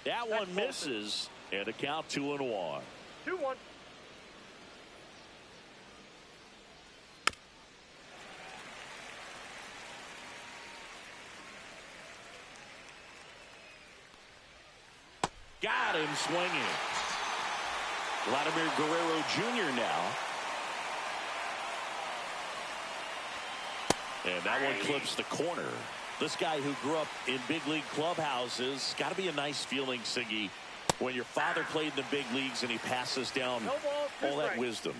That one misses, and a count 2-1. 2-1. Got him swinging. Vladimir Guerrero Jr. now. And that one clips the corner. This guy who grew up in big league clubhouses, got to be a nice feeling, Siggy, when your father played in the big leagues and he passes down all that wisdom.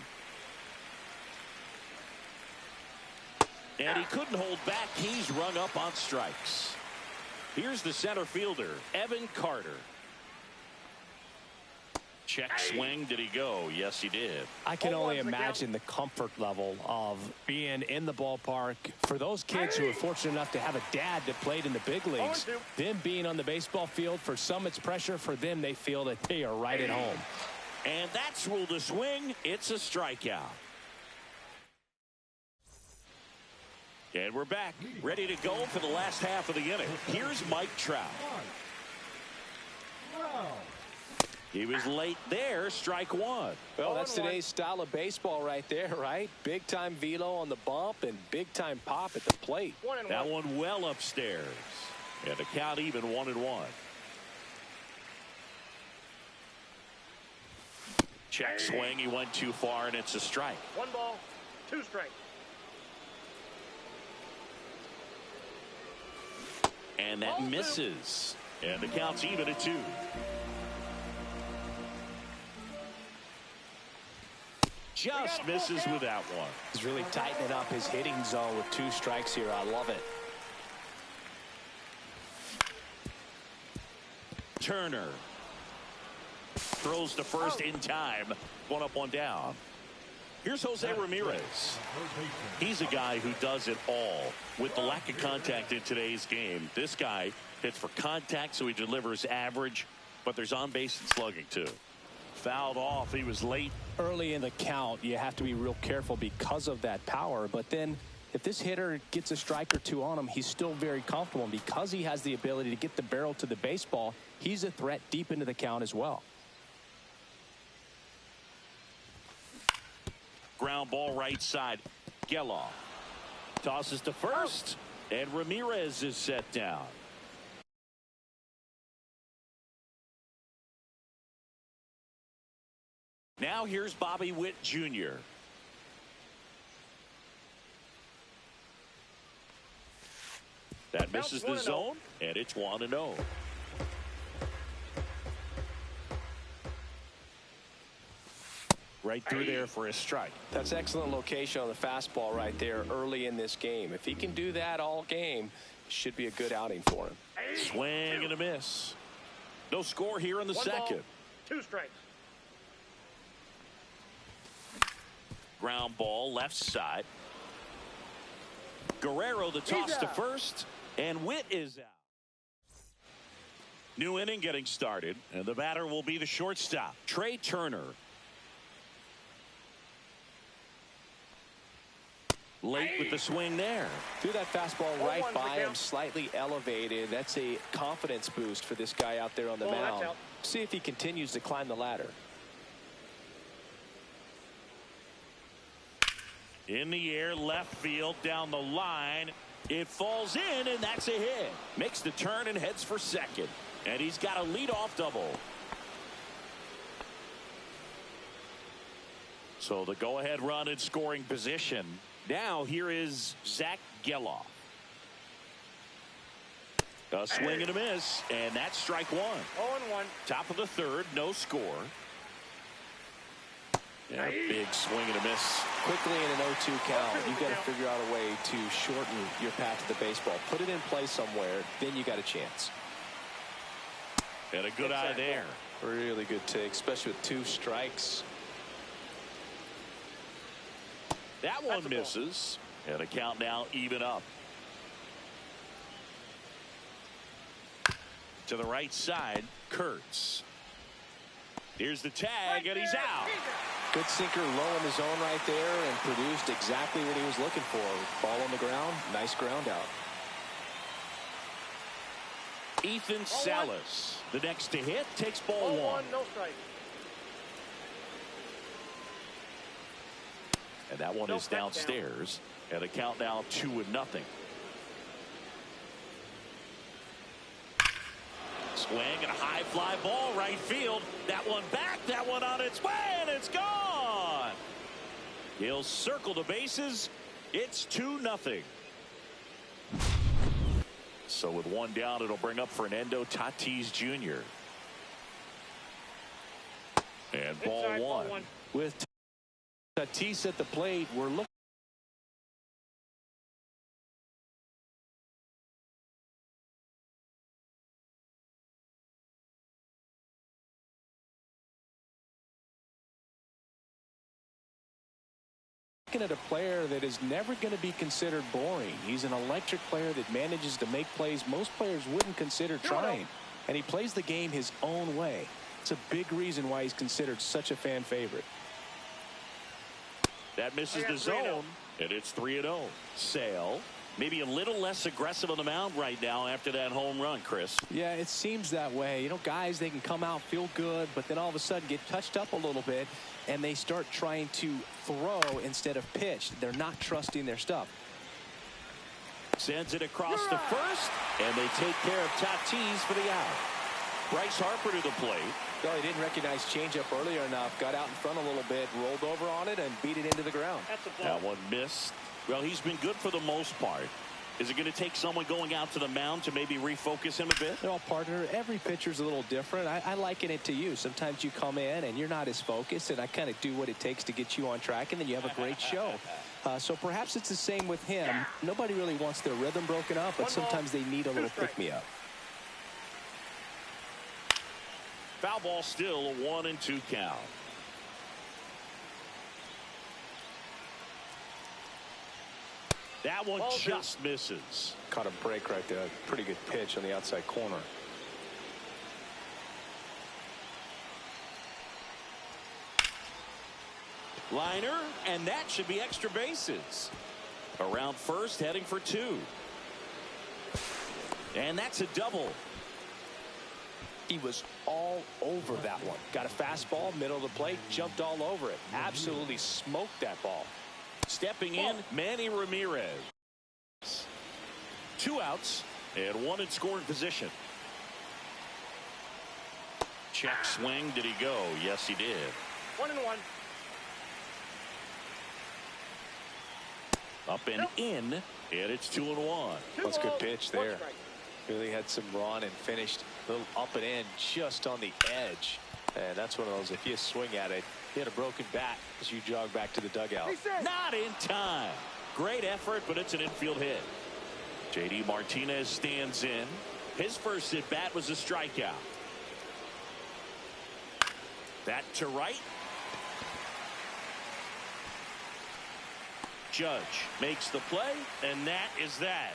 And he couldn't hold back. He's rung up on strikes. Here's the center fielder, Evan Carter. Check swing. Did he go? Yes, he did. I can only imagine the comfort level of being in the ballpark. For those kids who are fortunate enough to have a dad that played in the big leagues, them being on the baseball field, for some it's pressure. For them, they feel that they are right at home. And that's ruled a swing. It's a strikeout. And we're back, ready to go for the last half of the inning. Here's Mike Trout. He was late there, strike one. Well, that's today's style of baseball right there, right? Big-time velo on the bump and big-time pop at the plate. That one well upstairs. And the count even 1-1. Check swing. He went too far, and it's a strike. 1 ball, 2 strikes. And that misses. And the count's even at 2. Just misses with that one. He's really tightening up his hitting zone with 2 strikes here. I love it. Turner throws to first in time. 1 up, 1 down. Here's Jose Ramirez. He's a guy who does it all. With the lack of contact in today's game, this guy hits for contact, so he delivers average, but there's on base and slugging too. Fouled off. He was late. Early in the count, you have to be real careful because of that power. But then if this hitter gets a strike or 2 on him, he's still very comfortable. And because he has the ability to get the barrel to the baseball, he's a threat deep into the count as well. Ground ball right side. Geloff tosses to first, and Ramirez is set down. Now here's Bobby Witt Jr. That misses the zone, and it's 1-0. Right through there for a strike. That's excellent location on the fastball right there early in this game. If he can do that all game, it should be a good outing for him. Swing and a miss. No score here in the second. 2 strikes. Ground ball left side. Guerrero the toss to first, and Witt is out. New inning getting started, and the batter will be the shortstop, Trey Turner. Late with the swing there. Threw that fastball right by him, slightly elevated. That's a confidence boost for this guy out there on the mound. See if he continues to climb the ladder. In the air, left field, down the line. It falls in, and that's a hit. Makes the turn and heads for second. And he's got a leadoff double. So the go-ahead run in scoring position. Now here is Zach Geloff. A swing and a miss, and that's strike 1. 0-1. Top of the third, no score. Yeah, big swing and a miss. Quickly in an 0-2 count, you've got to figure out a way to shorten your path to the baseball. Put it in play somewhere, then you got a chance. And a good eye there. Really good take, especially with 2 strikes. That one misses, and the count now even up. To the right side, Kurtz. Here's the tag, and he's out. Good sinker low in the zone right there, and produced exactly what he was looking for. Ball on the ground, nice ground out. Ethan Salas, the next to hit, takes ball one. No strike. And that one is downstairs. And the count now 2-0. Swing and a high fly ball right field. That one back, that one on its way, and it's gone. He'll circle the bases. It's 2-0. So with one down, it'll bring up Fernando Tatis Jr. And ball one. With Tatis at the plate, we're looking at a player that is never going to be considered boring. He's an electric player that manages to make plays most players wouldn't consider trying. And he plays the game his own way. It's a big reason why he's considered such a fan favorite. That misses the zone, and it's 3-0. Sale, maybe a little less aggressive on the mound right now after that home run, Chris. Yeah, it seems that way. You know, guys, they can come out, feel good, but then all of a sudden get touched up a little bit, and they start trying to throw instead of pitch. They're not trusting their stuff. Sends it across the first, and they take care of Tatis for the out. Bryce Harper to the plate. Well, he didn't recognize changeup earlier enough. Got out in front a little bit, rolled over on it, and beat it into the ground. That one missed. Well, he's been good for the most part. Is it going to take someone going out to the mound to maybe refocus him a bit? Well, partner, every pitcher's a little different. I liken it to you. Sometimes you come in and you're not as focused, and I kind of do what it takes to get you on track, and then you have a great show. So perhaps it's the same with him. Nobody really wants their rhythm broken up, but sometimes they need a little pick-me-up. Foul ball still, a 1-2 count. That one just misses. Caught a break right there. Pretty good pitch on the outside corner. Liner, and that should be extra bases. Around first, heading for two. And that's a double. He was all over that one. Got a fastball, middle of the plate, jumped all over it. Absolutely smoked that ball. Stepping in, Manny Ramirez. 2 outs and 1 in scoring position. Check swing. Did he go? Yes, he did. 1-1. Up and in, and it's 2-1. That's a good pitch there. Really had some run and finished a little up and in just on the edge. And that's one of those, if you swing at it, you had a broken bat as you jog back to the dugout. Not in time. Great effort, but it's an infield hit. J.D. Martinez stands in. His first at bat was a strikeout. That to right. Judge makes the play, and that is that.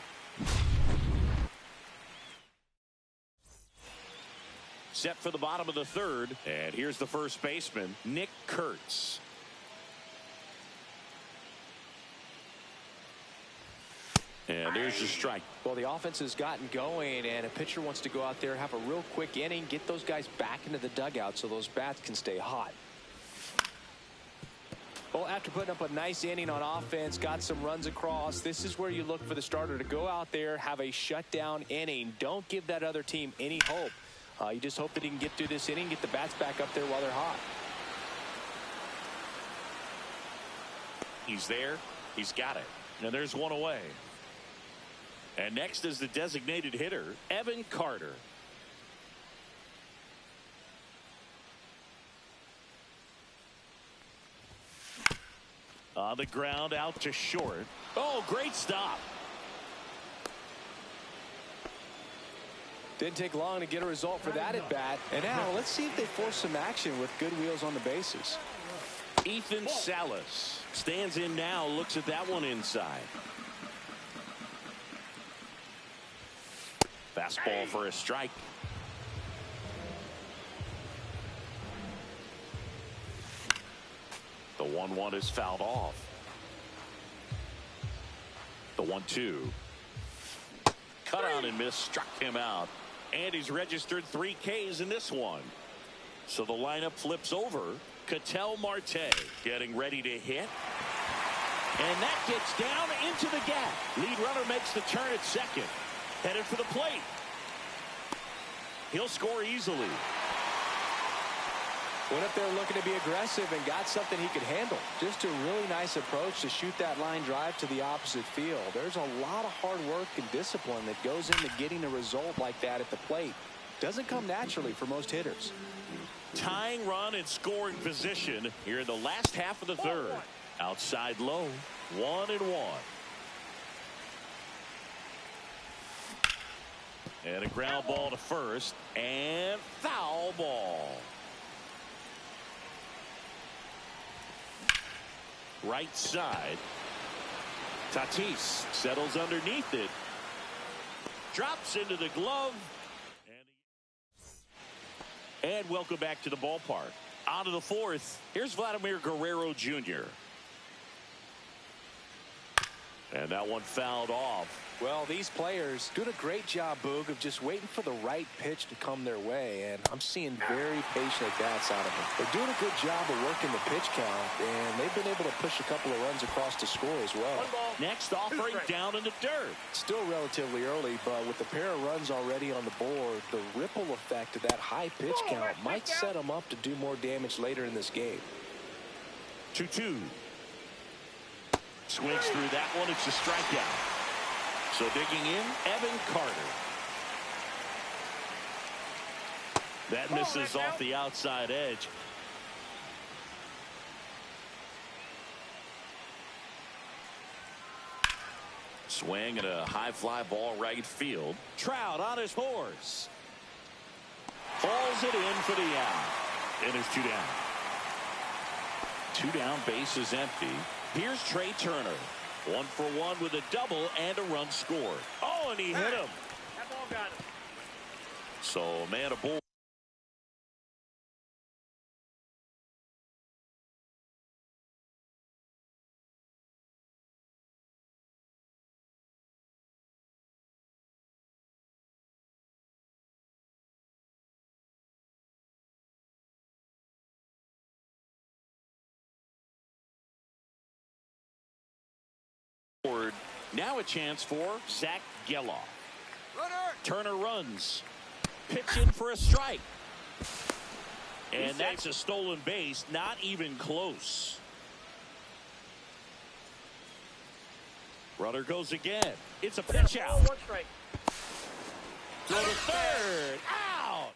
Set for the bottom of the third, and here's the first baseman, Nick Kurtz. And there's the strike. Well, the offense has gotten going, and a pitcher wants to go out there, have a real quick inning, get those guys back into the dugout so those bats can stay hot. Well, after putting up a nice inning on offense, got some runs across, this is where you look for the starter to go out there, have a shutdown inning. Don't give that other team any hope. You just hope that he can get through this inning, get the bats back up there while they're hot. He's there. He's got it. And there's one away. And next is the designated hitter, Evan Carter. On the ground, out to short. Oh, great stop. Didn't take long to get a result for that at bat. And now let's see if they force some action with good wheels on the bases. Ethan Salas stands in now, looks at that one inside. Fastball for a strike. The 1-1 is fouled off. The 1-2. Cut on and miss, struck him out. And he's registered 3 Ks in this one. So the lineup flips over. Ketel Marte getting ready to hit. And that gets down into the gap. Lead runner makes the turn at second. Headed for the plate. He'll score easily. Went up there looking to be aggressive and got something he could handle. Just a really nice approach to shoot that line drive to the opposite field. There's a lot of hard work and discipline that goes into getting a result like that at the plate. Doesn't come naturally for most hitters. Tying run in scoring position here in the last half of the third. Outside low, 1-1. And a ground ball to first, and foul ball. Right side. Tatis settles underneath it. Drops into the glove. And welcome back to the ballpark. On to the fourth. Here's Vladimir Guerrero Jr. And that one fouled off. Well, these players doing a great job, Boog, of just waiting for the right pitch to come their way, and I'm seeing very patient at-bats out of them. They're doing a good job of working the pitch count, and they've been able to push a couple of runs across to score as well. Next offering down in the dirt. Still relatively early, but with a pair of runs already on the board, the ripple effect of that high pitch count might set them up to do more damage later in this game. 2-2. Swings through that one. It's a strikeout. So digging in, Evan Carter. That misses off the outside edge. Swing and a high fly ball right field. Trout on his horse. Falls it in for the out. And there's 2 down. 2 down, base is empty. Here's Trey Turner. 1 for 1 with a double and a run scored. Oh, and he hit him. That ball got him. So, man aboard. Now a chance for Zach Geloff. Turner runs. Pitch in for a strike. And that's a stolen base. Not even close. Runner goes again. It's a pitch out. 1 strike. Throw to third. Out.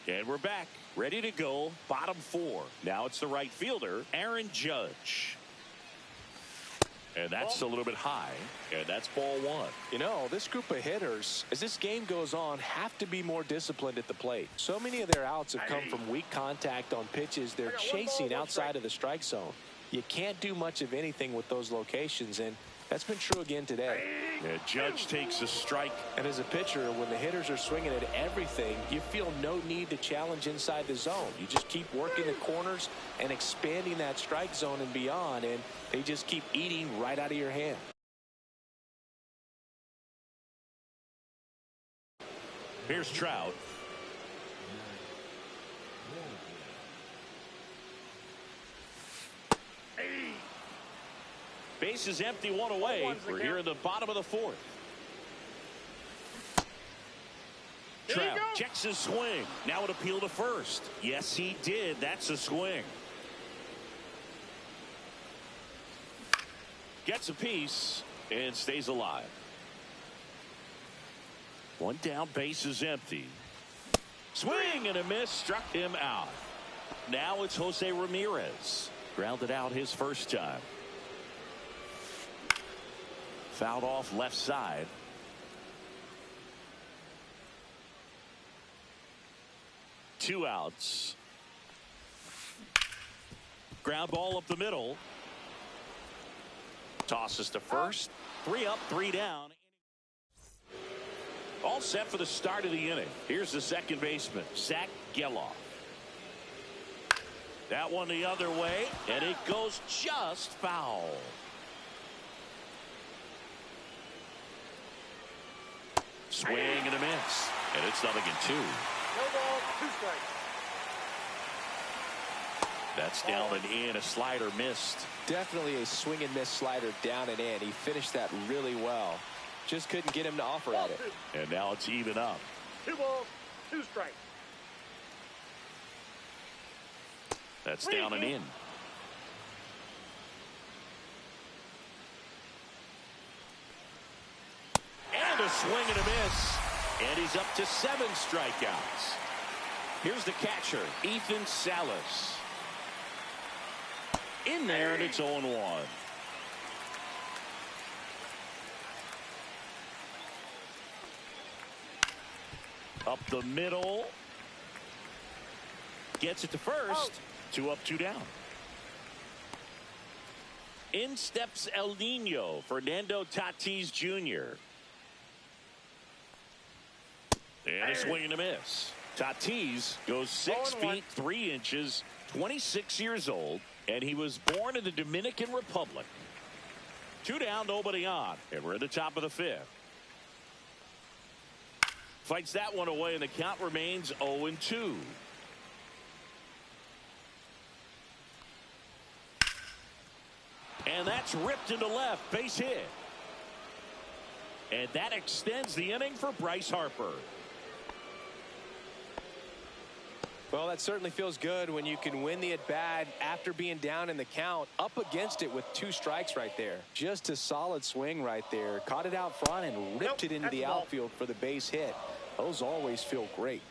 And we're back. Ready to go. Bottom 4. Now it's the right fielder, Aaron Judge. And that's a little bit high. And that's ball 1. You know, this group of hitters, as this game goes on, have to be more disciplined at the plate. So many of their outs have come from weak contact on pitches they're chasing outside of the strike zone. You can't do much of anything with those locations, and that's been true again today. Yeah, Judge takes a strike. And as a pitcher, when the hitters are swinging at everything, you feel no need to challenge inside the zone. You just keep working the corners and expanding that strike zone and beyond, and they just keep eating right out of your hand. Here's Trout. Base is empty, 1 away. We're here in the bottom of the 4th. Trout checks his swing. Now an appeal to first. Yes, he did. That's a swing. Gets a piece and stays alive. 1 down, base is empty. Swing and a miss, struck him out. Now it's Jose Ramirez. Grounded out his first time. Fouled off left side. Two outs. Ground ball up the middle. Tosses to first. 3 up, 3 down. All set for the start of the inning. Here's the second baseman, Zach Geloff. That one the other way, and it goes just foul. Swing and a miss. And it's 0-2. No ball, 2 strikes. That's down and in. A slider missed. Definitely a swing and miss slider down and in. He finished that really well. Just couldn't get him to offer at it. And now it's even up. 2 balls, 2 strikes. That's down and in. And a swing and a miss. And he's up to 7 strikeouts. Here's the catcher, Ethan Salas. In there, and it's 0-1. Up the middle. Gets it to first. 2 up, 2 down. In steps El Nino, Fernando Tatis Jr. And a swing and a miss. Tatis goes 6 feet 3 inches, 26 years old, and he was born in the Dominican Republic. 2 down, nobody on, and we're at the top of the 5th. Fights that one away, and the count remains 0-2. And that's ripped into left, base hit. And that extends the inning for Bryce Harper. Well, that certainly feels good when you can win the at-bat after being down in the count, up against it with 2 strikes right there. Just a solid swing right there. Caught it out front and ripped it into the outfield for the base hit. Those always feel great.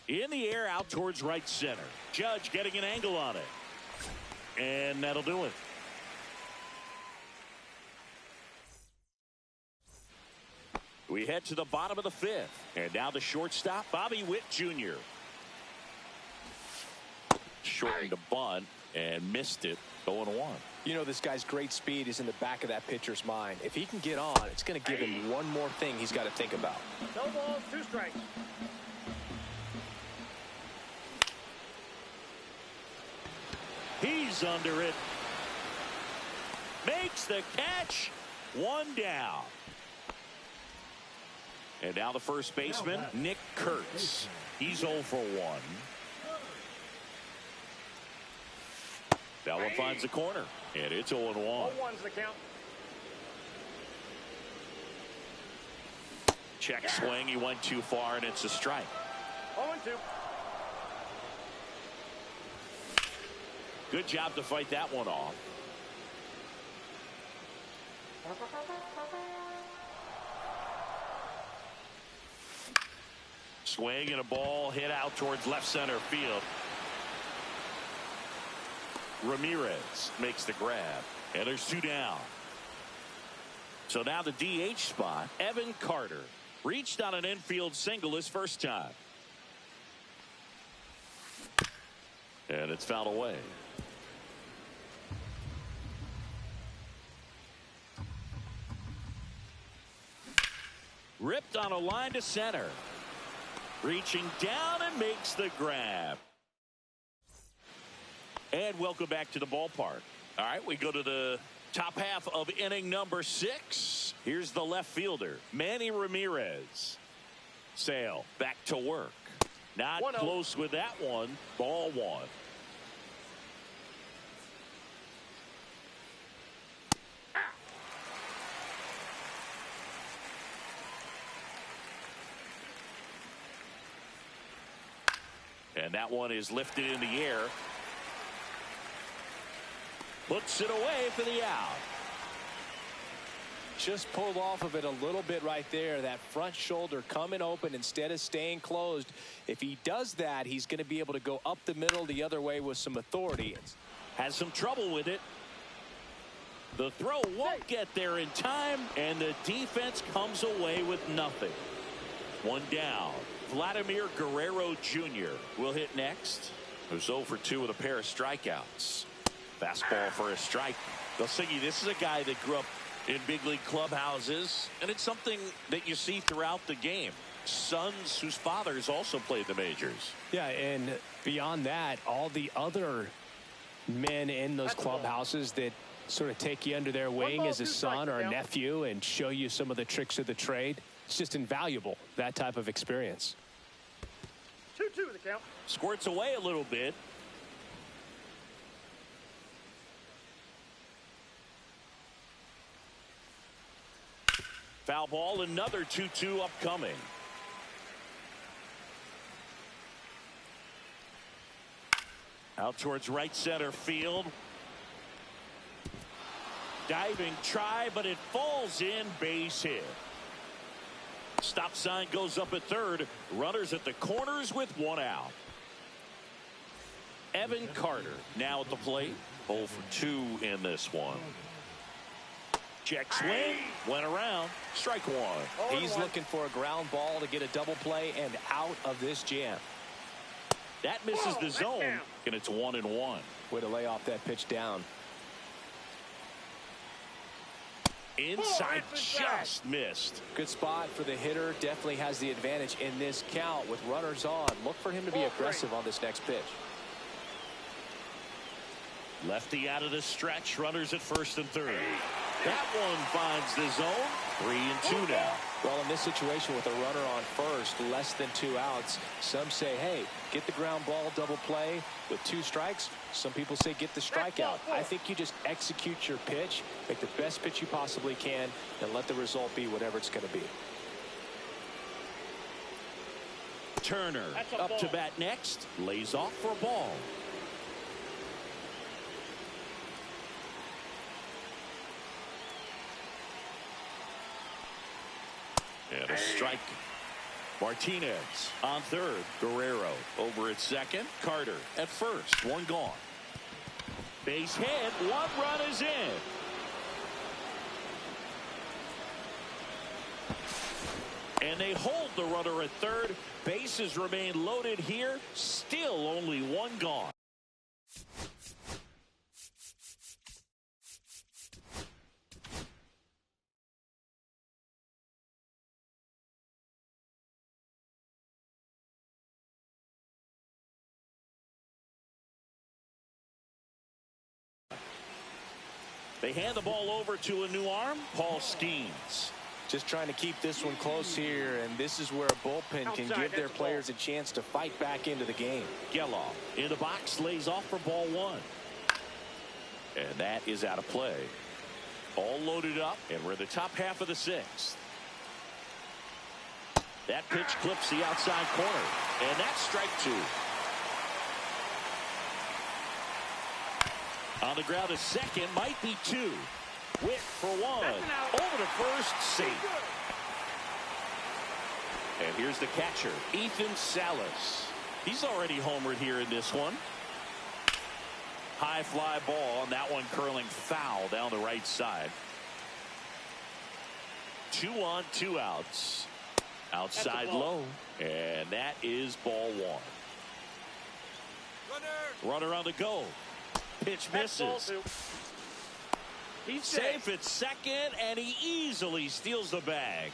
In the air out towards right center. Judge getting an angle on it. And that'll do it. We head to the bottom of the 5th. And now the shortstop, Bobby Witt Jr. Shortened a bunt and missed it. 0-1. You know, this guy's great speed is in the back of that pitcher's mind. If he can get on, it's going to give him one more thing he's got to think about. No balls, 2 strikes. He's under it. Makes the catch. 1 down. And now the first baseman, Nick Kurtz. He's 0 for 1. That one finds the corner, and it's 0-1. 0-1's the count. Check swing. He went too far, and it's a strike. 0-2. Good job to fight that one off. Swing and a ball hit out towards left center field. Ramirez makes the grab, and there's 2 down. So now the DH spot, Evan Carter reached on an infield single his first time. And it's fouled away. Ripped on a line to center. Reaching down and makes the grab. And welcome back to the ballpark. All right, we go to the top half of inning number 6. Here's the left fielder, Manny Ramirez. Sale back to work. Not close with that one. Ball 1. And that one is lifted in the air. Puts it away for the out. Just pulled off of it a little bit right there. That front shoulder coming open instead of staying closed. If he does that, he's going to be able to go up the middle the other way with some authority. Has some trouble with it. The throw won't get there in time, and the defense comes away with nothing. 1 down. Vladimir Guerrero Jr. will hit next. Who's 0 for 2 with a pair of strikeouts. Fastball for a strike. Delsigi, this is a guy that grew up in big league clubhouses, and it's something that you see throughout the game. Sons whose fathers also played the majors. Yeah, and beyond that, all the other men in those clubhouses that Sort of take you under their wing as a son or a nephew and show you some of the tricks of the trade. It's just invaluable, that type of experience. 2-2 the count. Squirts away a little bit. Foul ball, another 2-2 upcoming. Out towards right center field. Diving try, but it falls in, base hit. Stop sign goes up at third. Runners at the corners with one out. Evan Carter now at the plate. 0 for 2 in this one. Check swing, went around, strike one. He's looking for a ground ball to get a double play and out of this jam. That misses the zone, and it's 1-1. Way to lay off that pitch down. Inside, just missed. Good spot for the hitter. Definitely has the advantage in this count with runners on. Look for him to be aggressive on this next pitch. Lefty out of the stretch. Runners at first and third. That one finds the zone. 3-2 now. Well, in this situation with a runner on first, less than 2 outs, some say, hey, get the ground ball double play with 2 strikes. Some people say get the strikeout. I think you just execute your pitch, make the best pitch you possibly can, and let the result be whatever it's going to be. Turner up to bat next. Lays off for a ball. And a strike. Martinez on third. Guerrero over at second. Carter at first. One gone. Base hit. 1 run is in. And they hold the runner at third. Bases remain loaded here. Still only 1 gone. They hand the ball over to a new arm, Paul Skeens. Just trying to keep this one close here, and this is where a bullpen can give their players a chance to fight back into the game. Geloff in the box, lays off for ball 1. And that is out of play. All loaded up, and we're in the top half of the 6th. That pitch clips the outside corner, and that's strike 2. On the ground to second, might be 2. Whip for 1. Over to first, safe. And here's the catcher, Ethan Salas. He's already homered here in this one. High fly ball, and that one curling foul down the right side. 2 on, 2 outs. Outside low, and that is ball 1. Runner on the go. Pitch misses. He's safe at second, and he easily steals the bag.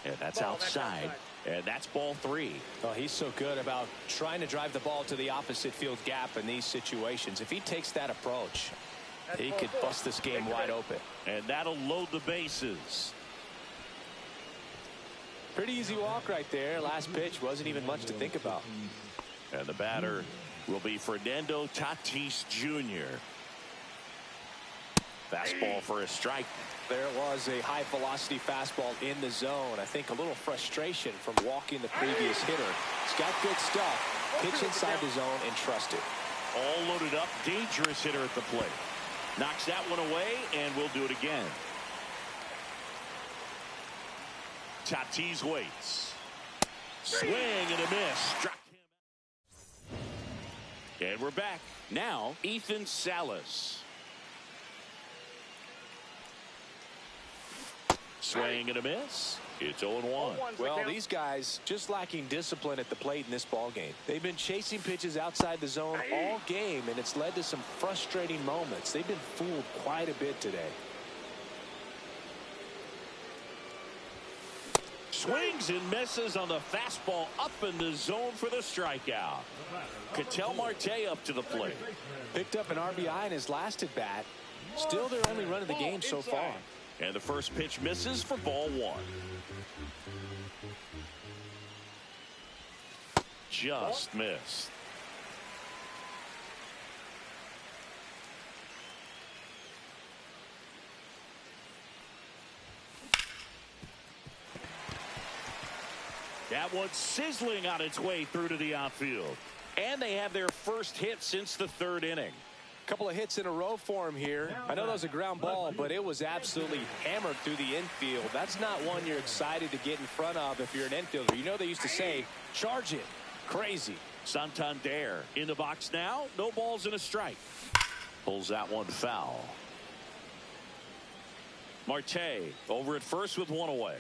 And that's outside. And that's ball 3. Oh, he's so good about trying to drive the ball to the opposite field gap in these situations. If he takes that approach, he could bust this game wide open. And that'll load the bases. Pretty easy walk right there. Last pitch wasn't even much to think about. And the batter will be Fernando Tatis Jr. Fastball for a strike. There was a high velocity fastball in the zone. I think a little frustration from walking the previous hitter. He's got good stuff. Pitch inside the zone and trust it. All loaded up. Dangerous hitter at the plate. Knocks that one away, and we'll do it again. Tatis waits. Swing and a miss. Struck him. And we're back. Now, Ethan Salas. Swing and a miss. It's 0-1. Well, these guys just lacking discipline at the plate in this ball game. They've been chasing pitches outside the zone all game, and it's led to some frustrating moments. They've been fooled quite a bit today. Swings and misses on the fastball up in the zone for the strikeout. Ketel Marte up to the plate. Picked up an RBI in his last at bat. Still their only run of the game so far. And the first pitch misses for ball one. Just missed. That one's sizzling on its way through to the outfield. And they have their first hit since the third inning. Couple of hits in a row for him here. I know that was a ground ball, but it was absolutely hammered through the infield. That's not one you're excited to get in front of if you're an infielder. You know they used to say, charge it. Crazy. Santander in the box now. No balls and a strike. Pulls that one foul. Marte over at first with one away.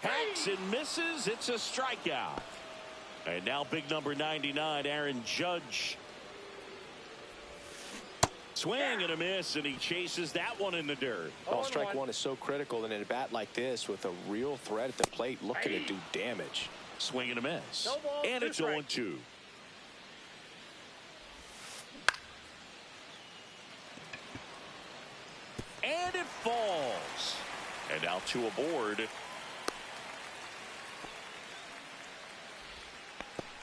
Hacks and misses. It's a strikeout. And now big number 99, Aaron Judge. Swing and a miss, and he chases that one in the dirt. Strike one is so critical in a bat like this with a real threat at the plate looking to do damage. Swing and a miss. And it's 0-2. And it falls. And now two aboard.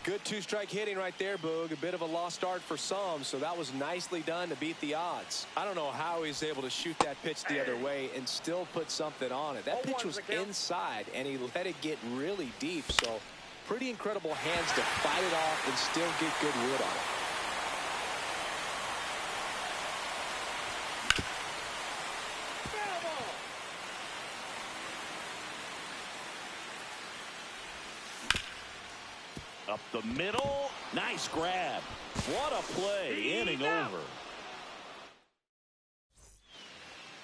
Good two-strike hitting right there, Boog. A bit of a lost start for some, so that was nicely done to beat the odds. I don't know how he's able to shoot that pitch the other way and still put something on it. That pitch was inside, and he let it get really deep, so pretty incredible hands to fight it off and still get good wood on it. Up the middle. Nice grab. What a play. Inning over.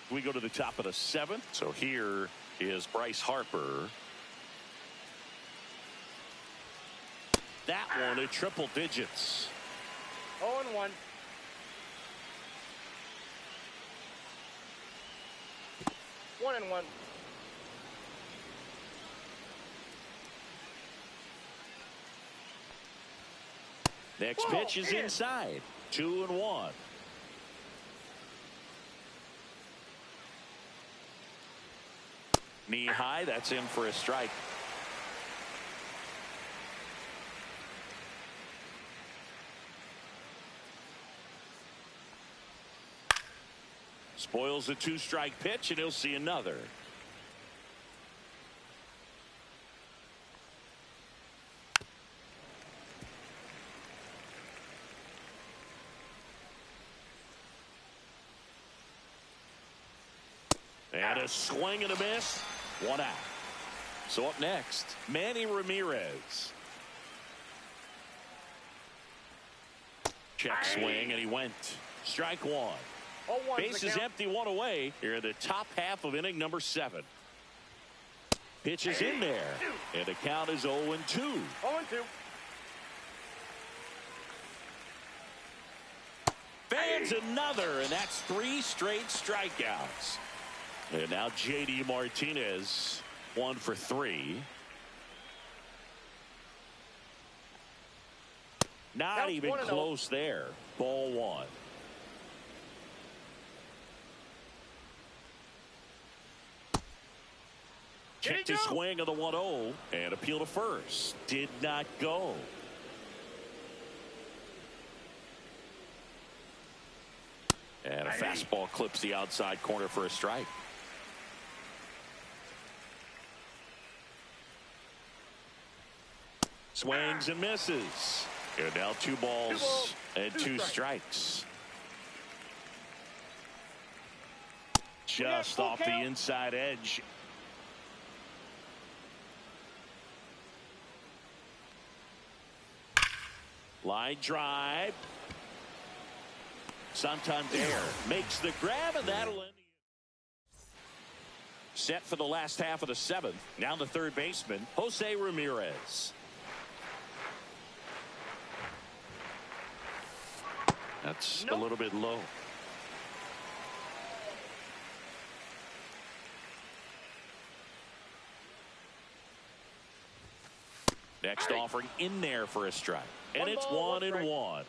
We go to the top of the seventh. So here is Bryce Harper. That one at triple digits. 0-1. One and one. Next pitch is inside. 2-1. Knee high. That's in for a strike. Spoils a two-strike pitch, and he'll see another. And a swing and a miss. One out. So up next, Manny Ramirez. Check swing, and he went. Strike one. Base is empty, one away. Here in the top half of inning number 7. Pitch is in there. And the count is 0-2. 0-2. Fans another, and that's 3 straight strikeouts. And now J.D. Martinez, 1 for 3. Not even close there. Ball 1. Checked his swing of the 1-0 and appeal to first. Did not go. And a fastball clips the outside corner for a strike. Swings and misses. And now 2 balls and 2 strikes. Just off the inside edge. Line drive. Santander makes the grab, and that'll end. Set for the last half of the 7th. Now the third baseman, Jose Ramirez. That's a little bit low. Next offering in there for a strike. And it's 1-1.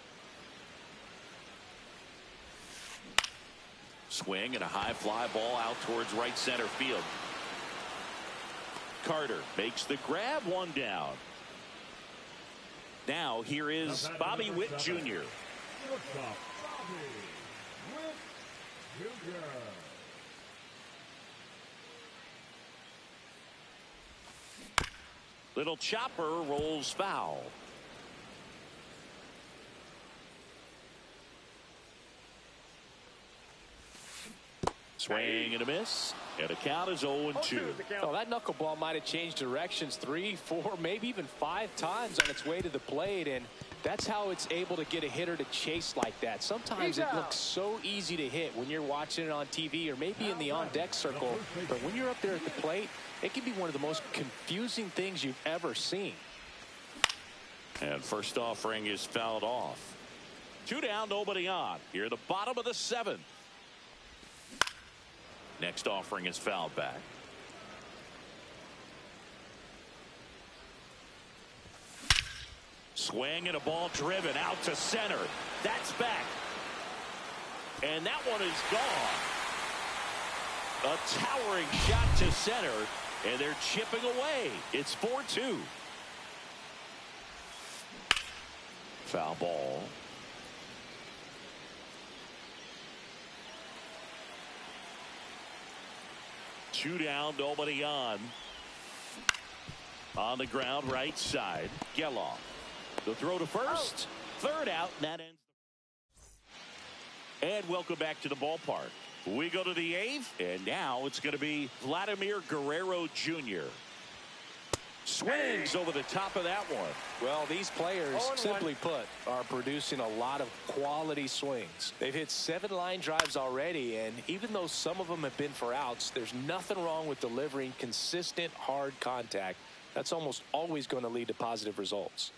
Swing and a high fly ball out towards right center field. Carter makes the grab, one down. Now here is Bobby Witt Jr. Little chopper rolls foul. Swing and a miss. And the count is 0-2. Oh, that knuckleball might have changed directions 3, 4, maybe even 5 times on its way to the plate, and that's how it's able to get a hitter to chase like that. Sometimes it looks so easy to hit when you're watching it on TV or maybe in the on-deck circle, but when you're up there at the plate, it can be one of the most confusing things you've ever seen. And first offering is fouled off. 2 down, nobody on. Here at the bottom of the 7th. Next offering is fouled back. Swing and a ball driven out to center. That's back. And that one is gone. A towering shot to center, and they're chipping away. It's 4-2. Foul ball. Two down, nobody on. On the ground, right side. Geloff. The throw to first. Third out, and that ends. And welcome back to the ballpark. We go to the 8th, and now it's going to be Vladimir Guerrero Jr. Swings over the top of that one. Well, these players, simply put, are producing a lot of quality swings. They've hit 7 line drives already, and even though some of them have been for outs, there's nothing wrong with delivering consistent, hard contact. That's almost always going to lead to positive results.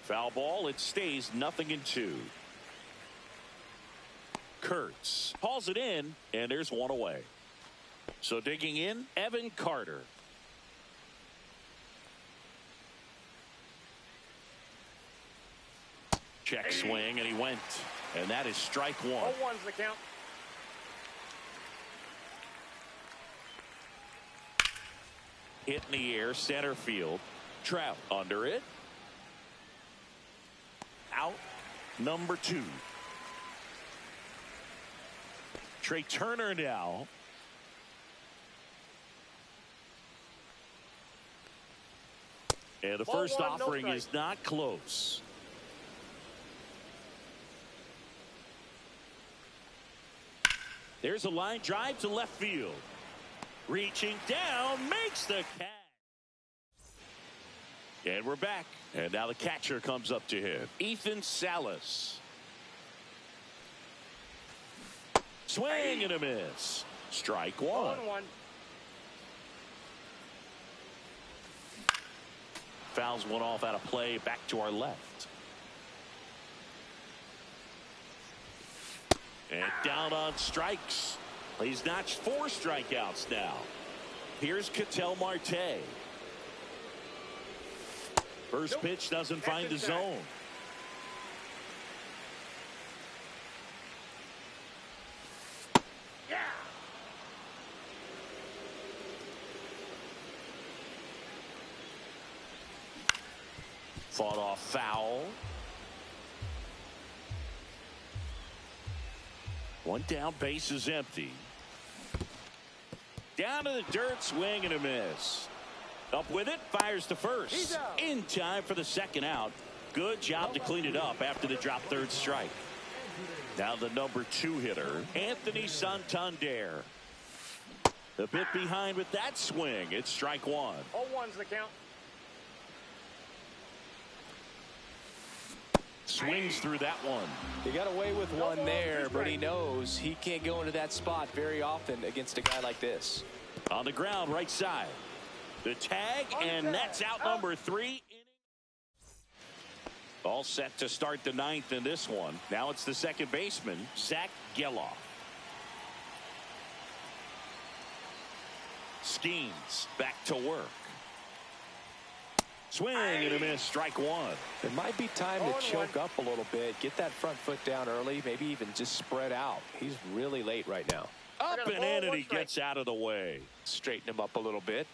Foul ball. It stays 0-2. Kurtz hauls it in, and there's one away. So digging in, Evan Carter. Check swing, and he went. And that is strike 1. 0-1's the count. Hit in the air, center field. Trout under it. Out, number 2. Trey Turner now. And the first offering is not close. There's a line drive to left field. Reaching down, makes the catch. And we're back. And now the catcher comes up to him. Ethan Salas. Swing and a miss. Strike 1. 0-1. Fouls one off out of play, back to our left. And down on strikes. He's notched 4 strikeouts now. Here's Ketel Marte. First pitch doesn't find the zone. Yeah. Fought off foul. 1 down, base is empty. Down to the dirt, swing and a miss. Up with it, fires to first. In time for the 2nd out. Good job to clean it up after the drop 3rd strike. Now the number 2 hitter, Anthony Santander. A bit behind with that swing. It's strike 1. 0-1's the count. Swings through that one. He got away with one there, but he knows he can't go into that spot very often against a guy like this. On the ground, right side. The tag, and that's out number 3. All set to start the 9th in this one. Now it's the second baseman, Zach Geloff. Skeens back to work. Swing and a miss, strike one. It might be time to choke up a little bit, get that front foot down early, maybe even just spread out. He's really late right now. Up and in, and he gets out of the way. Straighten him up a little bit.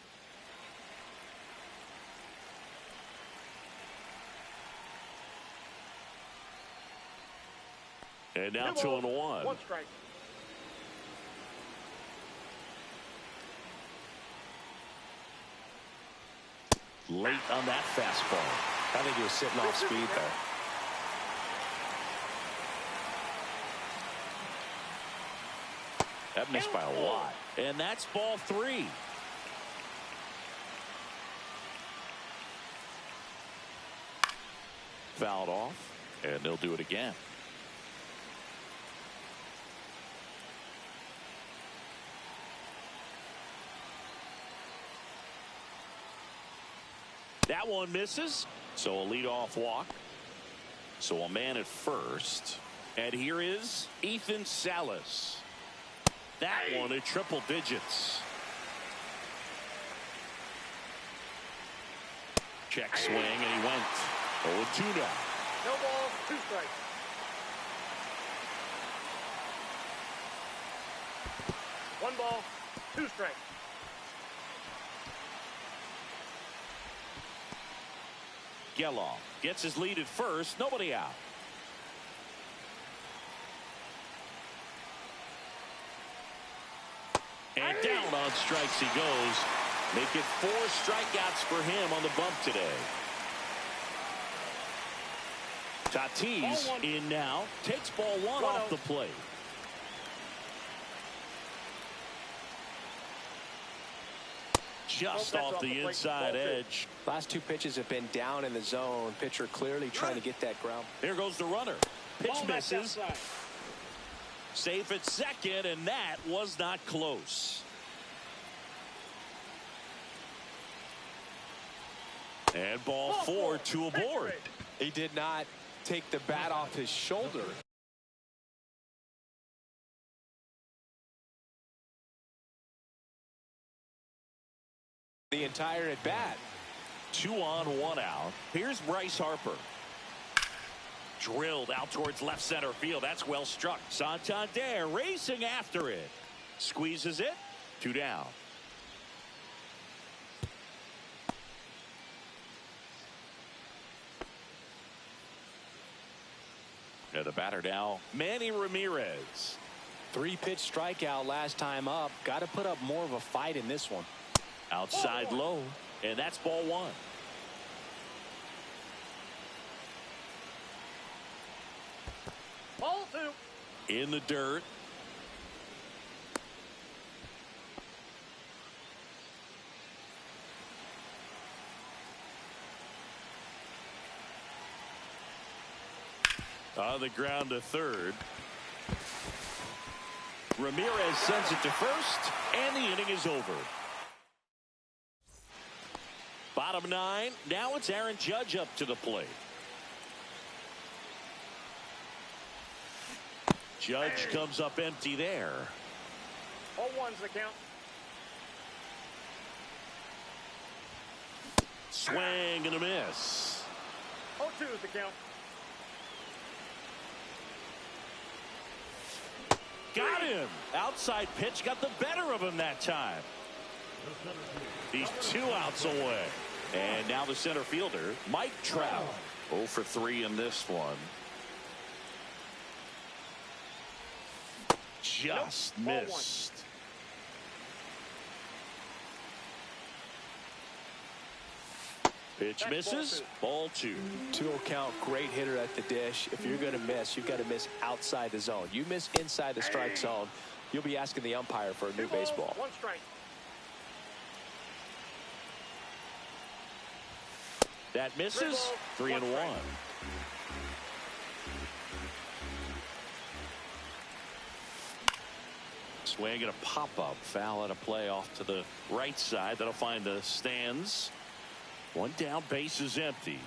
And now 2-1. One strike. Late on that fastball. I think he was sitting off speed there. That missed by a lot. And that's ball 3. Fouled off, and they'll do it again. That one misses, so a leadoff walk. So a man at first. And here is Ethan Salas. That one at triple digits. Check swing, and he went 0-2 now. No ball, 2 strikes. One ball, 2 strikes. Geloff gets his lead at first. Nobody out. And down on strikes he goes. Make it 4 strikeouts for him on the bump today. Tatis in now. Takes ball 1 off the plate. Just off the inside edge. Last 2 pitches have been down in the zone. Pitcher clearly trying to get that ground. There goes the runner. Pitch misses. Safe at second, and that was not close. And ball 4, 2 aboard. He did not take the bat off his shoulder. The entire at bat. 2 on, 1 out. Here's Bryce Harper. Drilled out towards left center field. That's well struck. Santander racing after it. Squeezes it. 2 down. And the batter now, Manny Ramirez. 3-pitch strikeout last time up. Got to put up more of a fight in this one. Outside low, and that's ball 1. Ball 2. In the dirt. On the ground to third. Ramirez sends it to first, and the inning is over. Bottom 9. Now it's Aaron Judge up to the plate. Judge comes up empty there. 0-1's the count. Swing and a miss. 0-2's the count. Got him. Outside pitch got the better of him that time. He's 2 outs away. And now the center fielder, Mike Trout. 0 for 3 in this one. Just missed. Pitch misses. Ball 2. 2-0 count. Great hitter at the dish. If you're going to miss, you've got to miss outside the zone. You miss inside the strike zone, you'll be asking the umpire for a new baseball. 1 strike. That misses. 3-1. Swing and a pop-up. Foul at a play off to the right side. That'll find the stands. 1 down, base is empty.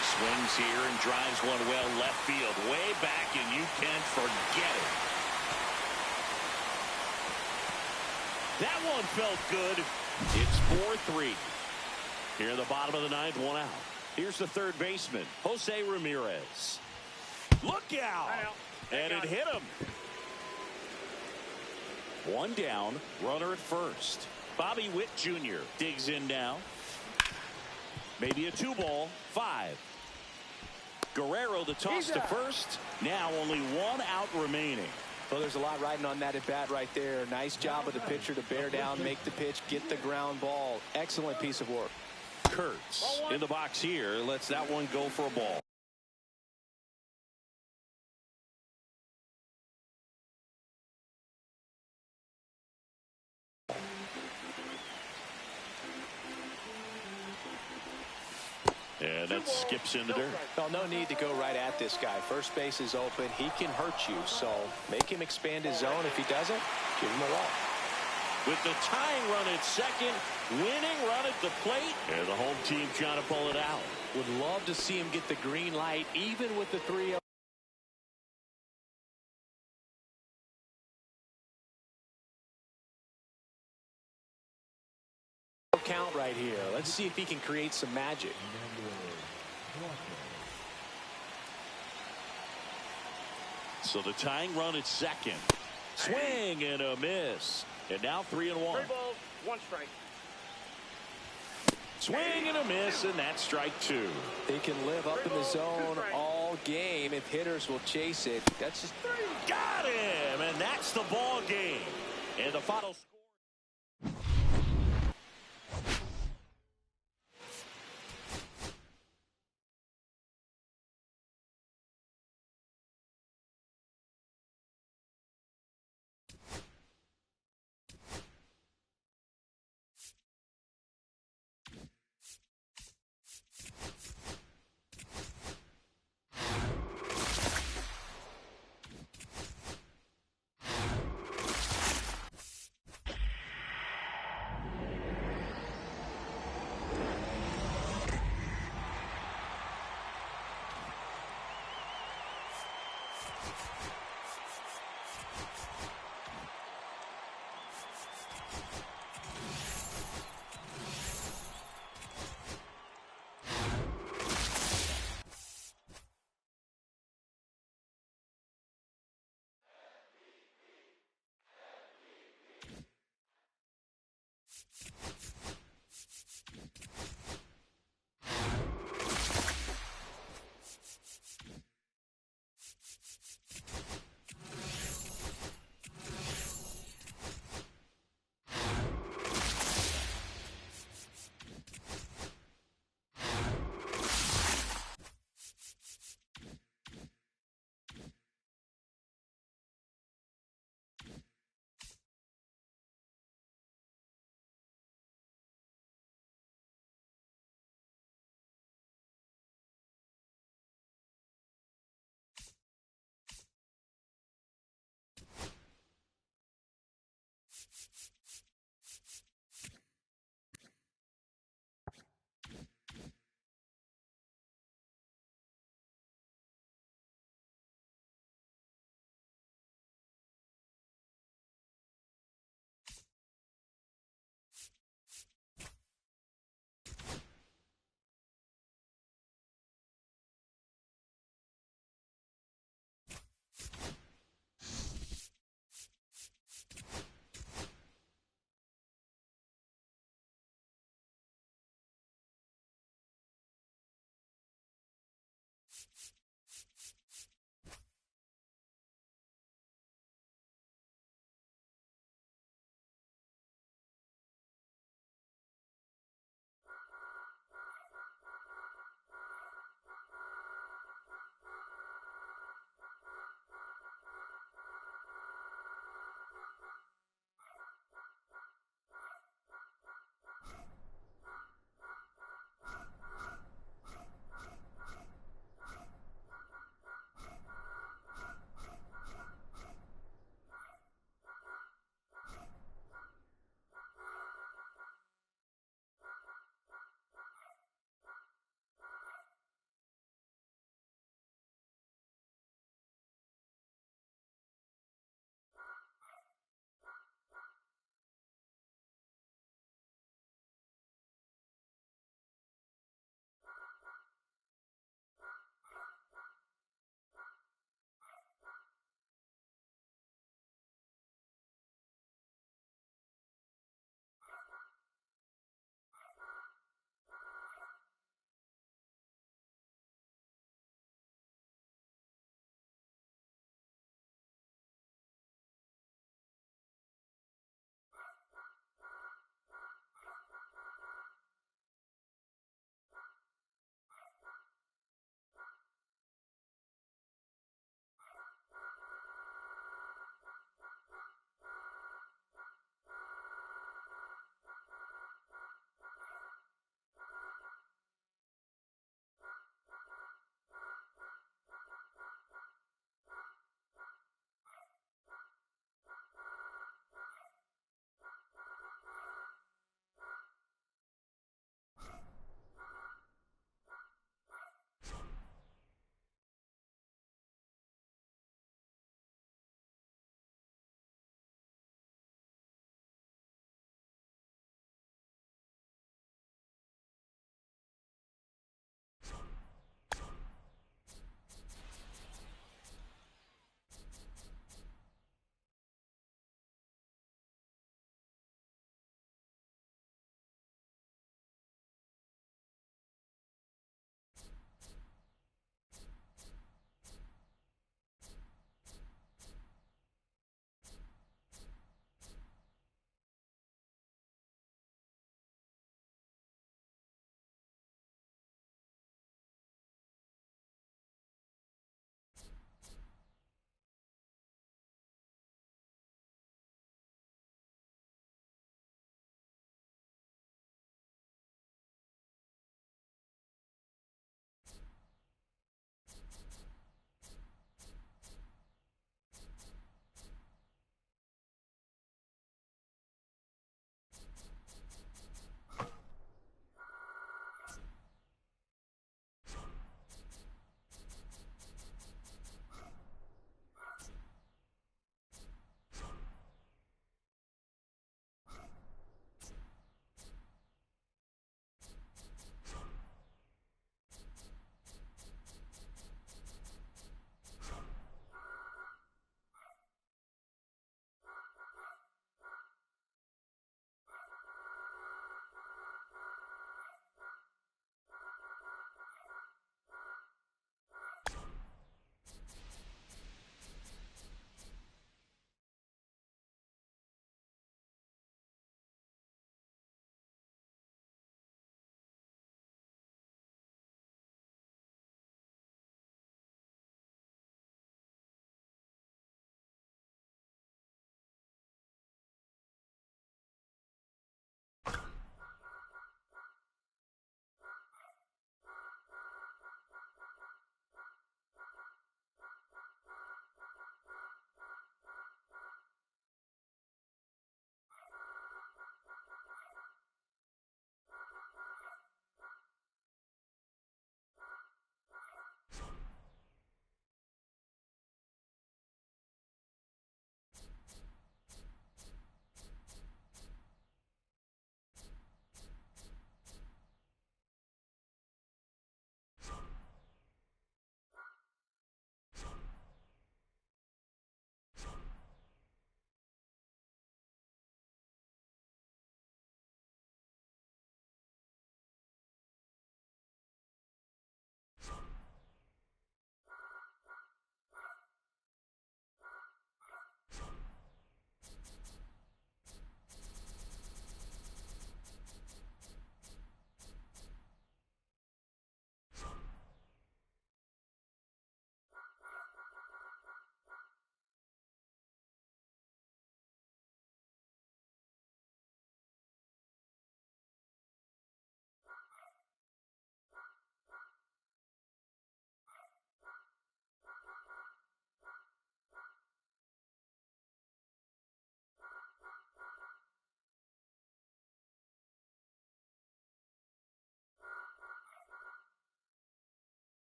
Swings here and drives one well left field. Way back, and you can forget That one felt good. It's 4-3. Here in the bottom of the ninth, one out. Here's the third baseman, Jose Ramirez. Look out. And it hit him. One down, runner at first. Bobby Witt Jr. digs in now. Maybe a 2-ball, 5. Guerrero the toss to first. Now only one out remaining. Well, there's a lot riding on that at bat right there. Nice job of the pitcher to bear down, make the pitch, get the ground ball. Excellent piece of work. Kurtz in the box here. Lets that one go for a ball. And that skips in the dirt. Well, no need to go right at this guy. First base is open. He can hurt you. So make him expand his zone. If he doesn't, give him a walk. With the tying run at second, winning run at the plate, and the home team trying to pull it out. Would love to see him get the green light, even with the 3-0. Count right here. Let's see if he can create some magic. So the tying run at second. Swing and a miss. And now 3-1. 3 balls, 1 strike. Swing and a miss, and that's strike 2. They can live up in the zone all game if hitters will chase it. That's just got him, and that's the ball game. And the final score.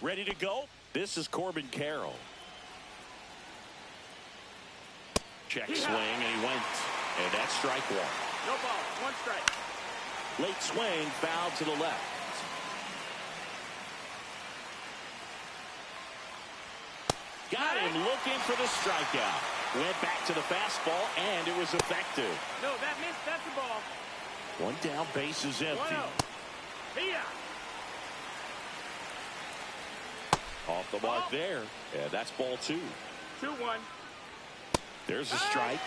Ready to go? This is Corbin Carroll. Check swing, and he went. And that's strike one. No ball. One strike. Late swing, foul to the left. Got him looking for the strikeout. Went back to the fastball, and it was effective. No, that missed. That's the ball. One down, base is empty. Off the mark there. And that's ball two. 2-1. There's a strike.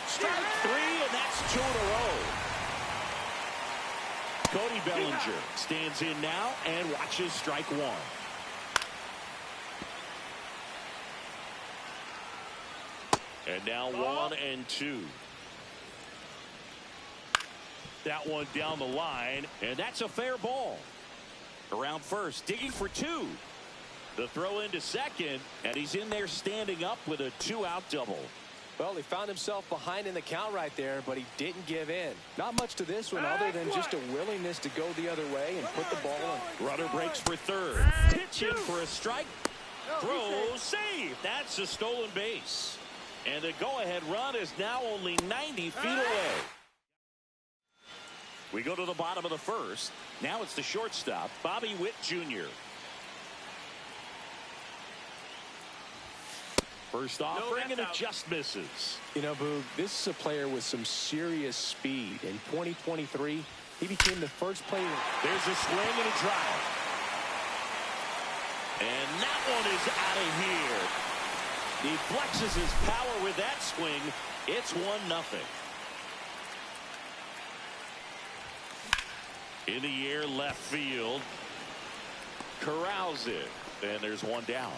Strike three, and that's 2 in a row. Cody Bellinger stands in now and watches strike one. And now 1-2. That one down the line, and that's a fair ball. Around first, digging for two. The throw into second, and he's in there standing up with a 2-out double. Well, he found himself behind in the count right there, but he didn't give in. Not much to this one other than just a willingness to go the other way and put the ball in. Runner breaks for third. Pitch in for a strike. Throw, save. That's a stolen base. And the go-ahead run is now only 90 feet away. We go to the bottom of the first. Now it's the shortstop, Bobby Witt Jr. First offering, and it just misses. You know, Boog, this is a player with some serious speed. In 2023, he became the first player. There's a swing and a drive. And that one is out of here. He flexes his power with that swing. It's 1-0. In the air, left field. Corrals it. And there's one down.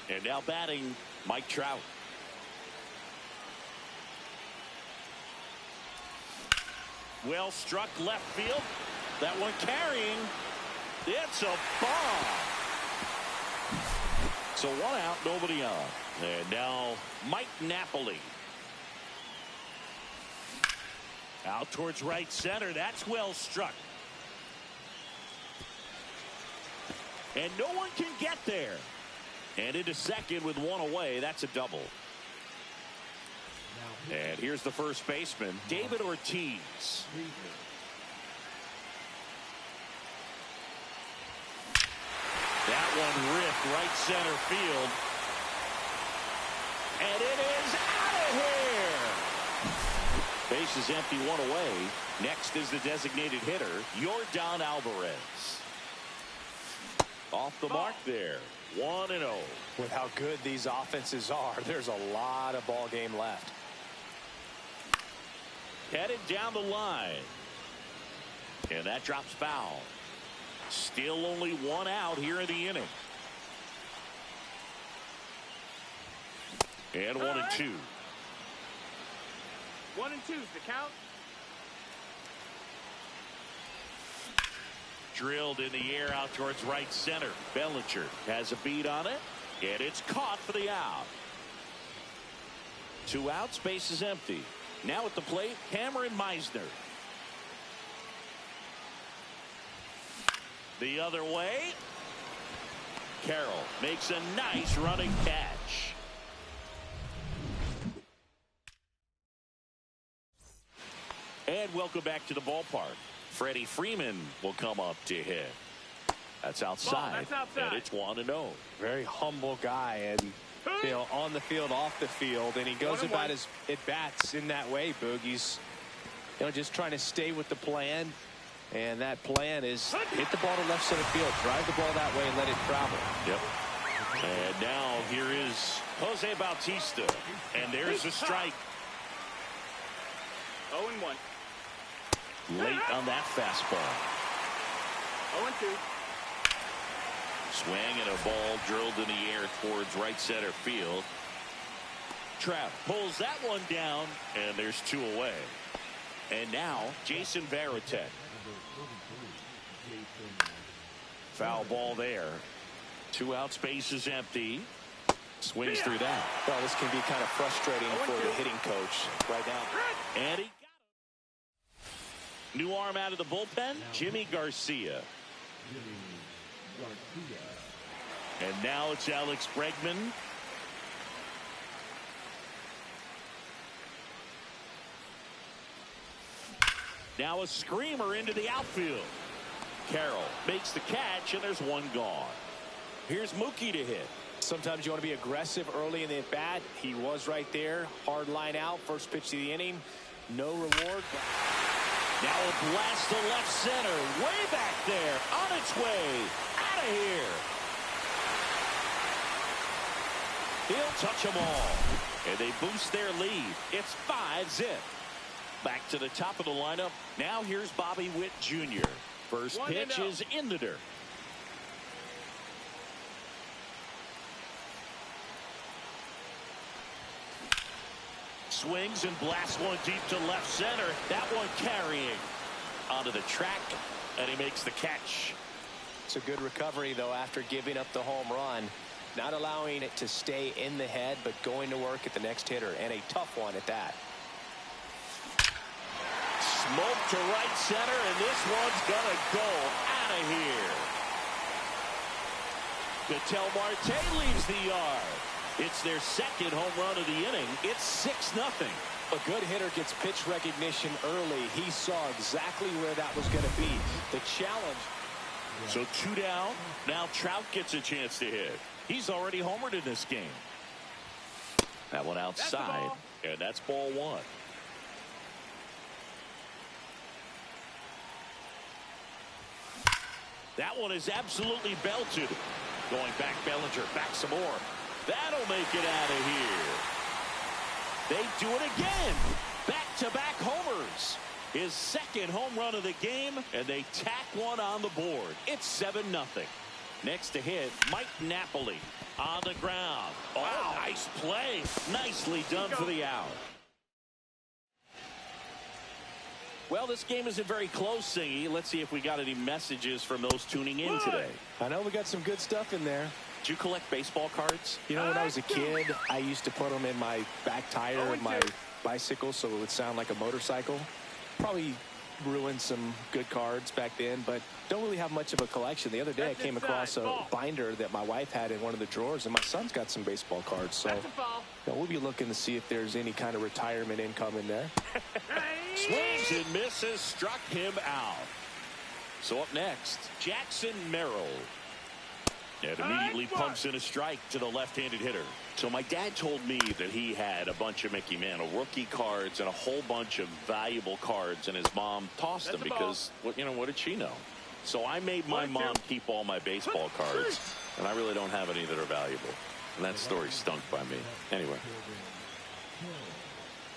And now batting, Mike Trout. Well struck left field. That one carrying. It's a bomb. So 1 out, nobody on. And now Mike Napoli. Out towards right center. That's well struck. And no one can get there. And into second with one away. That's a double. And here's the first baseman, David Ortiz. That one ripped right center field. And it is out of here. Base is empty, one away. Next is the designated hitter, Yordan Alvarez. Off the mark there. 1-0. With how good these offenses are, there's a lot of ball game left. Headed down the line. And that drops foul. Still only 1 out here in the inning. And 1-2. 1-2's the count. Drilled in the air out towards right center. Bellinger has a beat on it, and it's caught for the out. 2 outs, base is empty. Now at the plate, Cameron Meisner. The other way. Carroll makes a nice running catch. And welcome back to the ballpark. Freddie Freeman will come up to hit. That's outside. And it's 1-0. Very humble guy, and you know, on the field, off the field, and he goes about his at-bats in that way, Boog. He's just trying to stay with the plan, and that plan is hit the ball to left center field, drive the ball that way, and let it travel. Yep. And now here is Jose Bautista, and there's a strike. 0-1. Late on that fastball. 0-2. Swing and a ball drilled in the air towards right center field. Trout pulls that one down, and there's 2 away. And now Jason Varitek. Foul ball there. 2 out, space is empty. Swings through that. Well, this can be kind of frustrating for the hitting coach right now. And he New arm out of the bullpen, Jimmy Garcia. And now it's Alex Bregman. Now a screamer into the outfield. Carroll makes the catch, and there's one gone. Here's Mookie to hit. Sometimes you want to be aggressive early in the at-bat. He was right there. Hard line out. First pitch of the inning. No reward. Now a blast to left center. Way back there. On its way. Out of here. He'll touch them all. And they boost their lead. It's 5-0. Back to the top of the lineup. Now here's Bobby Witt Jr. First pitch is in the dirt. Swings and blasts one deep to left center. That one carrying onto the track, and he makes the catch. It's a good recovery, though, after giving up the home run. Not allowing it to stay in the head, but going to work at the next hitter, and a tough one at that. Smoke to right center, and this one's gonna go out of here. Ketel Marte leaves the yard. It's their second home run of the inning. It's 6-0. A good hitter gets pitch recognition early. He saw exactly where that was going to be. The challenge. So 2 down. Now Trout gets a chance to hit. He's already homered in this game. That one outside, and that's ball one. That one is absolutely belted. Going back, Bellinger, back some more. That'll make it out of here. They do it again. Back-to-back homers. His second home run of the game, and they tack one on the board. It's 7-0. Next to hit, Mike Napoli on the ground. Oh, nice play. Nicely done for the out. Well, this game isn't very close, Singy. Let's see if we got any messages from those tuning in today. I know we got some good stuff in there. Did you collect baseball cards? You know, when I was a kid, I used to put them in my back tire of my bicycle so it would sound like a motorcycle. Probably ruined some good cards back then, but don't really have much of a collection. The other day I came across a binder that my wife had in one of the drawers, and my son's got some baseball cards. So we'll be looking to see if there's any kind of retirement income in there. Swings and misses, struck him out. So up next, Jackson Merrill. And immediately pumps in a strike to the left-handed hitter. So my dad told me that he had a bunch of Mickey Mantle rookie cards and a whole bunch of valuable cards, and his mom tossed them because, what did she know? So I made my mom keep all my baseball cards, and I really don't have any that are valuable. And that story stunk by me. Anyway.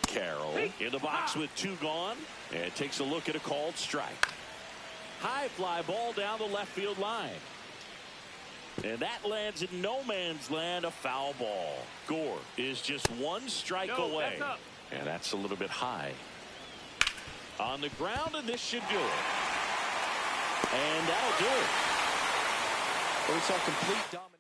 Carroll in the box with 2 gone, and takes a look at a called strike. High fly ball down the left field line. And that lands in no man's land, a foul ball. Gore is just 1 strike away. And that's a little bit high. On the ground, and this should do it. And that'll do it. Well, we saw complete domination.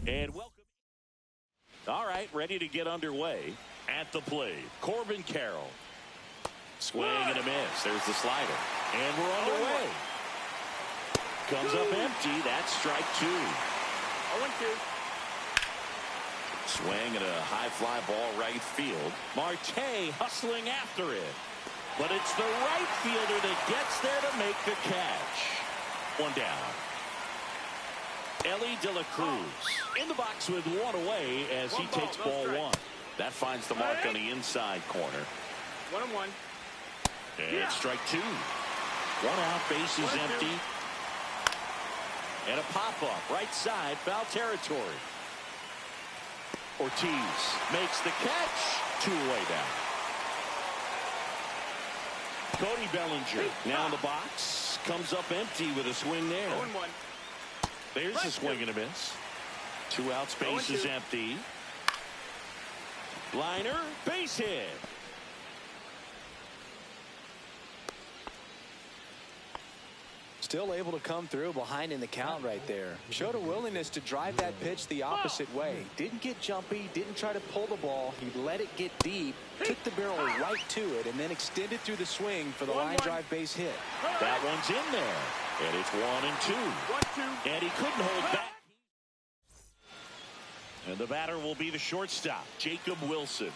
And welcome. All right, ready to get underway. At the plate, Corbin Carroll. Swing and a miss. There's the slider. And we're underway. Comes up empty. That's strike 2. 0-2. Swing at a high fly ball right field. Marte hustling after it. But it's the right fielder that gets there to make the catch. One down. Elly De La Cruz in the box with one away as he takes ball 1. That finds the mark on the inside corner. 1-1. And strike 2. 1 out, bases empty. And a pop-up right side, foul territory. Ortiz makes the catch. 2 away now. Cody Bellinger now in the box. Comes up empty with a swing there. 0-1. There's a swing and a miss. 2 outs, base is empty. Liner, base hit. Still able to come through behind in the count right there. Showed a willingness to drive that pitch the opposite way. Didn't get jumpy, didn't try to pull the ball. He let it get deep, took the barrel right to it, and then extended through the swing for the line drive base hit. That one's in there. And it's 1-2. 1-2. And he couldn't hold back. And the batter will be the shortstop, Jacob Wilson.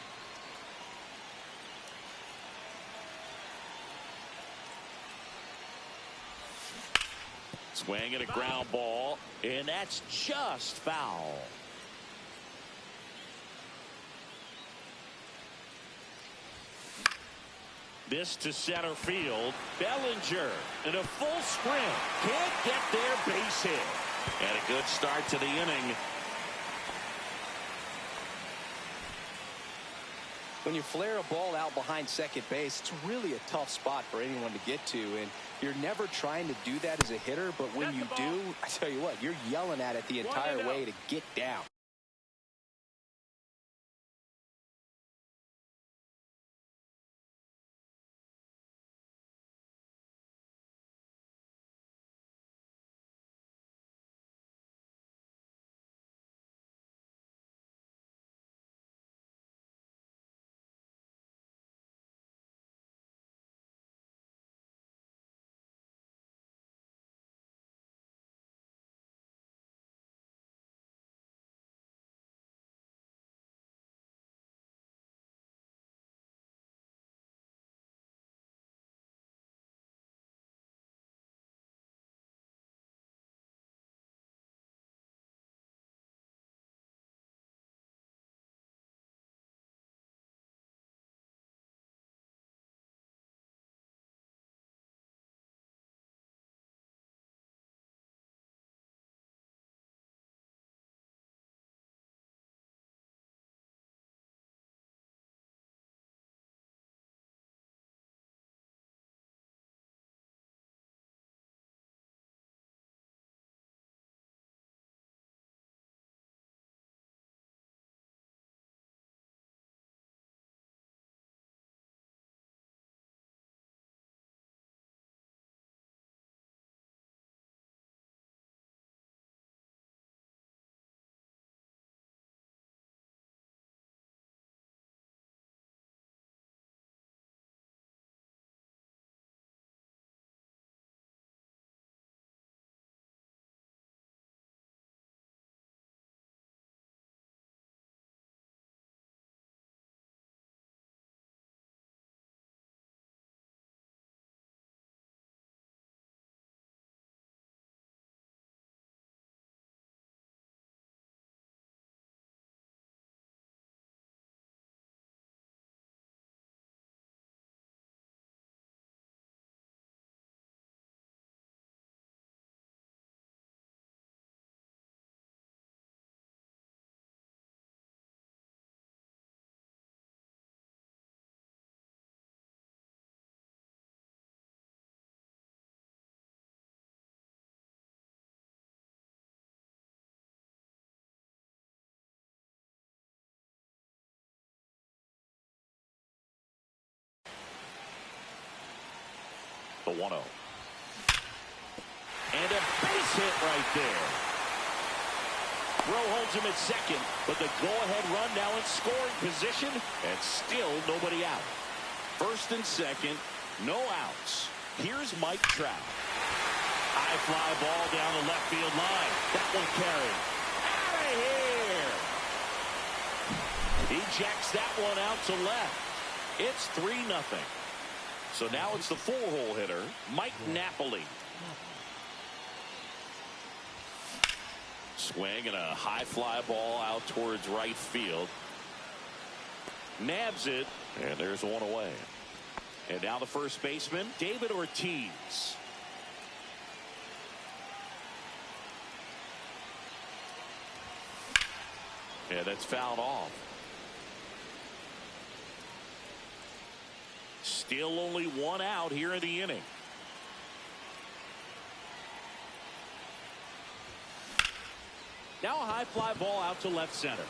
Swing at a ground ball, and that's just foul. This to center field. Bellinger in a full sprint. Can't get there, base hit. And a good start to the inning. When you flare a ball out behind second base, it's really a tough spot for anyone to get to, and you're never trying to do that as a hitter, but when you do, I tell you what, you're yelling at it the entire way to get down. The 1-0. And a base hit right there. Rowe holds him at second, but the go-ahead run now in scoring position, and still nobody out. First and second, no outs. Here's Mike Trout. High fly ball down the left field line. That one carried. Out of here! He jacks that one out to left. It's 3-0. So now it's the four-hole hitter, Mike Napoli. Swing and a high fly ball out towards right field. Nabs it, and there's one away. And now the first baseman, David Ortiz. Yeah, that's fouled off. Still only one out here in the inning. Now a high fly ball out to left center.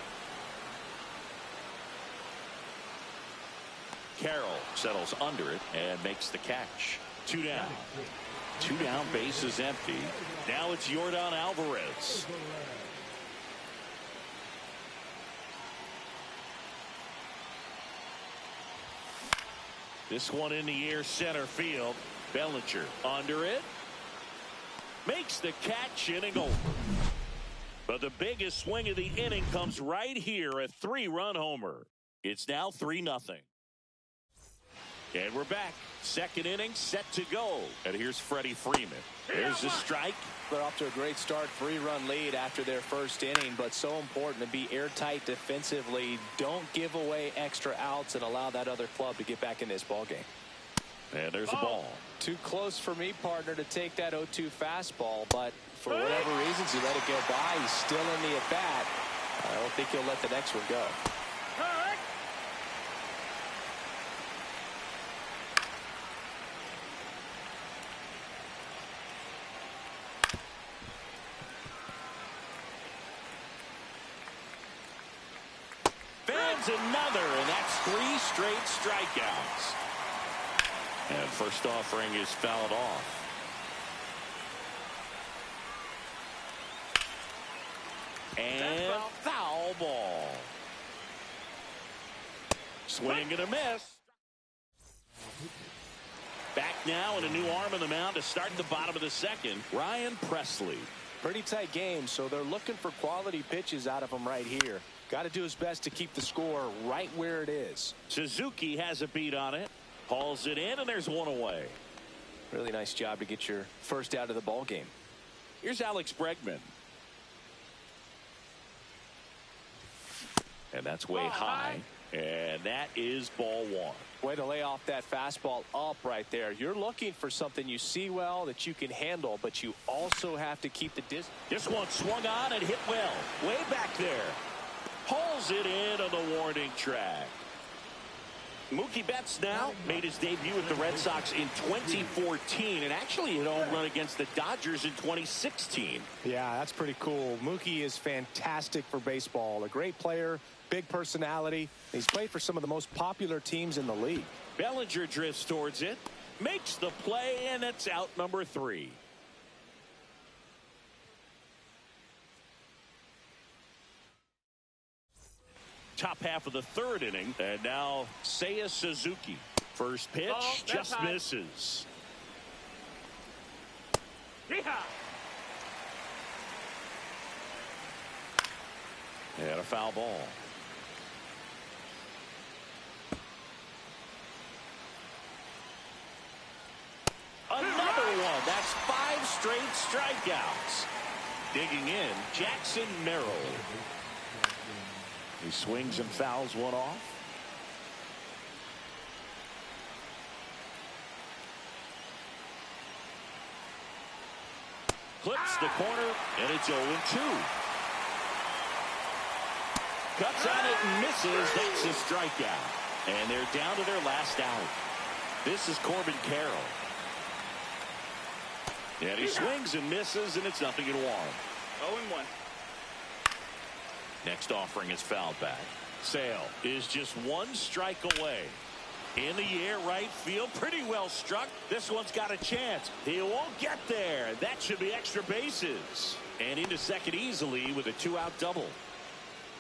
Carroll settles under it and makes the catch. 2 down. 2 down, base is empty. Now it's Yordan Alvarez. This one in the air, center field. Bellinger under it. Makes the catch, inning over. But the biggest swing of the inning comes right here, a 3-run homer. It's now 3-0. And we're back. Second inning set to go. And here's Freddie Freeman. There's the strike. They're off to a great start. 3-run lead after their first inning, but so important to be airtight defensively. Don't give away extra outs and allow that other club to get back in this ball game. And there's a ball. Too close for me, partner, to take that 0-2 fastball, but for whatever reasons, he let it go by. He's still in the at-bat. I don't think he'll let the next one go. Fans another, and that's 3 straight strikeouts. And first offering is fouled off. And foul ball. Swing and a miss. Back now and a new arm in the mound to start the bottom of the second. Ryan Presley. Pretty tight game, so they're looking for quality pitches out of him right here. Got to do his best to keep the score right where it is. Suzuki has a beat on it. Hauls it in, and there's one away. Really nice job to get your first out of the ball game. Here's Alex Bregman. And that's way high. And that is ball 1. Way to lay off that fastball up right there. You're looking for something you see well that you can handle, but you also have to keep the distance. This one swung on and hit well. Way back there. Hauls it in on the warning track. Mookie Betts now made his debut with the Red Sox in 2014 and actually hit a home run against the Dodgers in 2016. Yeah, that's pretty cool. Mookie is fantastic for baseball. A great player, big personality. He's played for some of the most popular teams in the league. Bellinger drifts towards it, makes the play, and it's out number 3. Top half of the third inning, and now Seiya Suzuki. First pitch just misses. And a foul ball. Another one. That's 5 straight strikeouts. Digging in, Jackson Merrill. He swings and fouls one off. Clips the corner, and it's 0-2. Cuts on it and misses. That's a strikeout. And they're down to their last out. This is Corbin Carroll. And he swings and misses, and it's 0-1. 0-1. Next offering is fouled back. Sale is just 1 strike away. In the air, right field, pretty well struck. This one's got a chance. He won't get there. That should be extra bases. And into second easily with a 2-out double.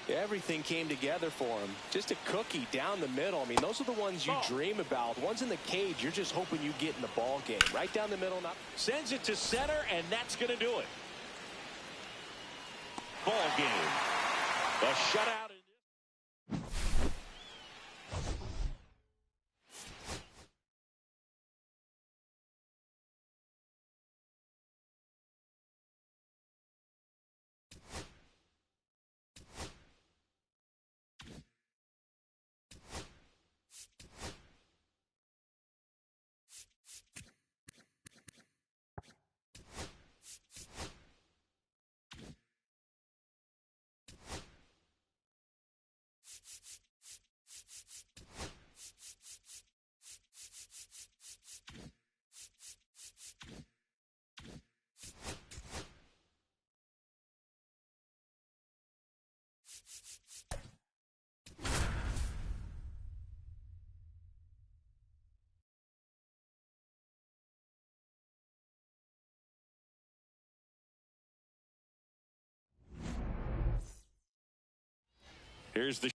Everything came together for him. Just a cookie down the middle. I mean, those are the ones you dream about. The ones in the cage, you're just hoping you get in the ball game. Right down the middle. Sends it to center, and that's going to do it. Ball game. The shutout. Here's the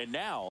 and now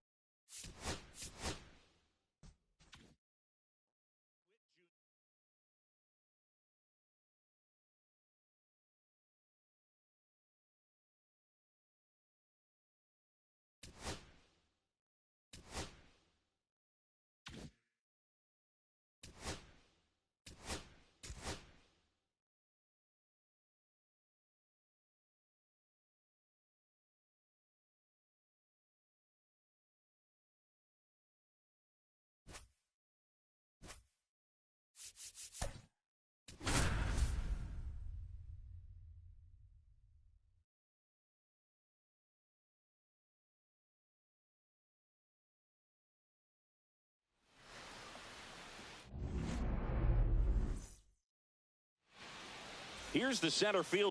here's the center field.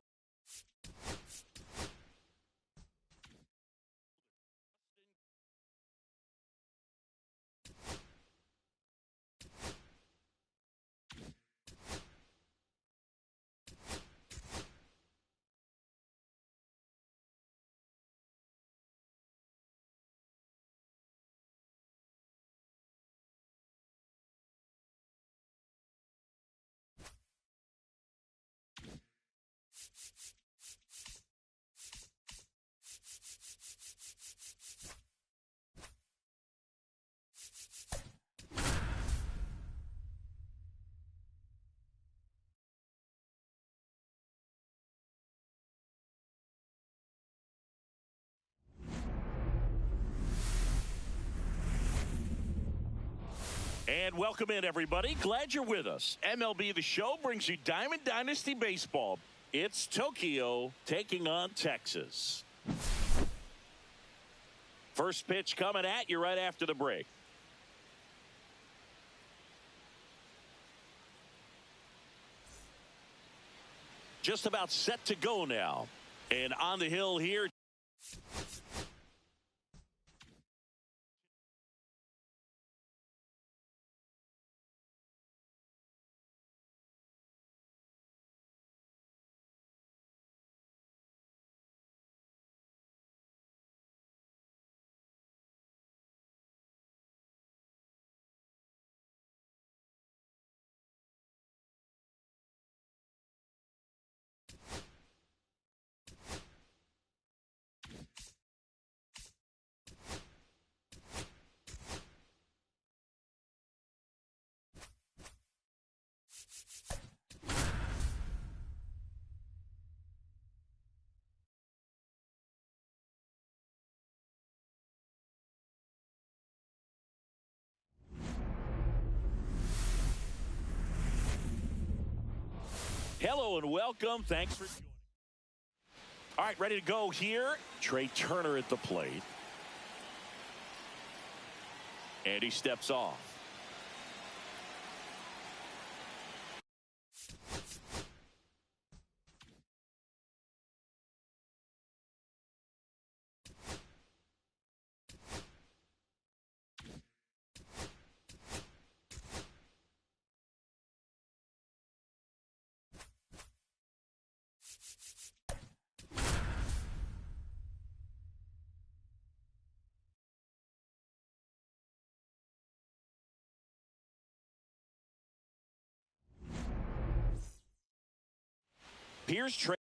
And welcome in, everybody. Glad you're with us. MLB The Show brings you Diamond Dynasty Baseball. It's Tokyo taking on Texas. First pitch coming at you right after the break. Just about set to go now. And on the hill here. Hello and welcome. Thanks for joining. All right, ready to go here. Trey Turner at the plate. And he steps off. Here's Trey.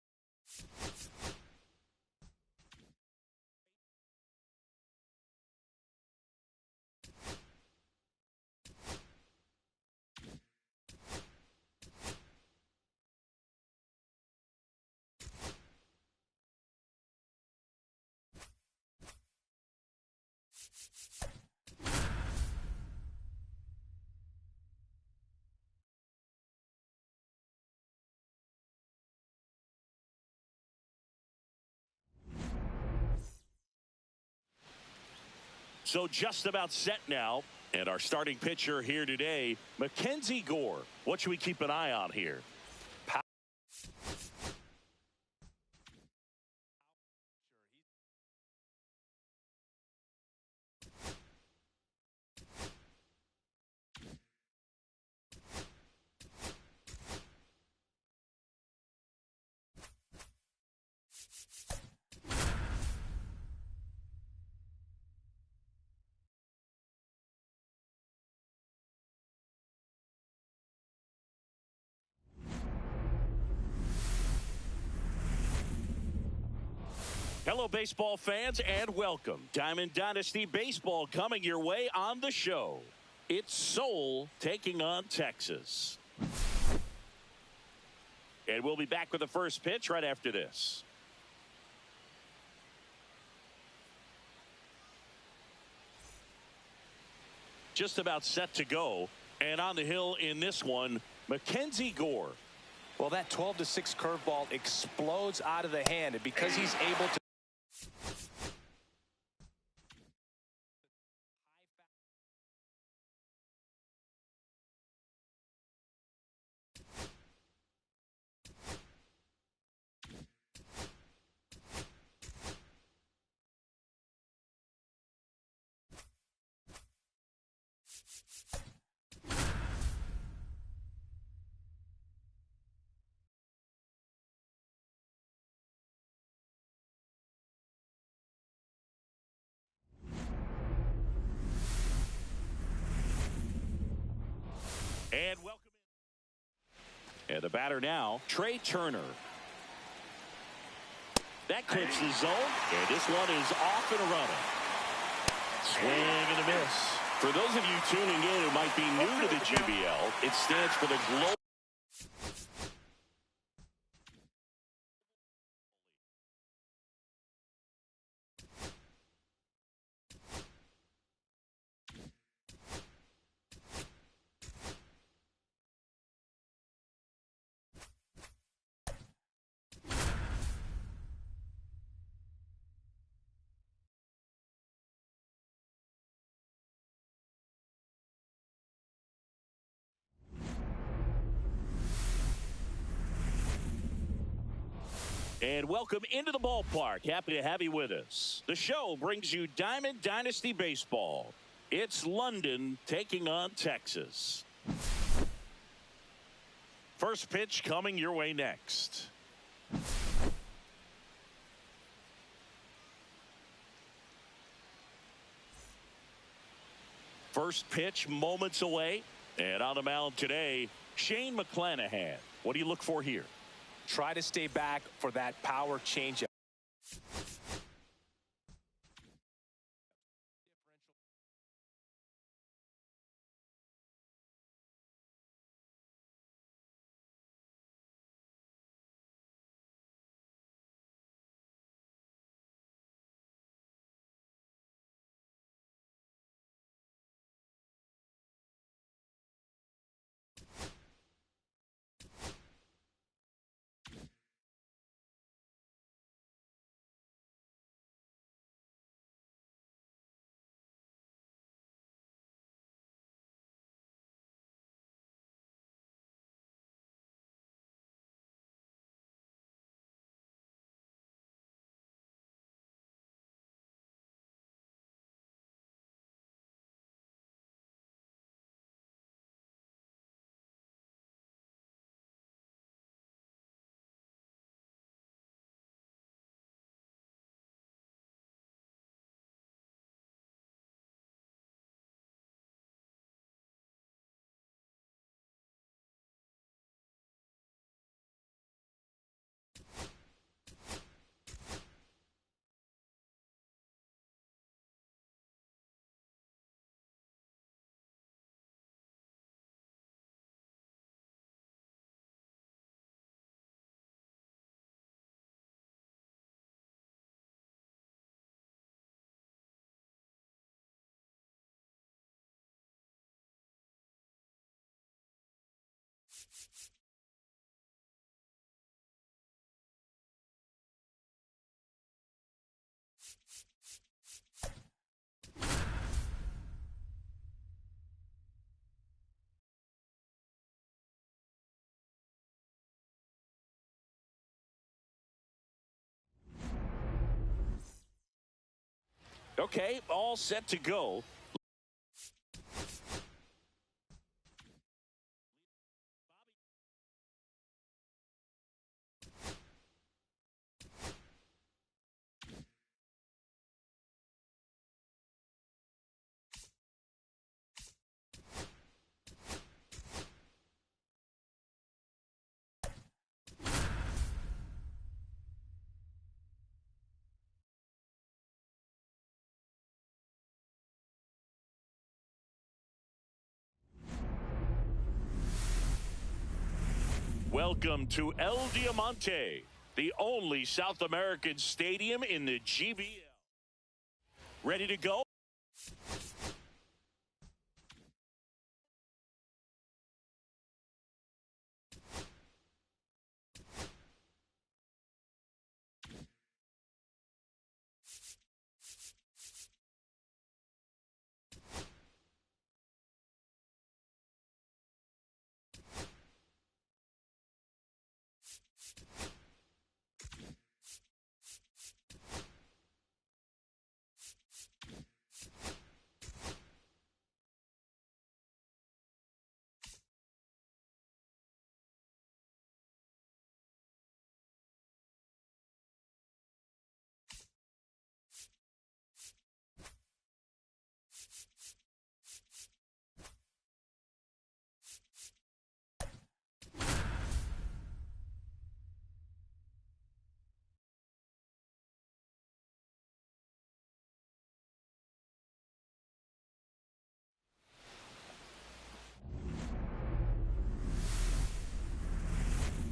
So just about set now. And our starting pitcher here today, Mackenzie Gore. What should we keep an eye on here? Hello, baseball fans, and welcome. Diamond Dynasty Baseball coming your way on the show. It's Seoul taking on Texas. And we'll be back with the first pitch right after this. Just about set to go. And on the hill in this one, Mackenzie Gore. Well, that 12-6 curveball explodes out of the hand, and because he's able to And welcome in. And the batter now, Trey Turner. That clips the zone, and this one is off and running. Swing and a miss. For those of you tuning in who might be new to the GBL, it stands for the Global. And welcome into the ballpark. Happy to have you with us. The show brings you Diamond Dynasty Baseball. It's London taking on Texas. First pitch coming your way next. First pitch moments away. And on the mound today, Shane McClanahan. What do you look for here? try to stay back for that power changeup. Okay, all set to go. Welcome to El Diamante, the only South American stadium in the GBL. Ready to go?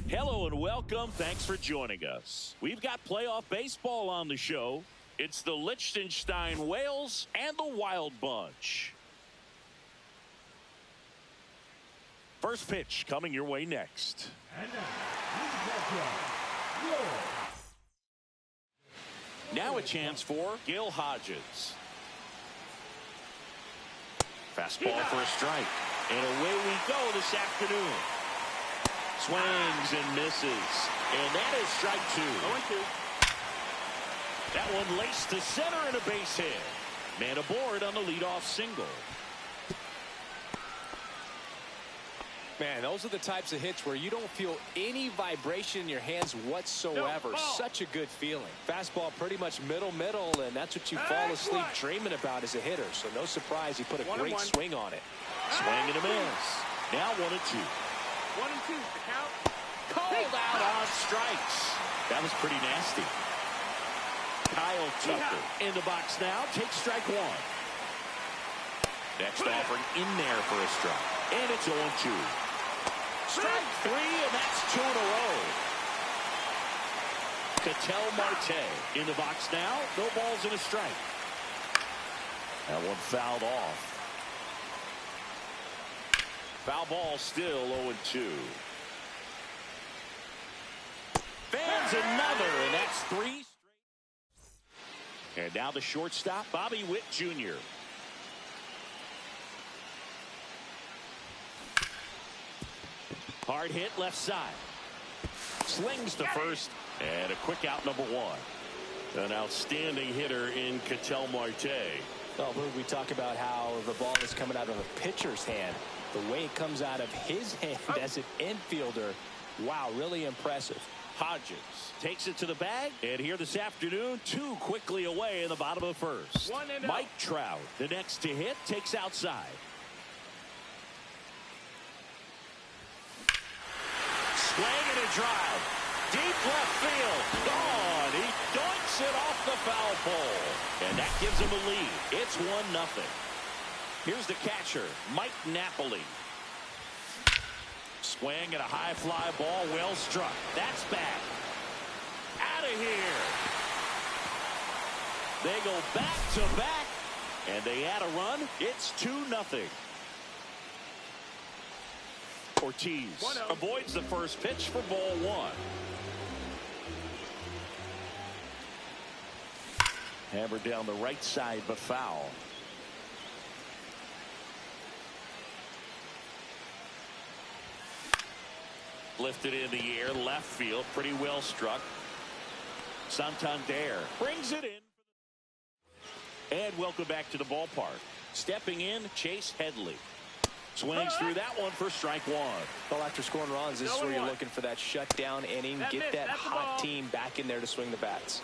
Hello and welcome. Thanks for joining us. We've got playoff baseball on the show. It's the Liechtenstein Whales and the Wild Bunch. First pitch coming your way next. Now a chance for Gil Hodges. Fastball for a strike. And away we go this afternoon. Swings and misses. And that is strike two. 0-2. That one laced to center and a base hit. Man aboard on the leadoff single. Man, those are the types of hits where you don't feel any vibration in your hands whatsoever. No, such a good feeling. Fastball pretty much middle, and that's what you fall asleep dreaming about as a hitter. So no surprise he put a great swing on it. Swing and a miss. Now 1-2. 1-2. The count. Called out on strikes. That was pretty nasty. Kyle Tucker in the box now. Takes strike one. Next offering in there for a strike. And it's 0-2. Strike three, and that's two in a row. Ketel Marte in the box now. No balls and a strike. That one fouled off. Foul ball still 0-2. Fans another, and that's three straight. And now the shortstop, Bobby Witt Jr. Hard hit left side. Slings to first, and a quick out number one. An outstanding hitter in Ketel Marte. Well, we talk about how the ball is coming out of a pitcher's hand. The way it comes out of his hand as an infielder, wow, really impressive. Hodges takes it to the bag, and here this afternoon, two quickly away in the bottom of the first. Mike Trout, the next to hit, takes outside. Swing and a drive. Deep left field. Gone. He doinks it off the foul pole. And that gives him a lead. It's 1-0. Here's the catcher, Mike Napoli. Swing and a high fly ball, well struck. That's back. Out of here. They go back to back, and they add a run. It's 2-0. Ortiz avoids the first pitch for ball one. Hammered down the right side, but foul. Lifted in the air, left field, pretty well struck. Santander brings it in. And welcome back to the ballpark. Stepping in, Chase Headley. Swings through that one for strike one. Well, after scoring runs, this is where you're looking for that shutdown inning. Get that hot team back in there to swing the bats.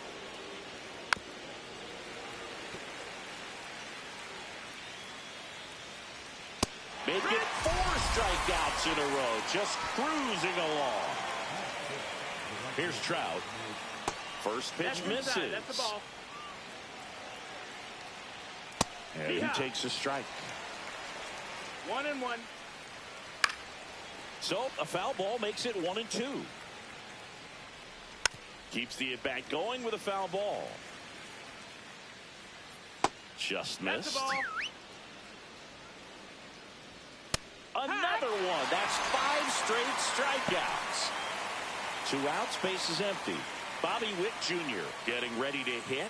Make it 4 strikeouts in a row, just cruising along. Here's Trout. First pitch misses. That's the ball. And he takes a strike. 1-1. So a foul ball makes it 1-2. Keeps the at-bat going with a foul ball. Just missed. Another one. That's 5 straight strikeouts. 2 outs, base is empty. Bobby Witt Jr. getting ready to hit.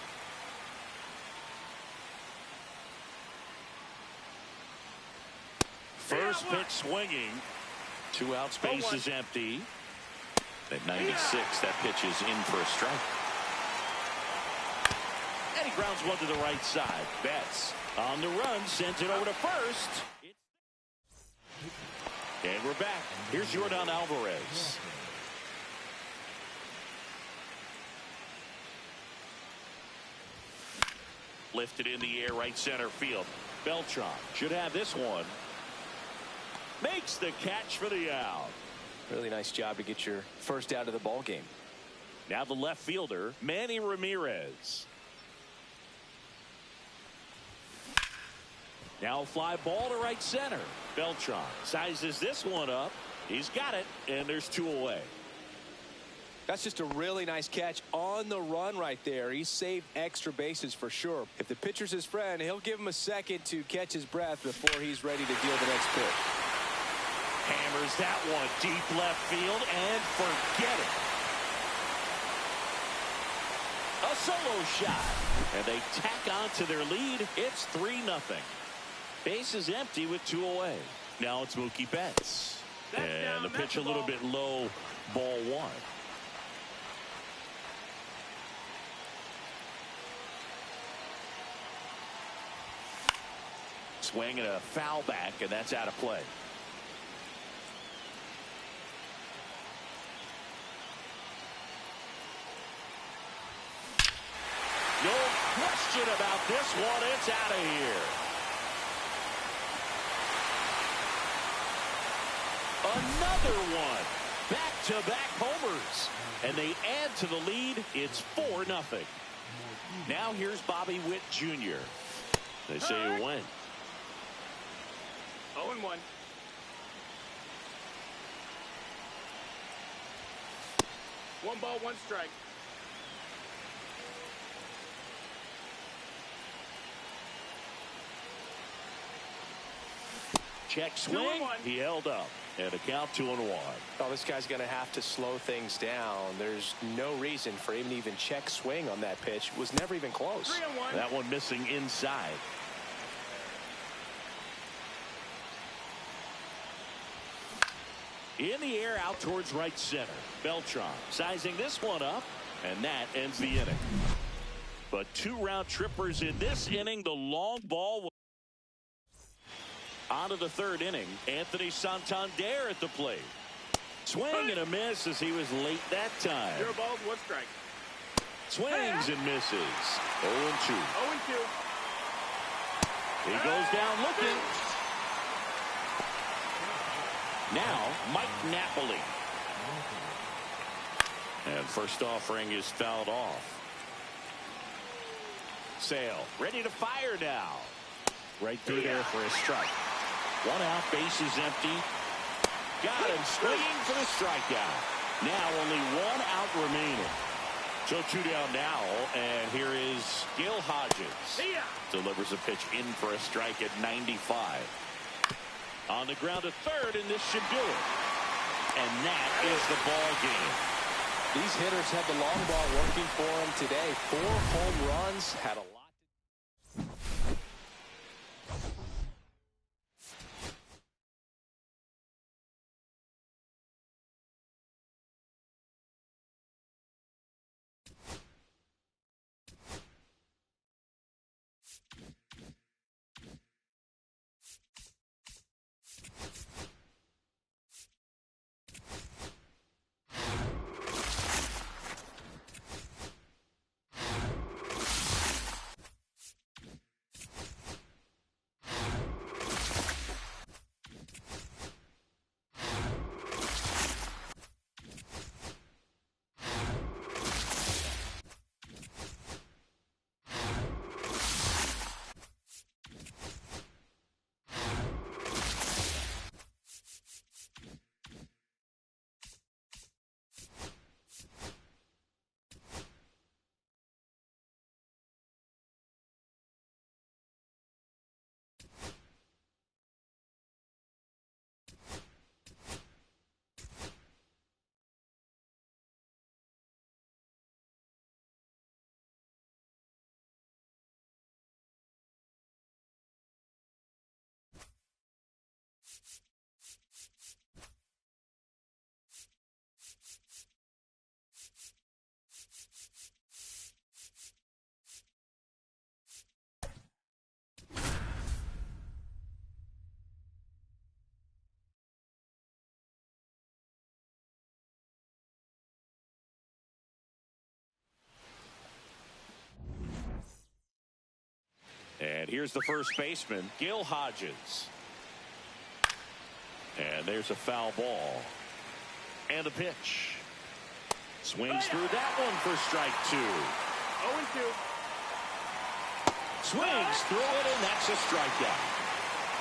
First pitch swinging. 2 outs, base is empty. At 96, that pitch is in for a strike. And he grounds one to the right side. Betts on the run, sends it over to first. And we're back. Here's Yordan Alvarez. Lifted in the air, right center field. Beltran should have this one. Makes the catch for the out. Really nice job to get your first out of the ball game. Now the left fielder, Manny Ramirez. Now a fly ball to right center. Beltran sizes this one up. He's got it, and there's 2 away. That's just a really nice catch on the run right there. He saved extra bases for sure. If the pitcher's his friend, he'll give him a second to catch his breath before he's ready to deal the next pitch. Hammers that one deep left field and forget it. A solo shot. And they tack on to their lead. It's 3-0. Base is empty with 2 away. Now it's Mookie Betts. And the pitch a little bit low, ball 1. Swing and a foul back, and that's out of play. No question about this one. It's out of here. Another one. Back-to-back homers. And they add to the lead. It's 4-0. Now here's Bobby Witt Jr. They say you win. 0-1. One ball, 1 strike. Check swing. He held up. And a count 2-1. Oh, this guy's going to have to slow things down. There's no reason for him to even check swing on that pitch. It was never even close. 3-1. That one missing inside. In the air out towards right center. Beltran sizing this one up, and that ends the inning. But 2 round trippers in this inning. The long ball. On to the 3rd inning. Anthony Santander at the plate. Swing and a miss as he was late that time. 0 balls, 1 strike. Swings and misses. 0-2. 0-2. He goes down looking. Now, Mike Napoli. And first offering is fouled off. Sale ready to fire now. Right through there for a strike. 1 out, base is empty. Got him swinging for the strikeout. Now only 1 out remaining. So 2 down now, and here is Gil Hodges. Delivers a pitch in for a strike at 95. On the ground to third, and this should do it. And that is the ball game. These hitters had the long ball working for them today. 4 home runs, had a lot. And here's the first baseman, Gil Hodges. And there's a foul ball. And a pitch. Swings through that one for strike 2. 0-2. Swings through it, and that's a strikeout.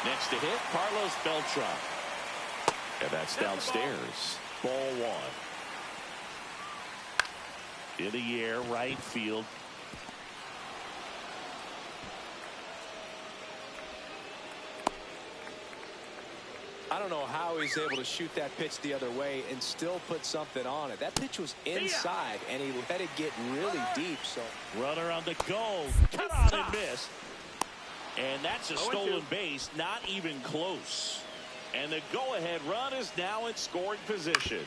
Next to hit, Carlos Beltran. And that's downstairs. Ball 1. In the air, right field. I don't know how he's able to shoot that pitch the other way and still put something on it. That pitch was inside, and he let it get really deep. So runner on the go. Cut on and miss. And that's a stolen base. Not even close. And the go-ahead run is now in scoring position.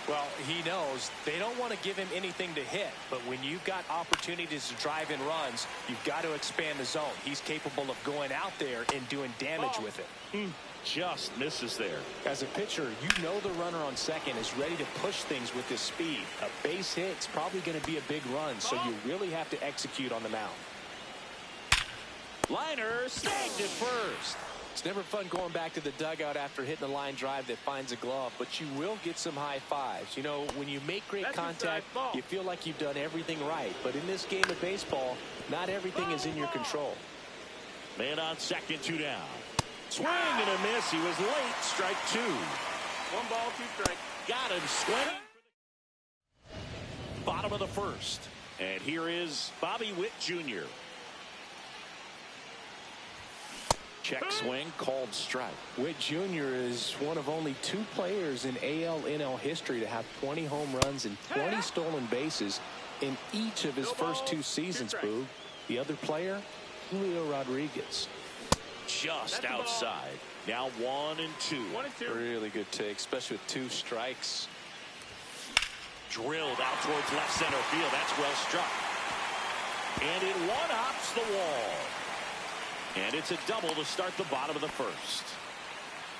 Well, he knows they don't want to give him anything to hit, but when you've got opportunities to drive in runs, you've got to expand the zone. He's capable of going out there and doing damage with it. Just misses there. As a pitcher, you know the runner on second is ready to push things with his speed. A base hit's probably going to be a big run, so you really have to execute on the mound. Liner snagged it first. It's never fun going back to the dugout after hitting a line drive that finds a glove, but you will get some high fives. You know, when you make great contact, you feel like you've done everything right. But in this game of baseball, not everything is in your control. Man on second, 2 down. Swing and a miss. He was late. Strike 2. 1 ball, 2 strikes. Got him swinging. Bottom of the first. And here is Bobby Witt Jr. Check swing, called strike. Witt Jr. is one of only 2 players in AL/NL history to have 20 home runs and 20 stolen bases in each of his first 2 seasons, Boog. The other player, Julio Rodriguez. Just outside. Now 1 and 2. 1 and 2. Really good take, especially with 2 strikes. Drilled out towards left center field. That's well struck. And it one-hops the wall. And it's a double to start the bottom of the first.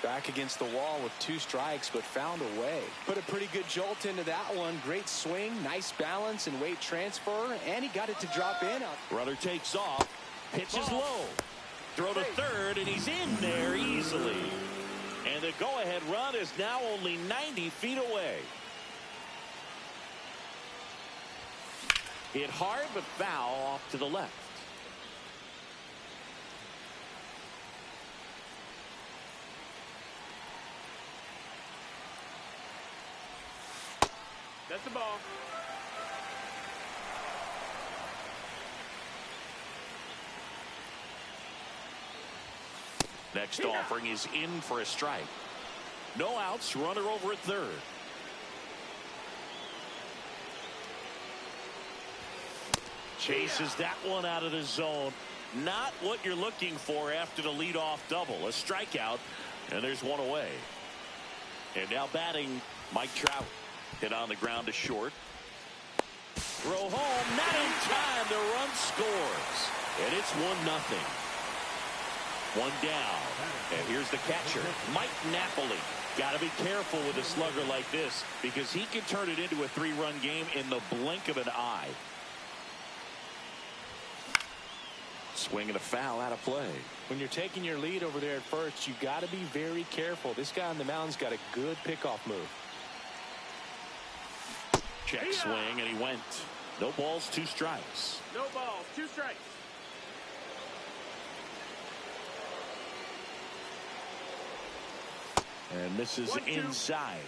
Back against the wall with 2 strikes, but found a way. Put a pretty good jolt into that one. Great swing, nice balance and weight transfer, and he got it to drop in. Runner takes off. Pitch is low. Throw to third, and he's in there easily. And the go-ahead run is now only 90 feet away. Hit hard, but foul off to the left. That's the ball. Next offering is in for a strike. No outs, runner over at third. Chases that one out of the zone. Not what you're looking for after the leadoff double. A strikeout, and there's one away. And now batting, Mike Trout. Hit on the ground to short. Throw home, not in time. The run scores. And it's 1-0. One down. And here's the catcher, Mike Napoli. Got to be careful with a slugger like this because he can turn it into a 3-run game in the blink of an eye. Swing and a foul out of play. When you're taking your lead over there at first, you got to be very careful. This guy on the mound's got a good pickoff move. Check swing, and he went. No balls, 2 strikes. No balls, 2 strikes. And misses 1-2. inside.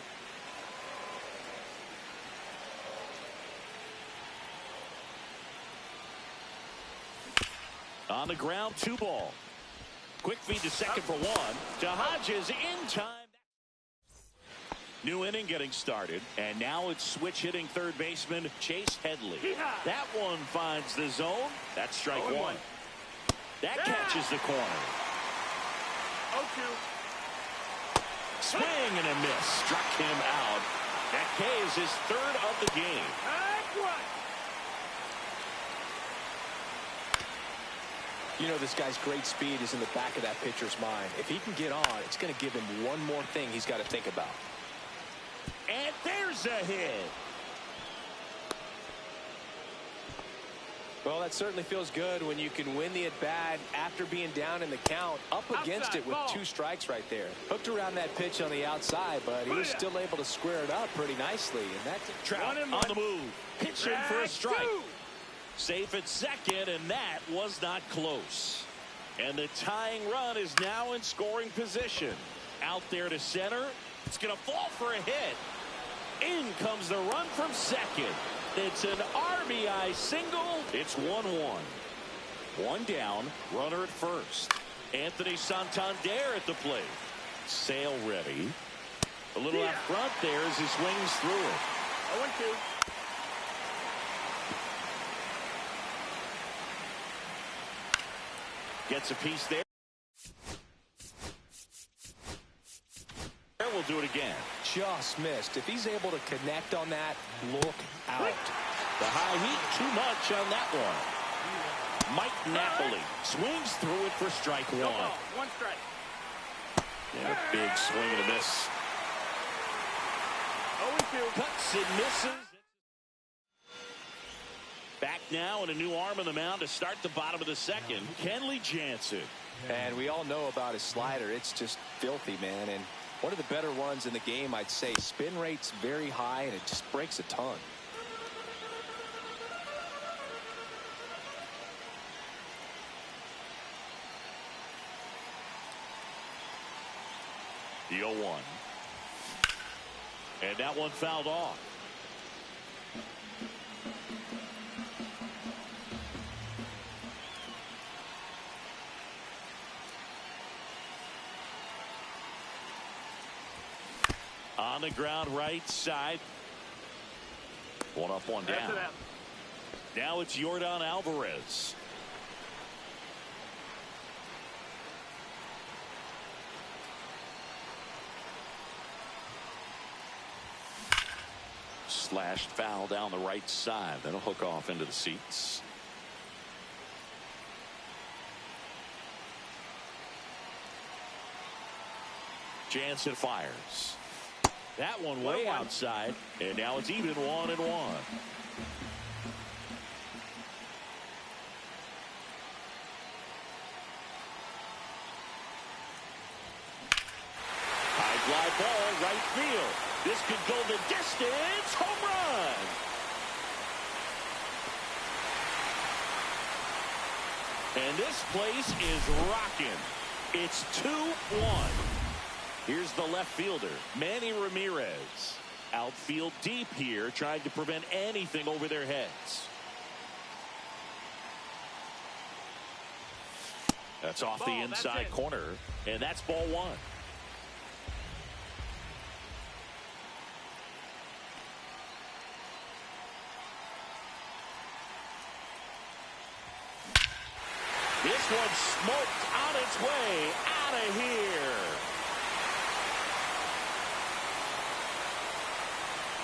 On the ground, 2 ball. Quick feed to second for 1. To Hodges in time. New inning getting started, and now it's switch hitting third baseman Chase Headley. That one finds the zone. That's strike 1. That catches the corner. 0-2. Swing and a miss. Struck him out. That K is his 3rd of the game. You know, this guy's great speed is in the back of that pitcher's mind. If he can get on, it's going to give him one more thing he's got to think about. And there's a hit. Well, that certainly feels good when you can win the at-bat after being down in the count, up against it with 2 strikes right there. Hooked around that pitch on the outside, but he was still able to square it up pretty nicely. And that's Trout on the move. Pitching for a strike. Safe at second, and that was not close. And the tying run is now in scoring position. Out there to center. It's going to fall for a hit. In comes the run from second. It's an RBI single. It's 1-1. 1 down. Runner at first. Anthony Santander at the plate. Sale ready. A little out front there as he swings through it. 0-2. Gets a piece there. We'll do it again. just missed. If he's able to connect on that, look out. The high heat, too much on that one. Mike Napoli swings through it for strike one. No ball, 1 strike. And a big swing and a miss. 0-2. Cuts and misses. Back now and a new arm on the mound to start the bottom of the second. Kenley Jansen. And we all know about his slider. It's just filthy, man. And one of the better ones in the game, I'd say. Spin rate's very high, and it just breaks a ton. The 0-1. And that one fouled off. On the ground right side. 1 up, 1 down. Now it's Yordan Alvarez. Slashed foul down the right side. That'll hook off into the seats. Jansen fires. That one way outside, and now it's even 1-1. High fly ball, right field. This could go the distance. Home run. And this place is rocking. It's 2-1. Here's the left fielder, Manny Ramirez. Outfield deep here, trying to prevent anything over their heads. That's off the inside corner, and that's ball one. This one's smoked on its way out of here.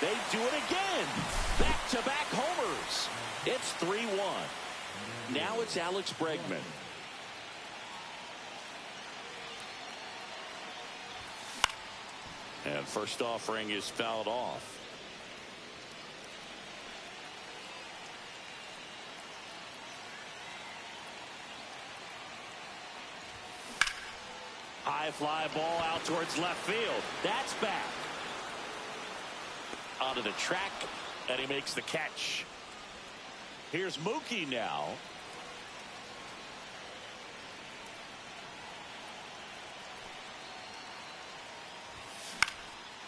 They do it again. Back-to-back homers. It's 3-1. Now it's Alex Bregman. And first offering is fouled off. High fly ball out towards left field. That's back. Onto the track, and he makes the catch. Here's Mookie now.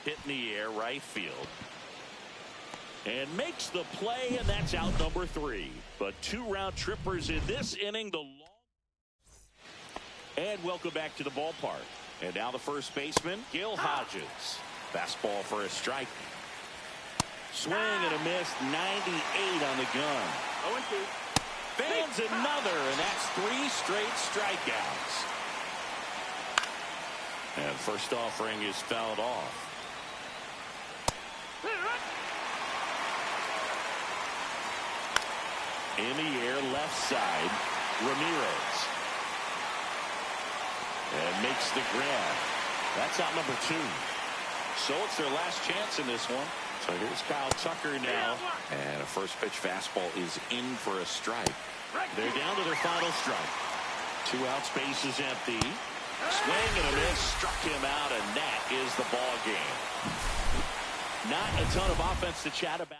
Hit in the air, right field. And makes the play, and that's out number 3. But 2 round trippers in this inning. And welcome back to the ballpark. And now the first baseman, Gil Hodges. Fastball for a strike. Swing and a miss, 98 on the gun. 0-2. Fans another, and that's 3 straight strikeouts. And first offering is fouled off. In the air, left side, Ramirez. And makes the grab. That's out number 2. So it's their last chance in this one. So here's Kyle Tucker now. And a first pitch fastball is in for a strike. They're down to their final strike. 2 outs, base is empty. Swing and a miss, struck him out, and that is the ball game. Not a ton of offense to chat about.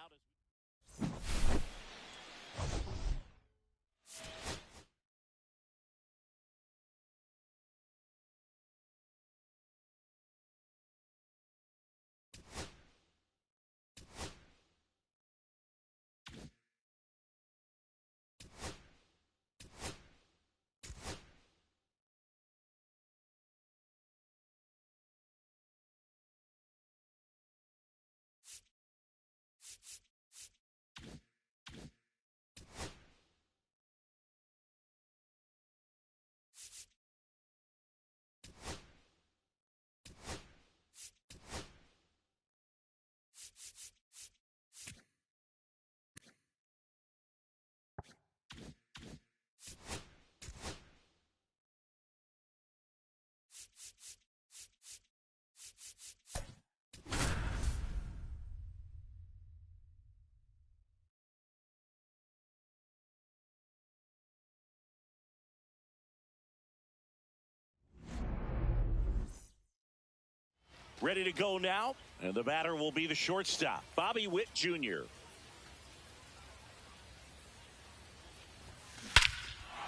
Ready to go now, and the batter will be the shortstop, Bobby Witt Jr.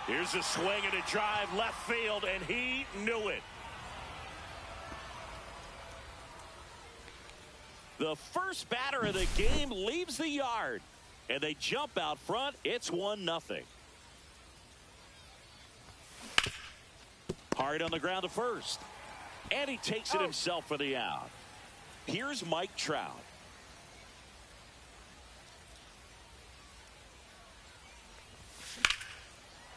Here's a swing and a drive left field, and he knew it. The first batter of the game leaves the yard, and they jump out front. It's 1-0. Hard on the ground to first. And he takes it himself for the out. Here's Mike Trout.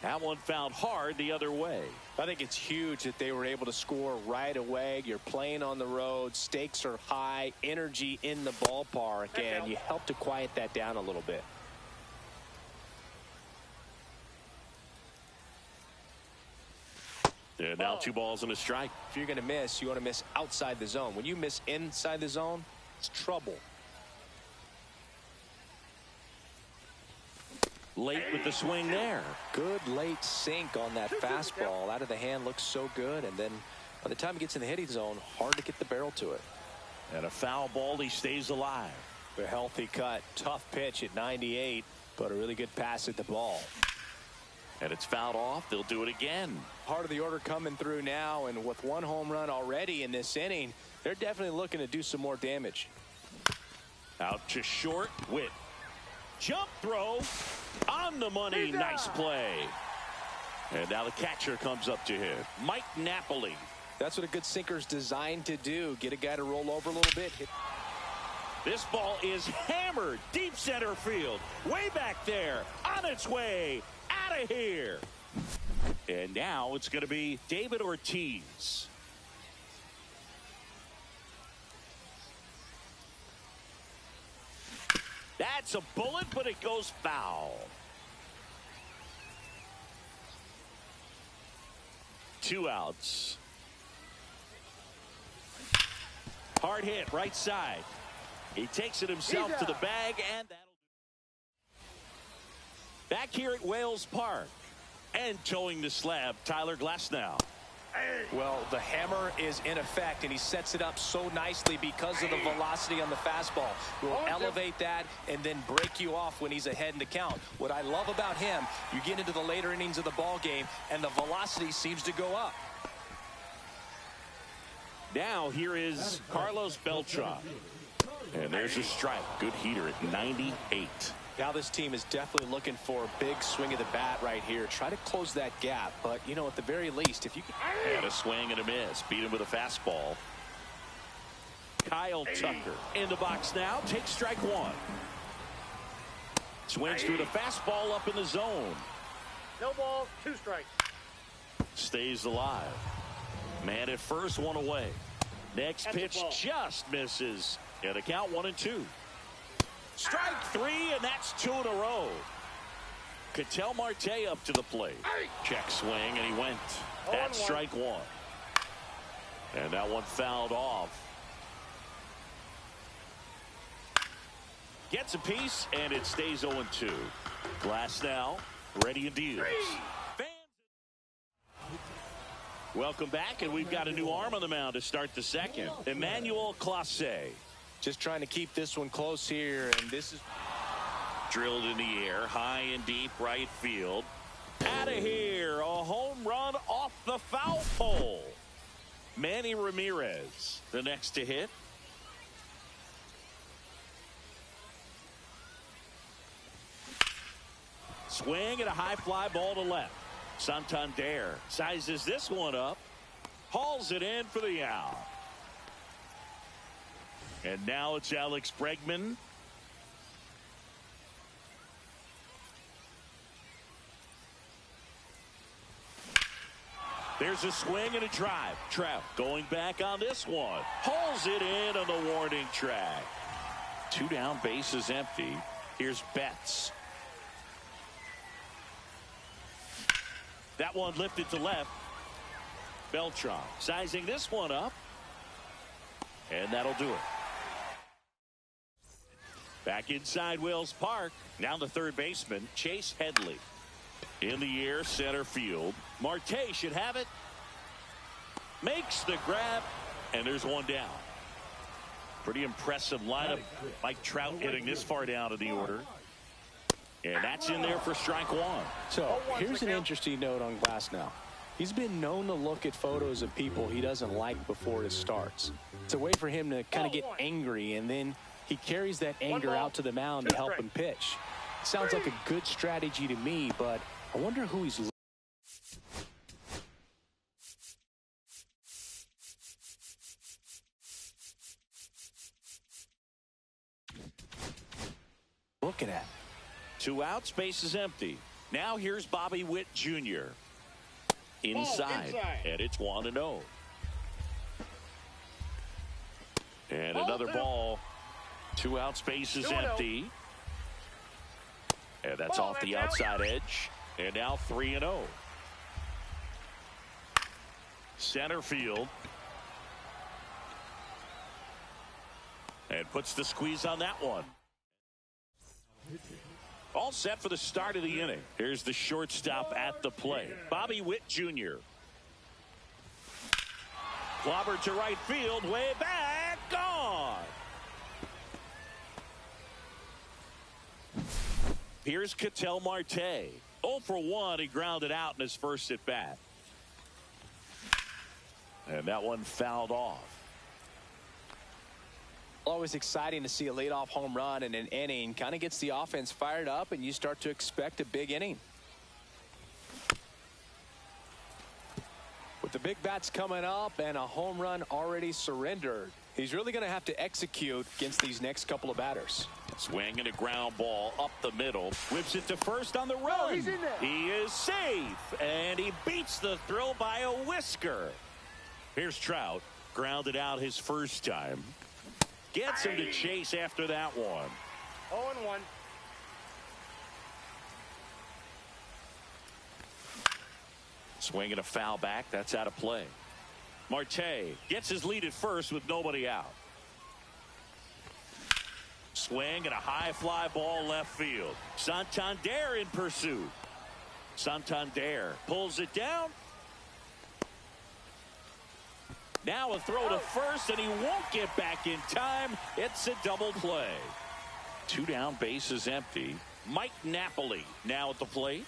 That one found hard the other way. I think it's huge that they were able to score right away. You're playing on the road. Stakes are high. Energy in the ballpark. And you help to quiet that down a little bit. And now 2 balls and a strike. If you're going to miss, you want to miss outside the zone. When you miss inside the zone, it's trouble. Late with the swing there. Good late sink on that fastball. Out of the hand, looks so good. And then by the time it gets in the hitting zone, hard to get the barrel to it. And a foul ball, he stays alive. A healthy cut. Tough pitch at 98, but a really good pass at the ball. And it's fouled off. They'll do it again. Part of the order coming through now, and with 1 home run already in this inning, they're definitely looking to do some more damage. Out to short. Witt. Jump throw on the money. Nice play. And now the catcher comes up to hit. Mike Napoli. That's what a good sinker's designed to do. Get a guy to roll over a little bit. This ball is hammered deep center field. Way back there. On its way. Out of here. And now it's going to be David Ortiz. That's a bullet, but it goes foul. 2 outs. Hard hit, right side. He takes it himself to the bag, and that'll do. Back here at Wales Park. And towing the slab, Tyler Glasnow. Well, the hammer is in effect, and he sets it up so nicely because of the velocity on the fastball. Will elevate that and then break you off when he's ahead in the count. What I love about him, you get into the later innings of the ball game, and the velocity seems to go up. Now here is Carlos Beltran. And there's a strike. Good heater at 98. Now this team is definitely looking for a big swing of the bat right here. Try to close that gap. But, you know, at the very least, if you can... And a swing and a miss. Beat him with a fastball. Kyle Tucker in the box now. Takes strike 1. Swings through the fastball up in the zone. No balls, 2 strikes. Stays alive. Man at first, 1 away. Next pitch just misses. And a count 1-2. Strike 3, and that's 2 in a row. Ketel Marte up to the plate. Check swing, and he went. That's strike 1. And that one fouled off. Gets a piece, and it stays 0-2. Glasnow ready and deals. Welcome back, and we've got a new arm on the mound to start the second. Emmanuel Clase. Just trying to keep this one close here, and this is drilled in the air, high and deep right field. Out of here, a home run off the foul pole. Manny Ramirez, the next to hit. Swing and a high fly ball to left. Santander sizes this one up, hauls it in for the out. And now it's Alex Bregman. There's a swing and a drive. Trout going back on this one. Hauls it in on the warning track. 2 down, bases empty. Here's Betts. That one lifted to left. Beltran sizing this one up. And that'll do it. Back inside Wales Park. Now the third baseman, Chase Headley. In the air, center field. Marte should have it. Makes the grab. And there's one down. Pretty impressive lineup. Mike Trout hitting this far down in the order. And that's in there for strike 1. So here's an interesting note on Glasnow. He's been known to look at photos of people he doesn't like before it starts. It's a way for him to kind of get angry, and then he carries that anger out to the mound to help him pitch. Sounds like a good strategy to me, but I wonder who he's looking at. 2 outs, base is empty. Now here's Bobby Witt Jr. Inside. And it's 1-0. And another ball. 2 outs, base is empty. And that's off the outside edge. And now 3-0. Center field. And puts the squeeze on that one. All set for the start of the inning. Here's the shortstop at the plate, Bobby Witt Jr. Clobbered to right field, way back, gone. Here's Ketel Marte. 0 for 1, he grounded out in his first at bat. And that one fouled off. Always exciting to see a leadoff home run in an inning. Kind of gets the offense fired up, and you start to expect a big inning. With the big bats coming up and a home run already surrendered, he's really going to have to execute against these next couple of batters. Swing and a ground ball up the middle. Whips it to first on the run. Oh, he's in there. He is safe. And he beats the throw by a whisker. Here's Trout. Grounded out his first time. Gets him to chase after that one. 0-1. Swing and a foul back. That's out of play. Marte gets his lead at first with nobody out. Swing and a high fly ball left field. Santander in pursuit. Santander pulls it down. Now a throw to first, and he won't get back in time. It's a double play. 2 down, bases empty. Mike Napoli now at the plate.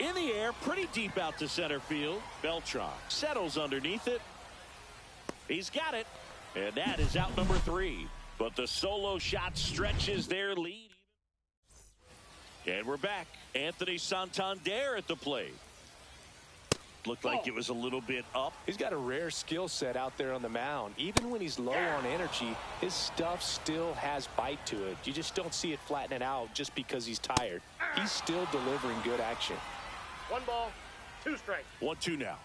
In the air, pretty deep out to center field. Beltran settles underneath it. He's got it. And that is out number 3. But the solo shot stretches their lead. And we're back. Anthony Santander at the plate. Looked like it was a little bit up. He's got a rare skill set out there on the mound. Even when he's low on energy, his stuff still has bite to it. You just don't see it flattening out just because he's tired. He's still delivering good action. 1 ball, 2 strikes. 1-2 now.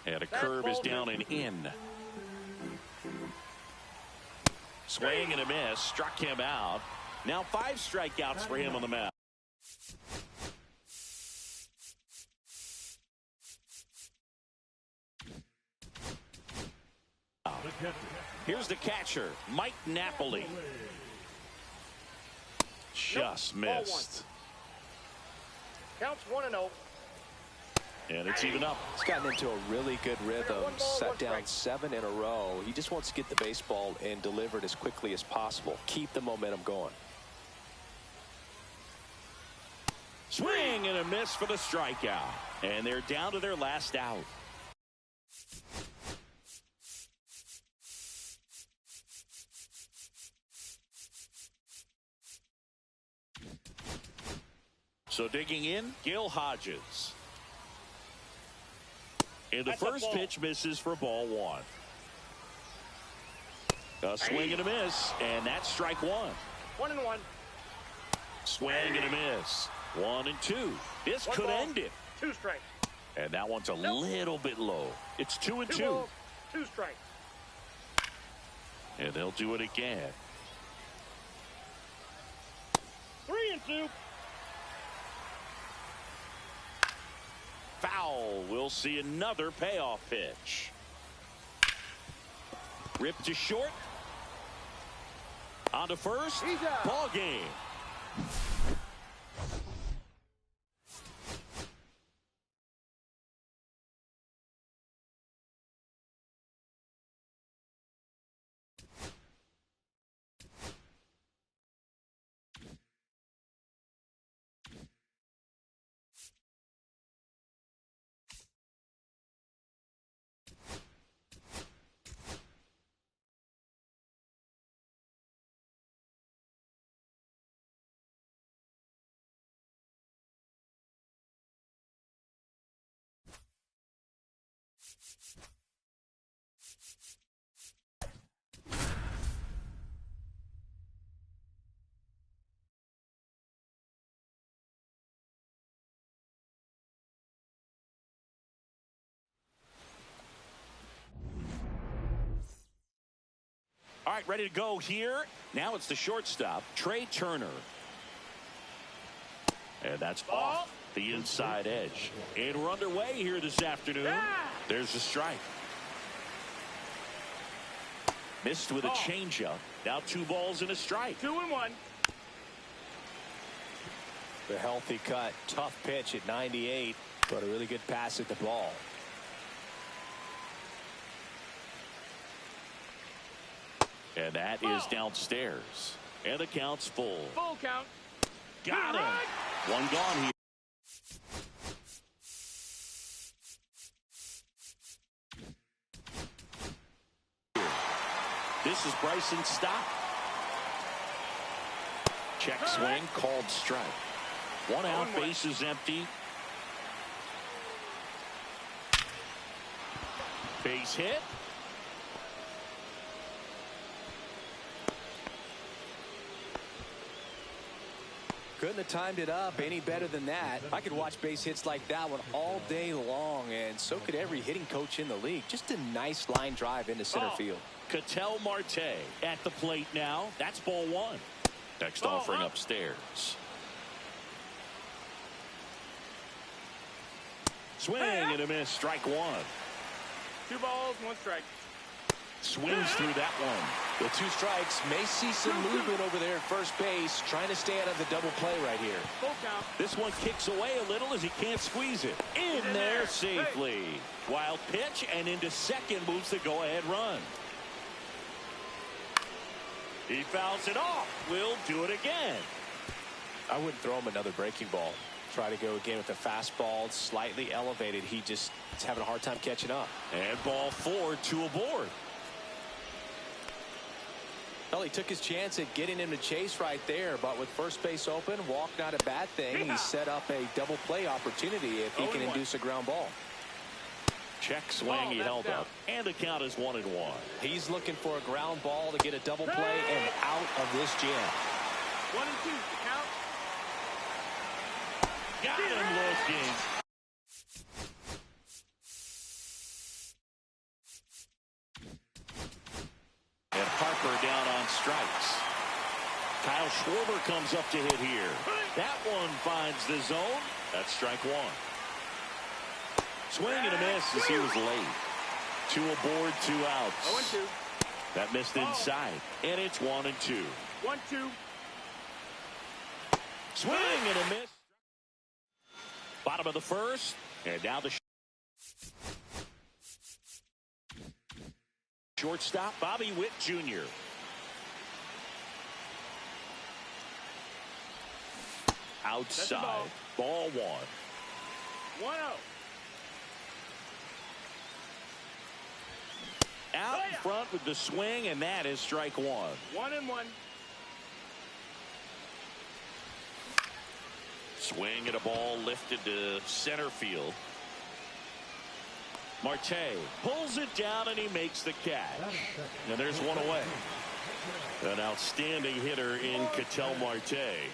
And a curve is down and in. Swing and a miss. Struck him out. Now 5 strikeouts for him on the mound. Here's the catcher, Mike Napoli. Just missed. Counts 1-0. And it's even up. He's gotten into a really good rhythm. Set down 7 in a row. He just wants to get the baseball and deliver it as quickly as possible. Keep the momentum going. Swing and a miss for the strikeout. And they're down to their last out. So digging in, Gil Hodges. And the first pitch misses for ball 1. A swing and a miss, and that's strike 1. 1-1. Swing and a miss. 1-2. This could end it. 2 strikes. And that one's a little bit low. It's 2-2. 2 balls, 2 strikes. And they'll do it again. 3-2. Foul. We'll see another payoff pitch. Ripped to short. On to first. He's out. Ball game. All right, ready to go here. Now it's the shortstop, Trey Turner. And that's off the inside edge. And we're underway here this afternoon. There's a strike. Missed with a changeup. Now 2 balls and a strike. 2-1. The healthy cut. Tough pitch at 98, but a really good pass at the ball. And that is downstairs. And the count's full. Full count. Got him. 1 gone here. This is Bryson Stott. Check swing, called strike. 1 out, base is empty. Base hit. Couldn't have timed it up any better than that. I could watch base hits like that one all day long, and so could every hitting coach in the league. Just a nice line drive into center field. Ketel Marte at the plate now. That's ball one. Next offering upstairs. Swing and a miss. Strike one. 2 balls, 1 strike. Swings through that one. The 2 strikes. May see some movement over there at first base, trying to stay out of the double play right here. Full count. This one kicks away a little as he can't squeeze it. In there safely. Wild pitch, and into second moves the go-ahead run. He fouls it off. Will do it again. I wouldn't throw him another breaking ball. Try to go again with the fastball, slightly elevated. He just is having a hard time catching up. And ball 4, 2 aboard. Well, he took his chance at getting him to chase right there, but with first base open, walk not a bad thing. He set up a double play opportunity if he can induce a ground ball. Check swing, he held up, and the count is 1-1. He's looking for a ground ball to get a double play and out of this jam. 1-2, count. Got him, Looking. And Harper down on strikes. Kyle Schwarber comes up to hit here. That one finds the zone. That's strike one. Swing and a miss as he was late. 2 aboard, 2 outs. 0-2. That missed inside. And it's 1-2. 1-2. Swing and a miss. Bottom of the first. And now the shortstop, Bobby Witt Jr. Outside. Ball 1. 1-0. Out in front with the swing, and that is strike 1. 1-1. Swing at a ball lifted to center field. Marte pulls it down, and he makes the catch. And there's one away. An outstanding hitter in Ketel Marte.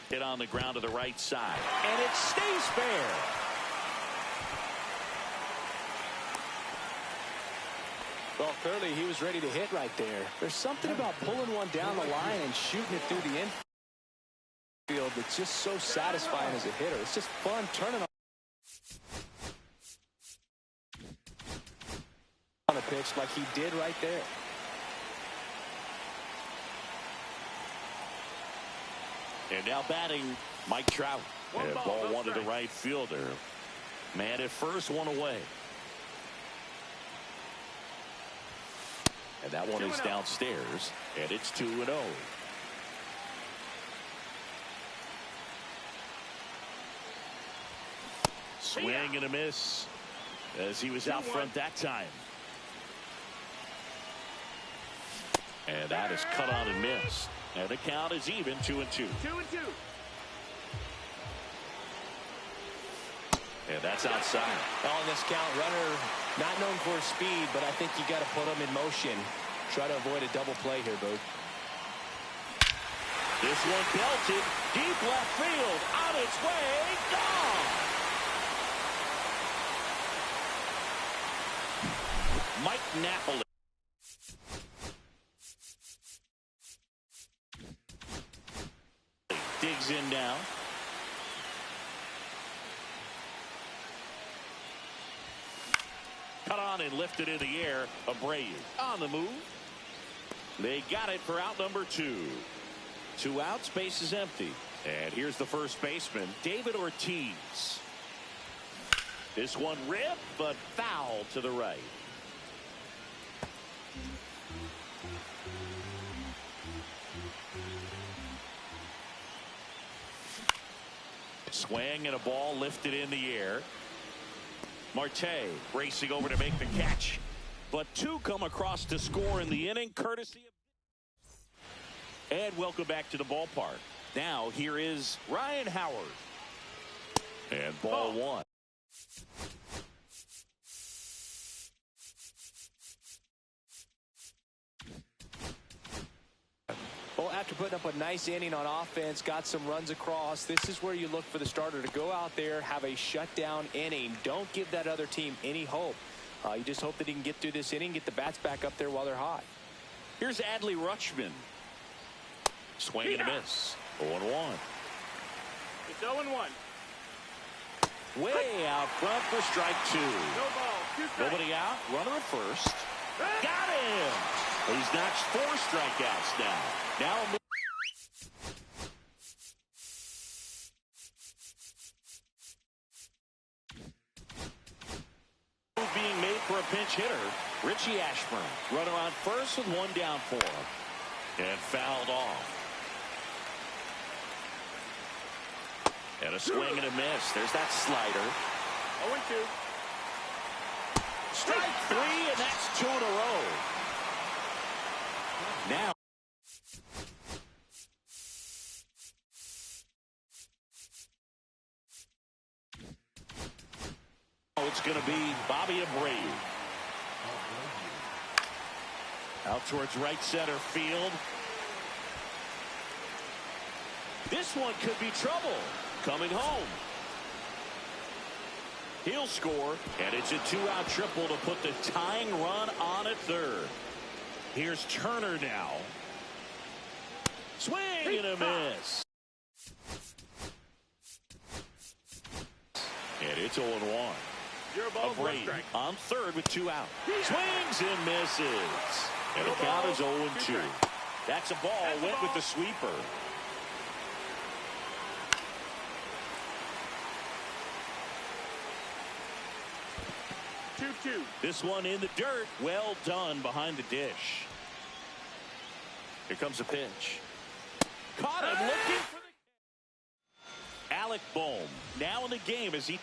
Hit on the ground to the right side. And it stays fair. Well, clearly he was ready to hit right there. There's something about pulling one down the line and shooting it through the infield that's just so satisfying as a hitter. It's just fun turning on a pitch like he did right there. And now batting, Mike Trout. And ball 1 to the right fielder. Man at first, 1 away. And that one is downstairs, and it's 2-0. Swing and a miss as he was out front that time. And that is cut on and missed. And the count is even, 2-2. 2-2. And that's outside. On this count, runner not known for his speed, but I think you got to put him in motion. Try to avoid a double play here, Boog. This one belted deep left field, on its way, gone. Mike Napoli. Digs in now. Cut on and lifted in the air. Abreu on the move. They got it for out number 2. 2 outs, base is empty. And here's the first baseman, David Ortiz. This one ripped, but foul to the right. Swing and a ball lifted in the air. Marte racing over to make the catch. But 2 come across to score in the inning, courtesy of... And welcome back to the ballpark. Now here is Ryan Howard. And ball one. Well, after putting up a nice inning on offense, got some runs across, this is where you look for the starter to go out there, have a shutdown inning. Don't give that other team any hope. You just hope that he can get through this inning, get the bats back up there while they're hot. Here's Adley Rutschman. Swing and a miss. 0-1. It's 0-1. Way out front for strike two. No ball. 2 strikes. Nobody out. Runner at first. Got him. He's notched 4 strikeouts now. Now being made for a pinch hitter. Richie Ashburn. Runner on first with 1 down for him. And fouled off. And a swing and a miss. There's that slider. 0-2. Strike 3, and that's 2 in a row. Now. It's going to be Bobby Abreu. Out towards right center field. This one could be trouble. Coming home. He'll score, and it's a 2-out triple to put the tying run on at third. Here's Turner now. Swing and a miss. And it's 0-1. Abreu on third with 2 out. Swings and misses. And the count is 0-2. That's a ball. Went with the sweeper. This one in the dirt. Well done behind the dish. Here comes a pitch. Caught him looking for the... Alec Bohm now in the game as he...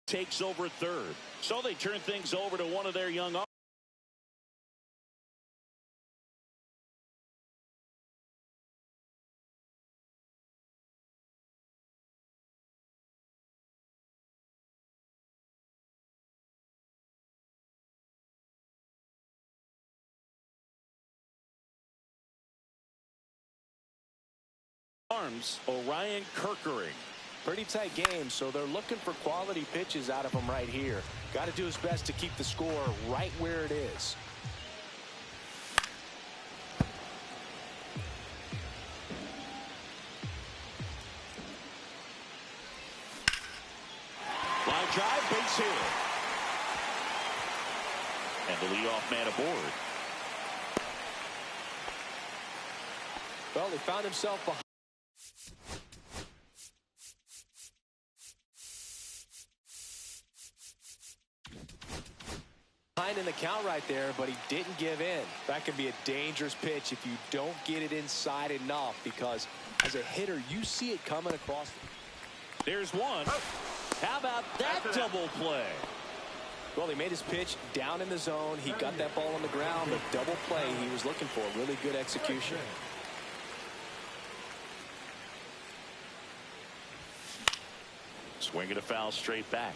takes over third. So they turn things over to one of their young... arms, Orion Kerkering. Pretty tight game, so they're looking for quality pitches out of him right here. Got to do his best to keep the score right where it is. Line drive, base hit. And the leadoff man aboard. Well, he found himself behind. In the count right there, but he didn't give in. That could be a dangerous pitch if you don't get it inside enough, because as a hitter you see it coming across. There's one. How about that double play? Well, he made his pitch down in the zone. He got that ball on the ground. The double play he was looking for. Really good execution. Swinging a foul straight back.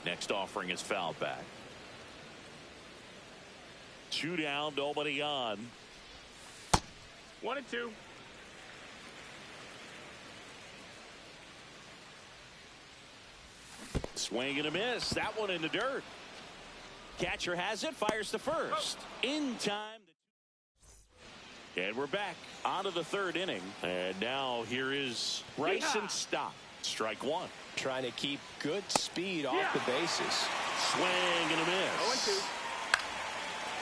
Next offering is fouled back. 2 down, nobody on. 1-2. Swing and a miss. That one in the dirt. Catcher has it, fires to first. In time. And we're back onto the third inning. And now here is Bryson Stott. Strike 1. Trying to keep good speed off the bases. Swing and a miss.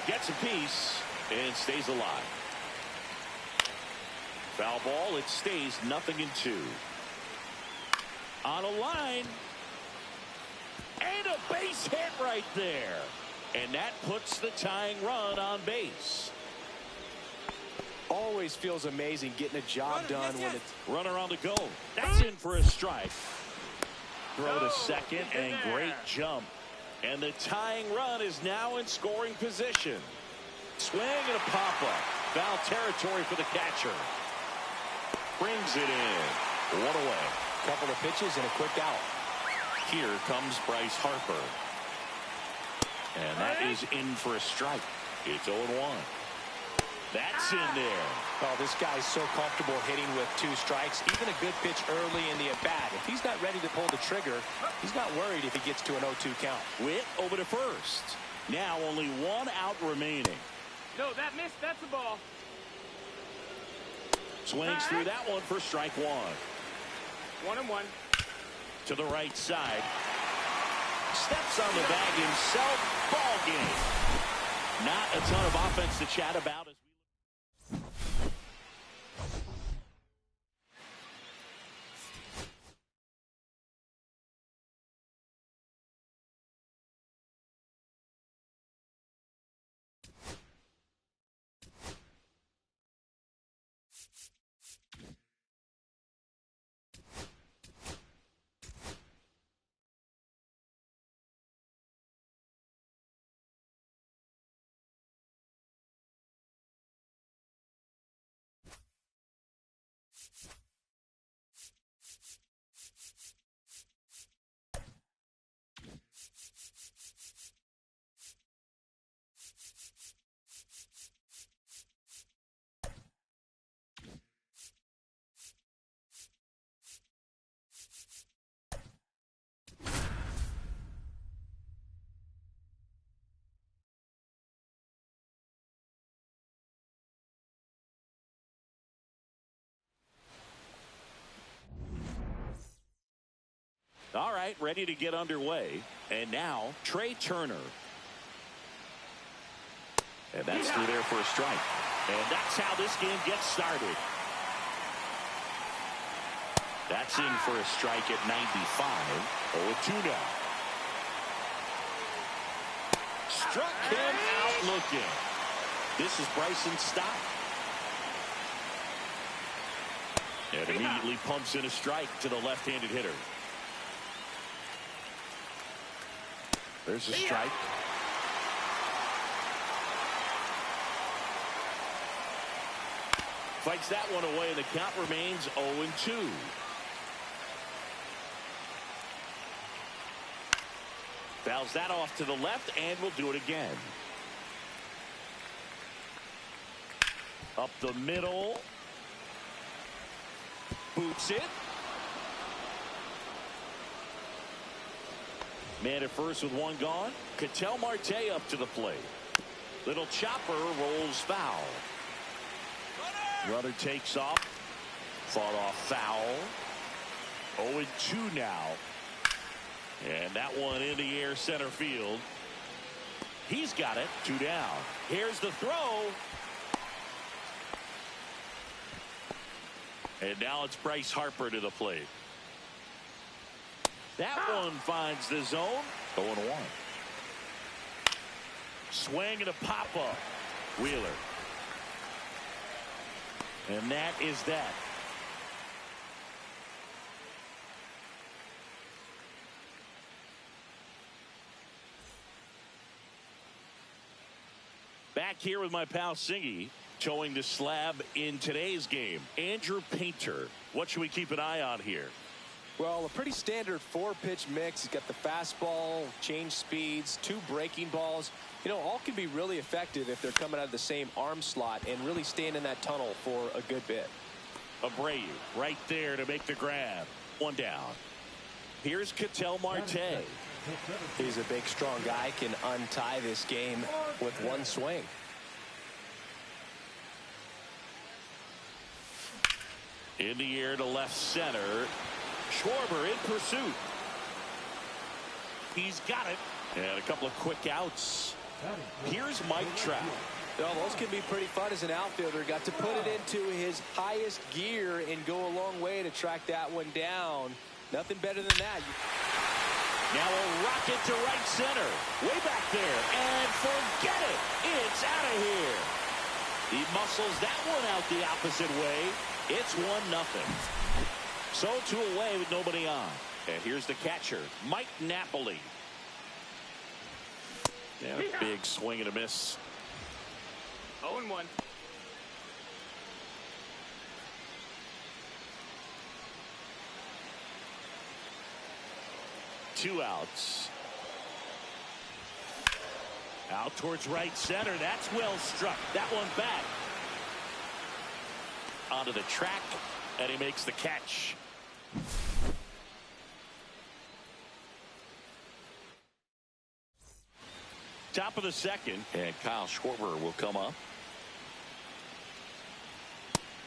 0-2. Gets a piece and stays alive. Foul ball. It stays 0-2. On a line. And a base hit right there. And that puts the tying run on base. Always feels amazing getting a job done when it's... Runner on the go. That's in for a strike. Throw to second and great jump. And the tying run is now in scoring position. Swing and a pop-up. Foul territory for the catcher. Brings it in. One away. Couple of pitches and a quick out. Here comes Bryce Harper. And that is in for a strike. It's 0-1. That's in there. Oh, this guy's so comfortable hitting with 2 strikes. Even a good pitch early in the at-bat. If he's not ready to pull the trigger, he's not worried if he gets to an 0-2 count. Witt over to first. Now only 1 out remaining. No, that missed. That's the ball. Swings through that one for strike 1. 1-1. To the right side. Steps on the bag himself. Ball game. Not a ton of offense to chat about. All right, ready to get underway. And now, Trey Turner. And that's through there for a strike. And that's how this game gets started. That's in for a strike at 95. 0-2 now. Struck him out looking. This is Bryson's stop. And immediately pumps in a strike to the left-handed hitter. There's a strike. Fights that one away, and the count remains 0-2. Fouls that off to the left, and will do it again. Up the middle. Boots it. Man at first with 1 gone. Ketel Marte up to the plate. Little chopper rolls foul. Runner takes off. Fought off foul. 0-2 now. And that one in the air center field. He's got it. 2 down. Here's the throw. And now it's Bryce Harper to the plate. That one finds the zone. 0-1. Swing and a pop-up. Wheeler. And that is that. Back here with my pal Singy, towing the slab in today's game. Andrew Painter. What should we keep an eye on here? Well, a pretty standard 4-pitch mix. He's got the fastball, change speeds, 2 breaking balls. You know, all can be really effective if they're coming out of the same arm slot and really staying in that tunnel for a good bit. Abreu right there to make the grab. 1 down. Here's Ketel Marte. He's a big, strong guy, can untie this game with 1 swing. In the air to left center. Schwarber in pursuit. He's got it. And a couple of quick outs. Here's Mike Trout. Well, those can be pretty fun as an outfielder. Got to put it into his highest gear and go a long way to track that one down. Nothing better than that. Now a rocket to right center. Way back there. And forget it. It's out of here. He muscles that one out the opposite way. It's 1-0. So 2 away with nobody on. And here's the catcher, Mike Napoli. Yeah, big swing and a miss. 0-1. Two outs. Out towards right center. That's well struck. That one back. Onto the track, and he makes the catch. Top of the second, and Kyle Schwarber will come up.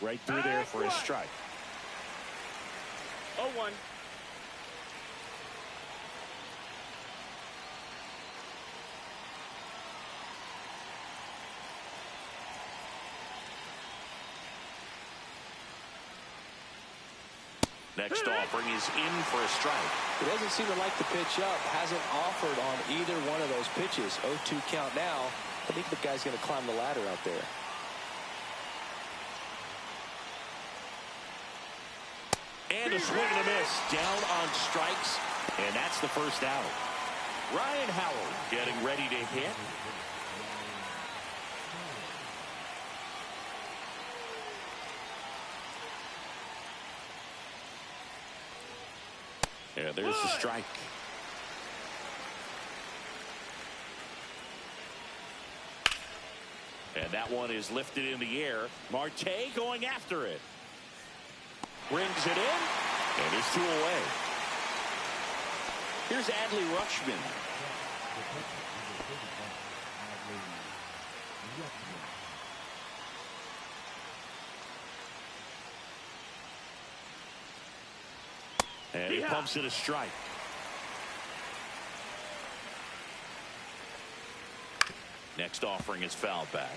Right through there for a strike. 0-1. Next offering is in for a strike. He doesn't seem to like the pitch up. Hasn't offered on either one of those pitches. 0-2 count now. I think the guy's going to climb the ladder out there. And a swing and a miss. Down on strikes. And that's the first out. Ryan Howard getting ready to hit. Yeah, there's the strike. And that one is lifted in the air. Marte going after it. Brings it in. And it's 2 away. Here's Adley Rutschman. And he pumps it a strike. Next offering is fouled back.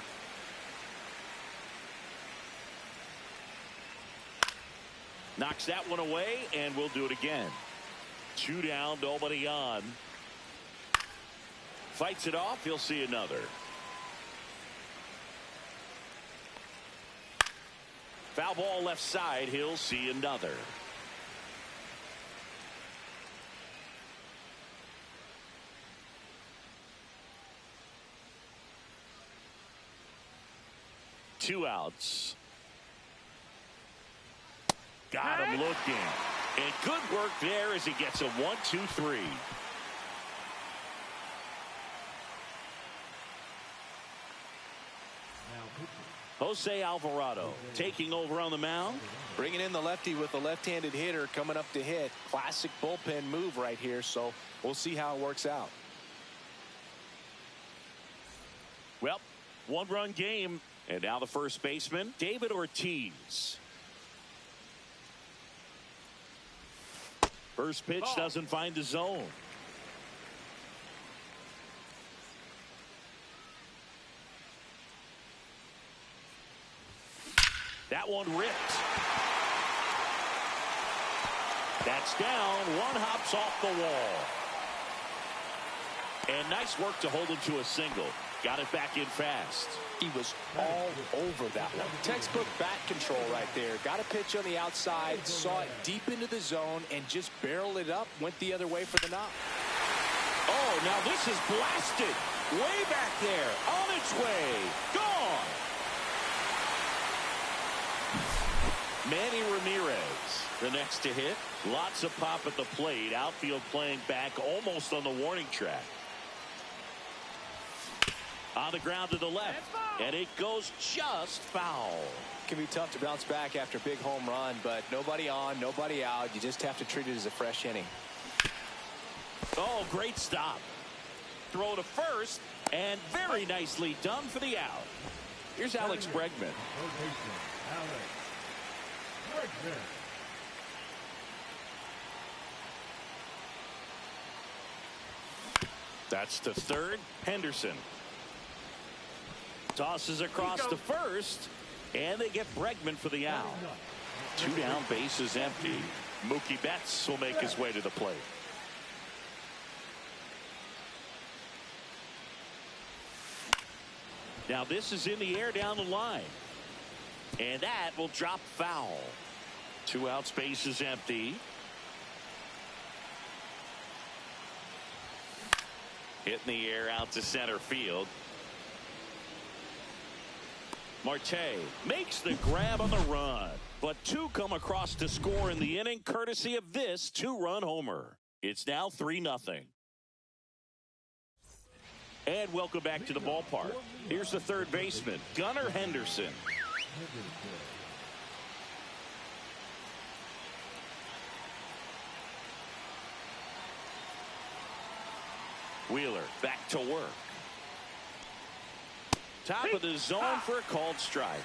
Knocks that one away, and we'll do it again. 2 down, nobody on. Fights it off, he'll see another. Foul ball left side, he'll see another. Two outs. Got him looking. And good work there as he gets a 1-2-3. Jose Alvarado taking over on the mound. Bringing in the lefty with the left-handed hitter coming up to hit. Classic bullpen move right here, so we'll see how it works out. Well, 1-run game. And now the first baseman, David Ortiz. First pitch doesn't find the zone. That one ripped. That's down. One hops off the wall. And nice work to hold him to a single. Got it back in fast. He was all over that one. Textbook bat control right there. Got a pitch on the outside, saw it deep into the zone, and just barreled it up, went the other way for the knock. Oh, now this is blasted. Way back there. On its way. Gone. Manny Ramirez, the next to hit. Lots of pop at the plate. Outfield playing back almost on the warning track. On the ground to the left, and it goes just foul. Can be tough to bounce back after a big home run, but nobody on, nobody out. You just have to treat it as a fresh inning. Oh, great stop. Throw to first, and very nicely done for the out. Here's Alex Bregman. That's to third. Henderson tosses across to first, and they get Bregman for the out. 2 down, bases empty. Mookie Betts will make his way to the plate. Now this is in the air down the line, and that will drop foul. 2 outs, bases empty. Hit in the air out to center field. Marte makes the grab on the run, but two come across to score in the inning courtesy of this two-run homer. It's now 3-0. And welcome back to the ballpark. Here's the third baseman, Gunnar Henderson. Wheeler back to work. Top of the zone for a called strike.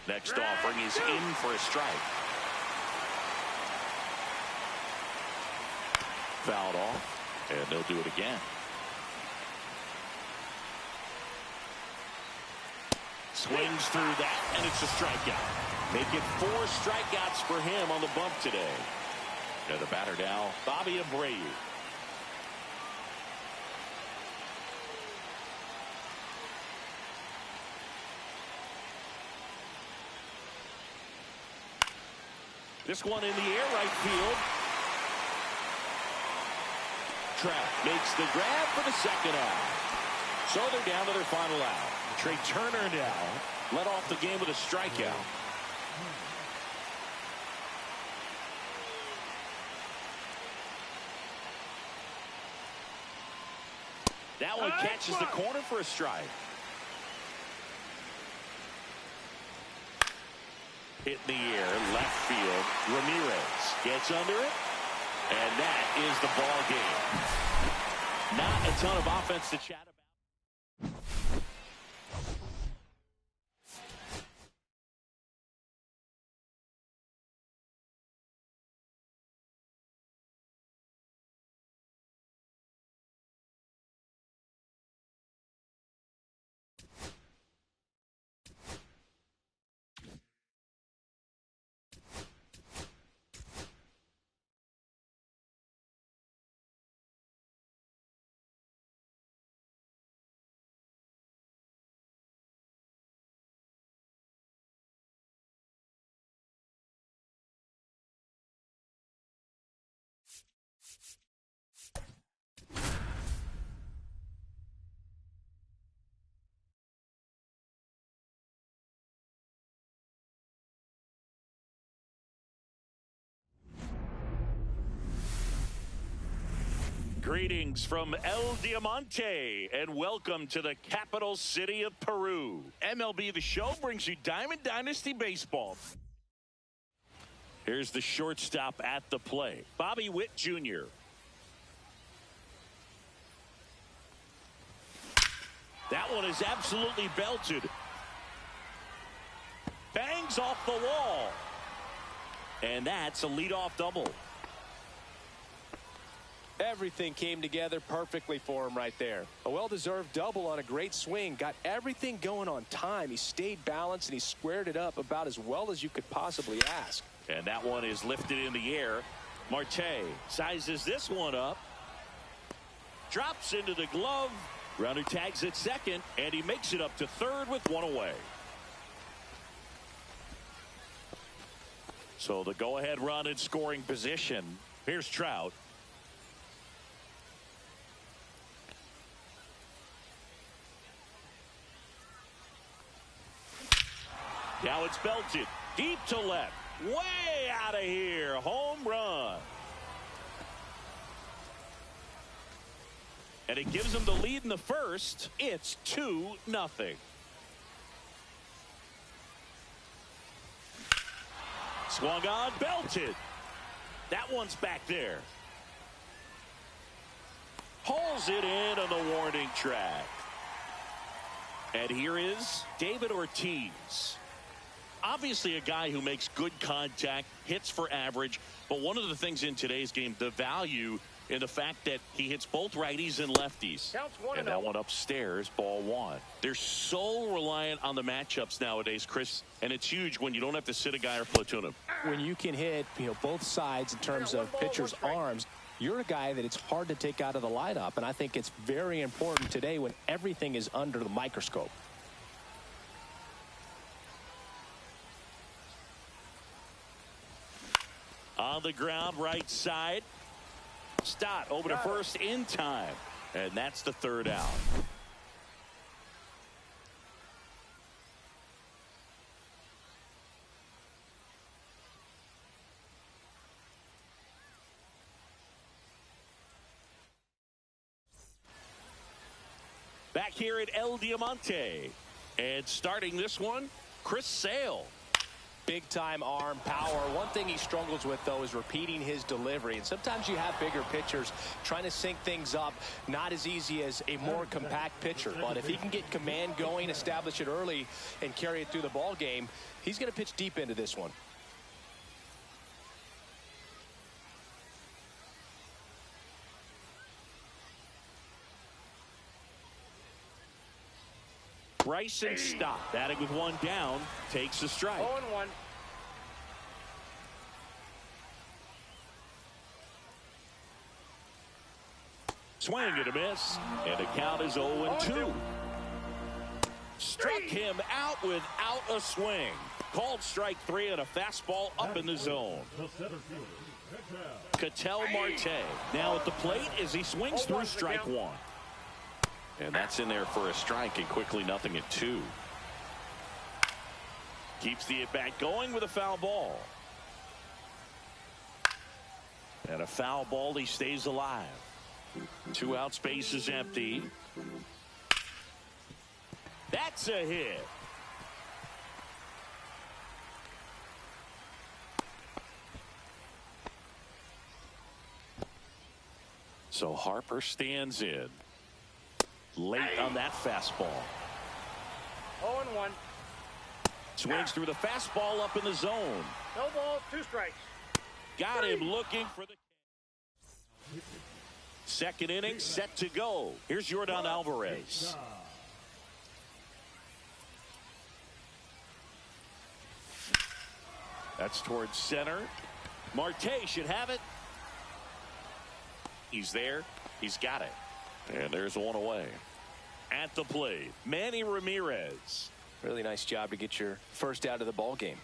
Next offering is in for a strike. Fouled off, and they'll do it again. Swings through that, and it's a strikeout. Make it 4 strikeouts for him on the bump today. And the batter now, Bobby Abreu. This one in the air, right field. Trout makes the grab for the second out. So they're down to their final out. Trey Turner now led off the game with a strikeout. That one catches the corner for a strike. Hit in the air, left field. Ramirez gets under it, and that is the ball game. Not a ton of offense to chat about. Greetings from El Diamante, and welcome to the capital city of Peru. MLB The Show brings you Diamond Dynasty Baseball. Here's the shortstop at the plate, Bobby Witt Jr. That one is absolutely belted. Bangs off the wall. And that's a leadoff double. Everything came together perfectly for him right there. A well-deserved double on a great swing. Got everything going on time. He stayed balanced and he squared it up about as well as you could possibly ask. And that one is lifted in the air. Marte sizes this one up. Drops into the glove. Runner tags at second, and he makes it up to third with one away. So the go-ahead run in scoring position. Here's Trout. Now it's belted deep to left, way out of here. Home run. And it gives them the lead in the first. It's 2-0. Swung on, belted. That one's back there. Pulls it in on the warning track. And here is David Ortiz. Obviously a guy who makes good contact, hits for average, but one of the things in today's game, the value in the fact that he hits both righties and lefties. And that one upstairs, ball one. They're so reliant on the matchups nowadays, Chris, and it's huge when you don't have to sit a guy or platoon him. When you can hit, both sides in terms of pitchers' arms, you're a guy that it's hard to take out of the lineup, and I think it's very important today when everything is under the microscope. On the ground, right side. Stott over to first in time. And that's the third out. Back here at El Diamante. And starting this one, Chris Sale. Big time arm power. One thing he struggles with, though, is repeating his delivery. And sometimes you have bigger pitchers trying to sync things up. Not as easy as a more compact pitcher. But if he can get command going, establish it early, and carry it through the ball game, he's going to pitch deep into this one. Bryson Stott, batting with one down, takes the strike. 0-1. Swing and a miss, and the count is 0-2. Struck him out without a swing. Called strike 3 and a fastball up in the zone. Ketel Marte now at the plate as he swings through strike 1. And that's in there for a strike, and quickly 0-2. Keeps the at-bat going with a foul ball. And a foul ball, he stays alive. 2 outs, base is empty. That's a hit. So Harper stands in. Late on that fastball. 0-1. Swings through the fastball up in the zone. No balls, 2 strikes. Got him looking for the second inning set to go. Here's Yordan Alvarez. That's towards center. Marte should have it. He's there. He's got it. And there's one away. At the plate, Manny Ramirez. Really nice job to get your first out of the ball game.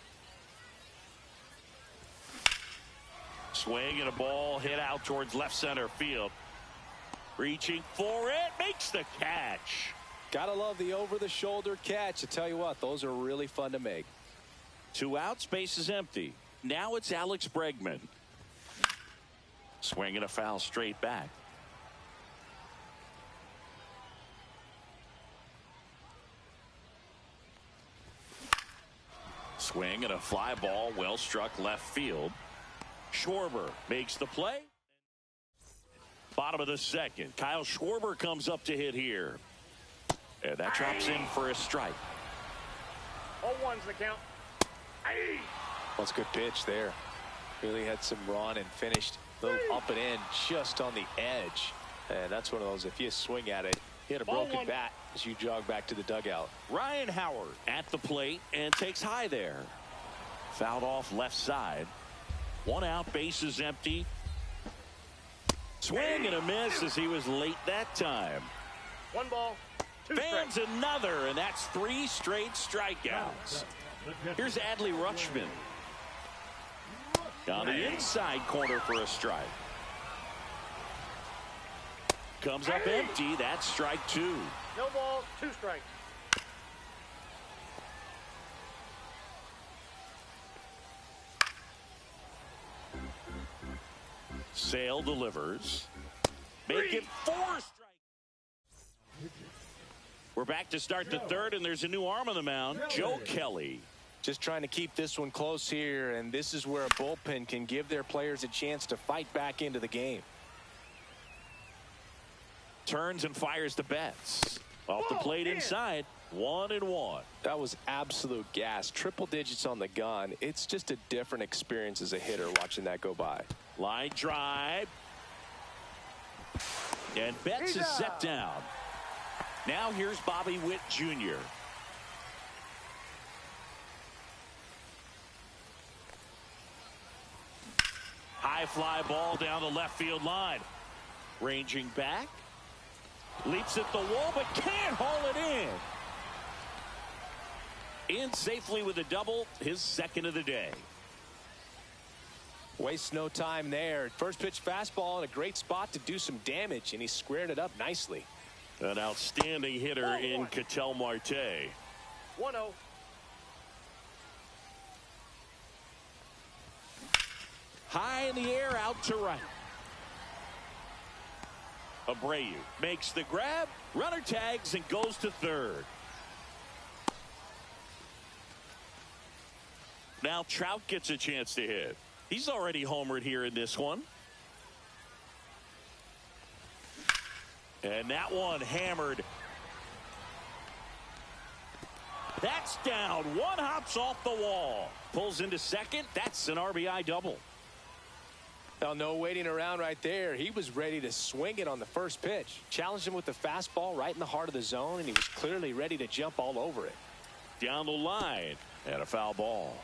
Swing and a ball hit out towards left center field. Reaching for it, makes the catch. Gotta love the over-the-shoulder catch. I tell you what, those are really fun to make. 2 outs, base is empty. Now it's Alex Bregman. Swing and a foul straight back. Swing and a fly ball, well struck left field. Schwarber makes the play. Bottom of the second, Kyle Schwarber comes up to hit here. And that drops in for a strike. 0-1's the count. That's a good pitch there. Really had some run and finished a little up and in just on the edge. And that's one of those, if you swing at it, hit a broken bat as you jog back to the dugout. Ryan Howard at the plate and takes high there. Fouled off left side. 1 out, base is empty. Swing and a miss as he was late that time. 1 ball, 2 Fans strikes. another, and that's 3 straight strikeouts. Here's Adley Rutschman. On the inside corner for a strike. Comes up empty. That's strike 2. No balls, 2 strikes. Sale delivers. Make it 4 strikes. We're back to start the third, and there's a new arm on the mound, Joe Kelly. Just trying to keep this one close here, and this is where a bullpen can give their players a chance to fight back into the game. Turns and fires the bats. Off the plate inside, 1-1. That was absolute gas. Triple digits on the gun. It's just a different experience as a hitter watching that go by. Line drive. And Betts is set down. Now here's Bobby Witt Jr. High fly ball down the left field line. Ranging back. Leaps at the wall, but can't haul it in. In safely with a double, his second of the day. Waste no time there. First pitch fastball in a great spot to do some damage, and he squared it up nicely. An outstanding hitter in Ketel Marte. 1-0. High in the air, out to right. Abreu makes the grab. Runner tags and goes to third. Now Trout gets a chance to hit. He's already homered here in this one. And that one hammered. That's down. One hops off the wall. Pulls into second. That's an RBI double. Well, no waiting around right there. He was ready to swing it on the first pitch. Challenged him with the fastball right in the heart of the zone, and he was clearly ready to jump all over it. Down the line, and a foul ball.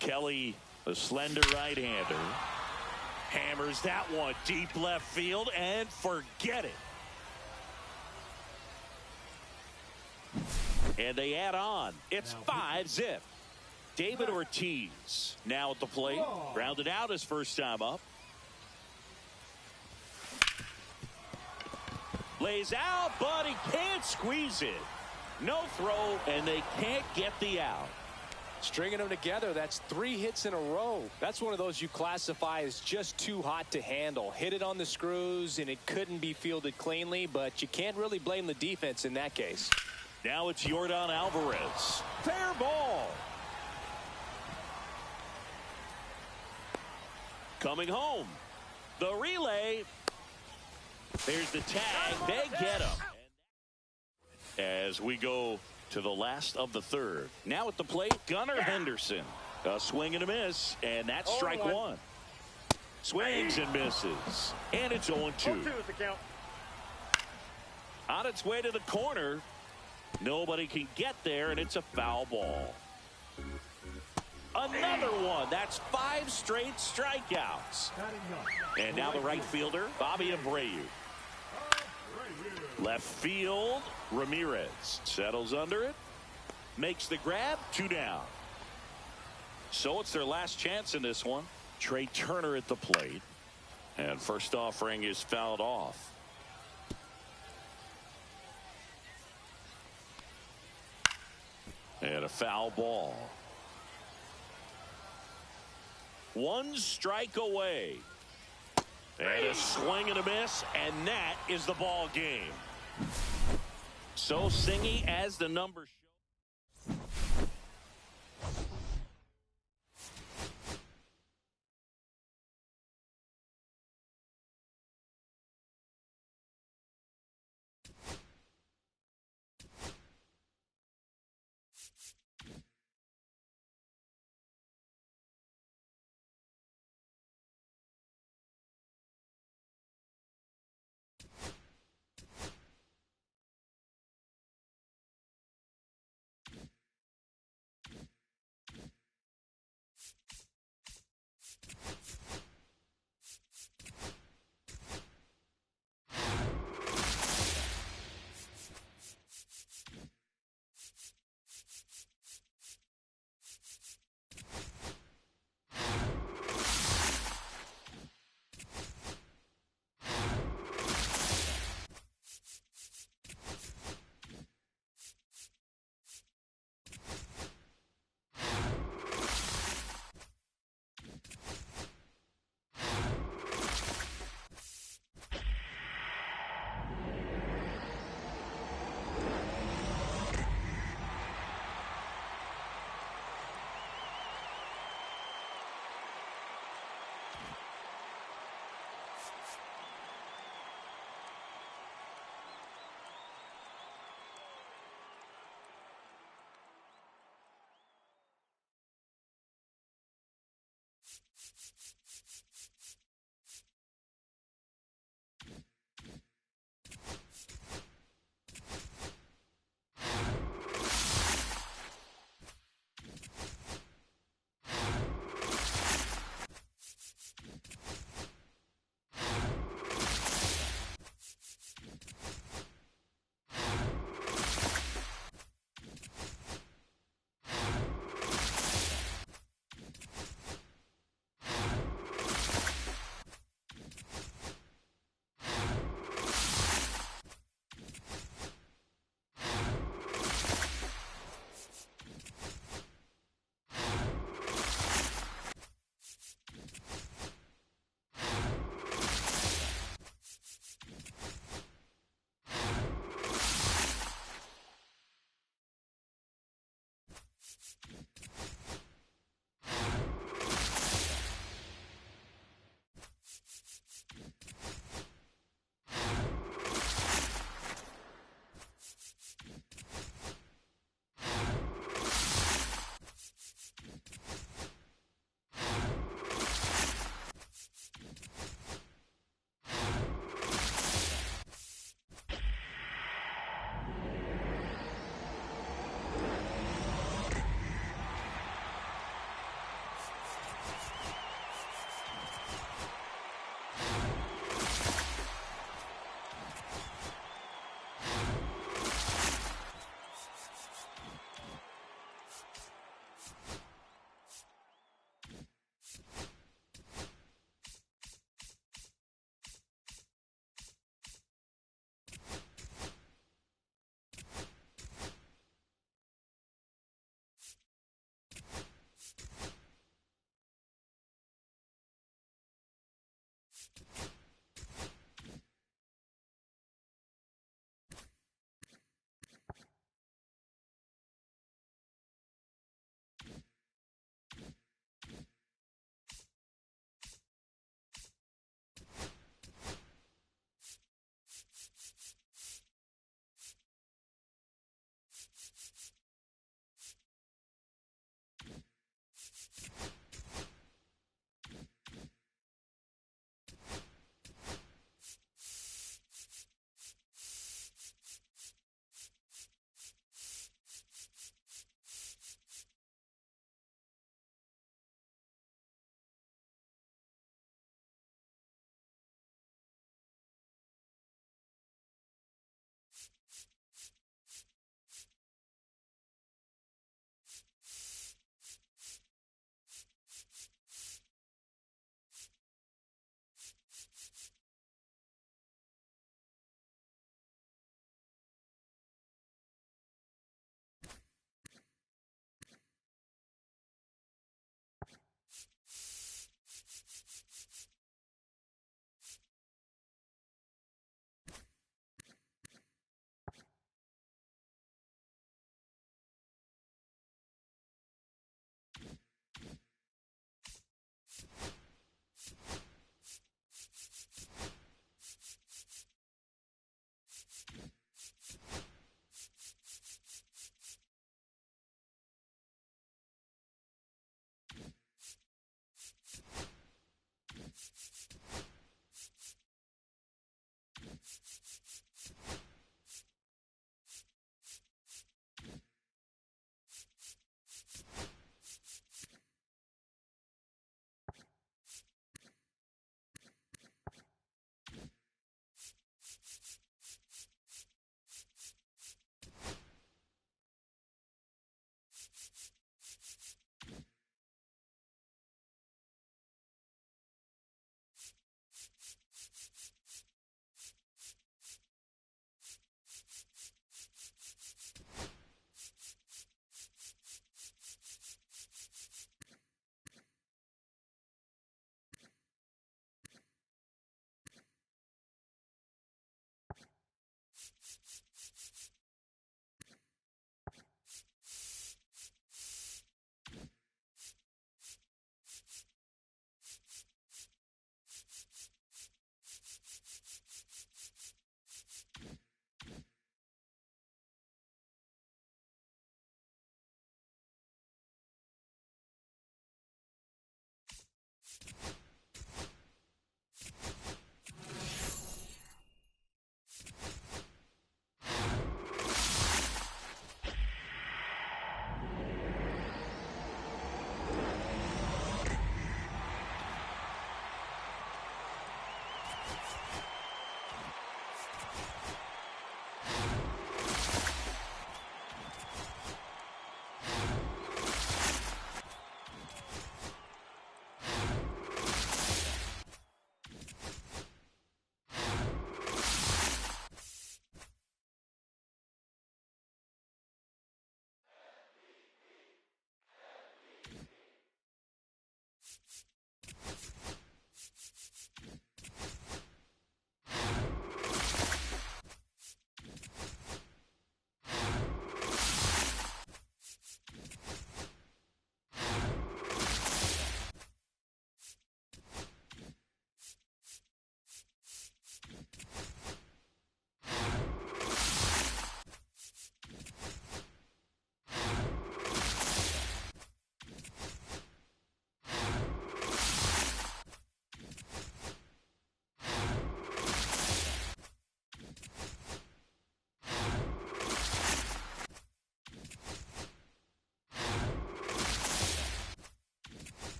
Kelly, a slender right-hander, hammers that one deep left field, and forget it. And they add on. It's 5-zip. David Ortiz now at the plate. Grounded out his first time up. Lays out, but he can't squeeze it. No throw, and they can't get the out. Stringing them together, that's 3 hits in a row. That's one of those you classify as just too hot to handle. Hit it on the screws, and it couldn't be fielded cleanly, but you can't really blame the defense in that case. Now it's Yordan Alvarez. Fair ball. Coming home. The relay. There's the tag. They get him. As we go to the last of the third. Now at the plate, Gunnar Henderson. A swing and a miss, and that's strike one. Swings and misses. And it's 0-2. 0-2 is the count. On its way to the corner. Nobody can get there, and it's a foul ball. Another one. That's 5 straight strikeouts. And now the right fielder, Bobby Abreu. Left field, Ramirez settles under it, makes the grab, 2 down. So it's their last chance in this one. Trey Turner at the plate, and first offering is fouled off. And a foul ball. 1 strike away. And a swing and a miss, and that is the ball game. So Singy, as the numbers show.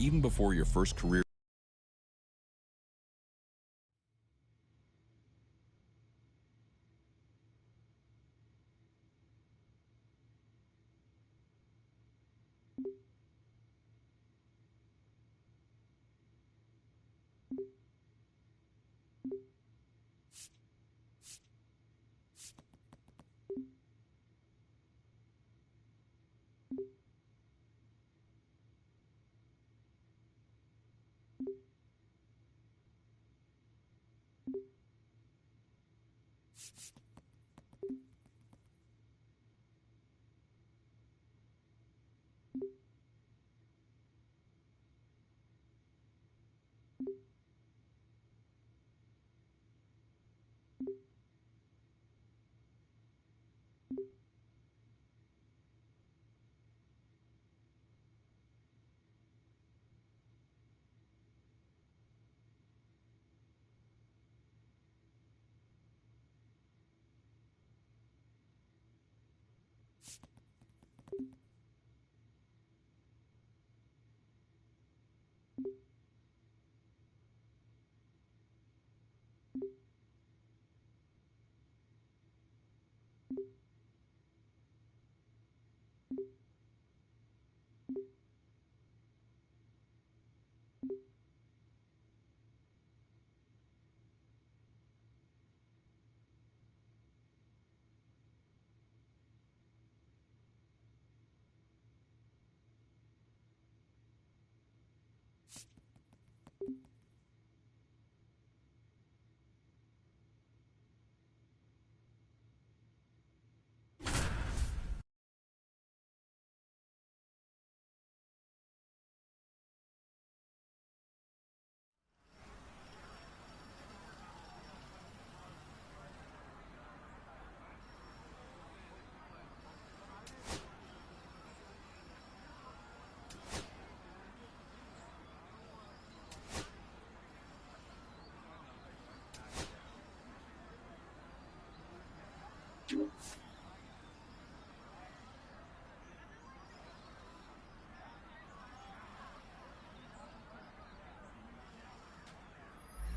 Even before your first career.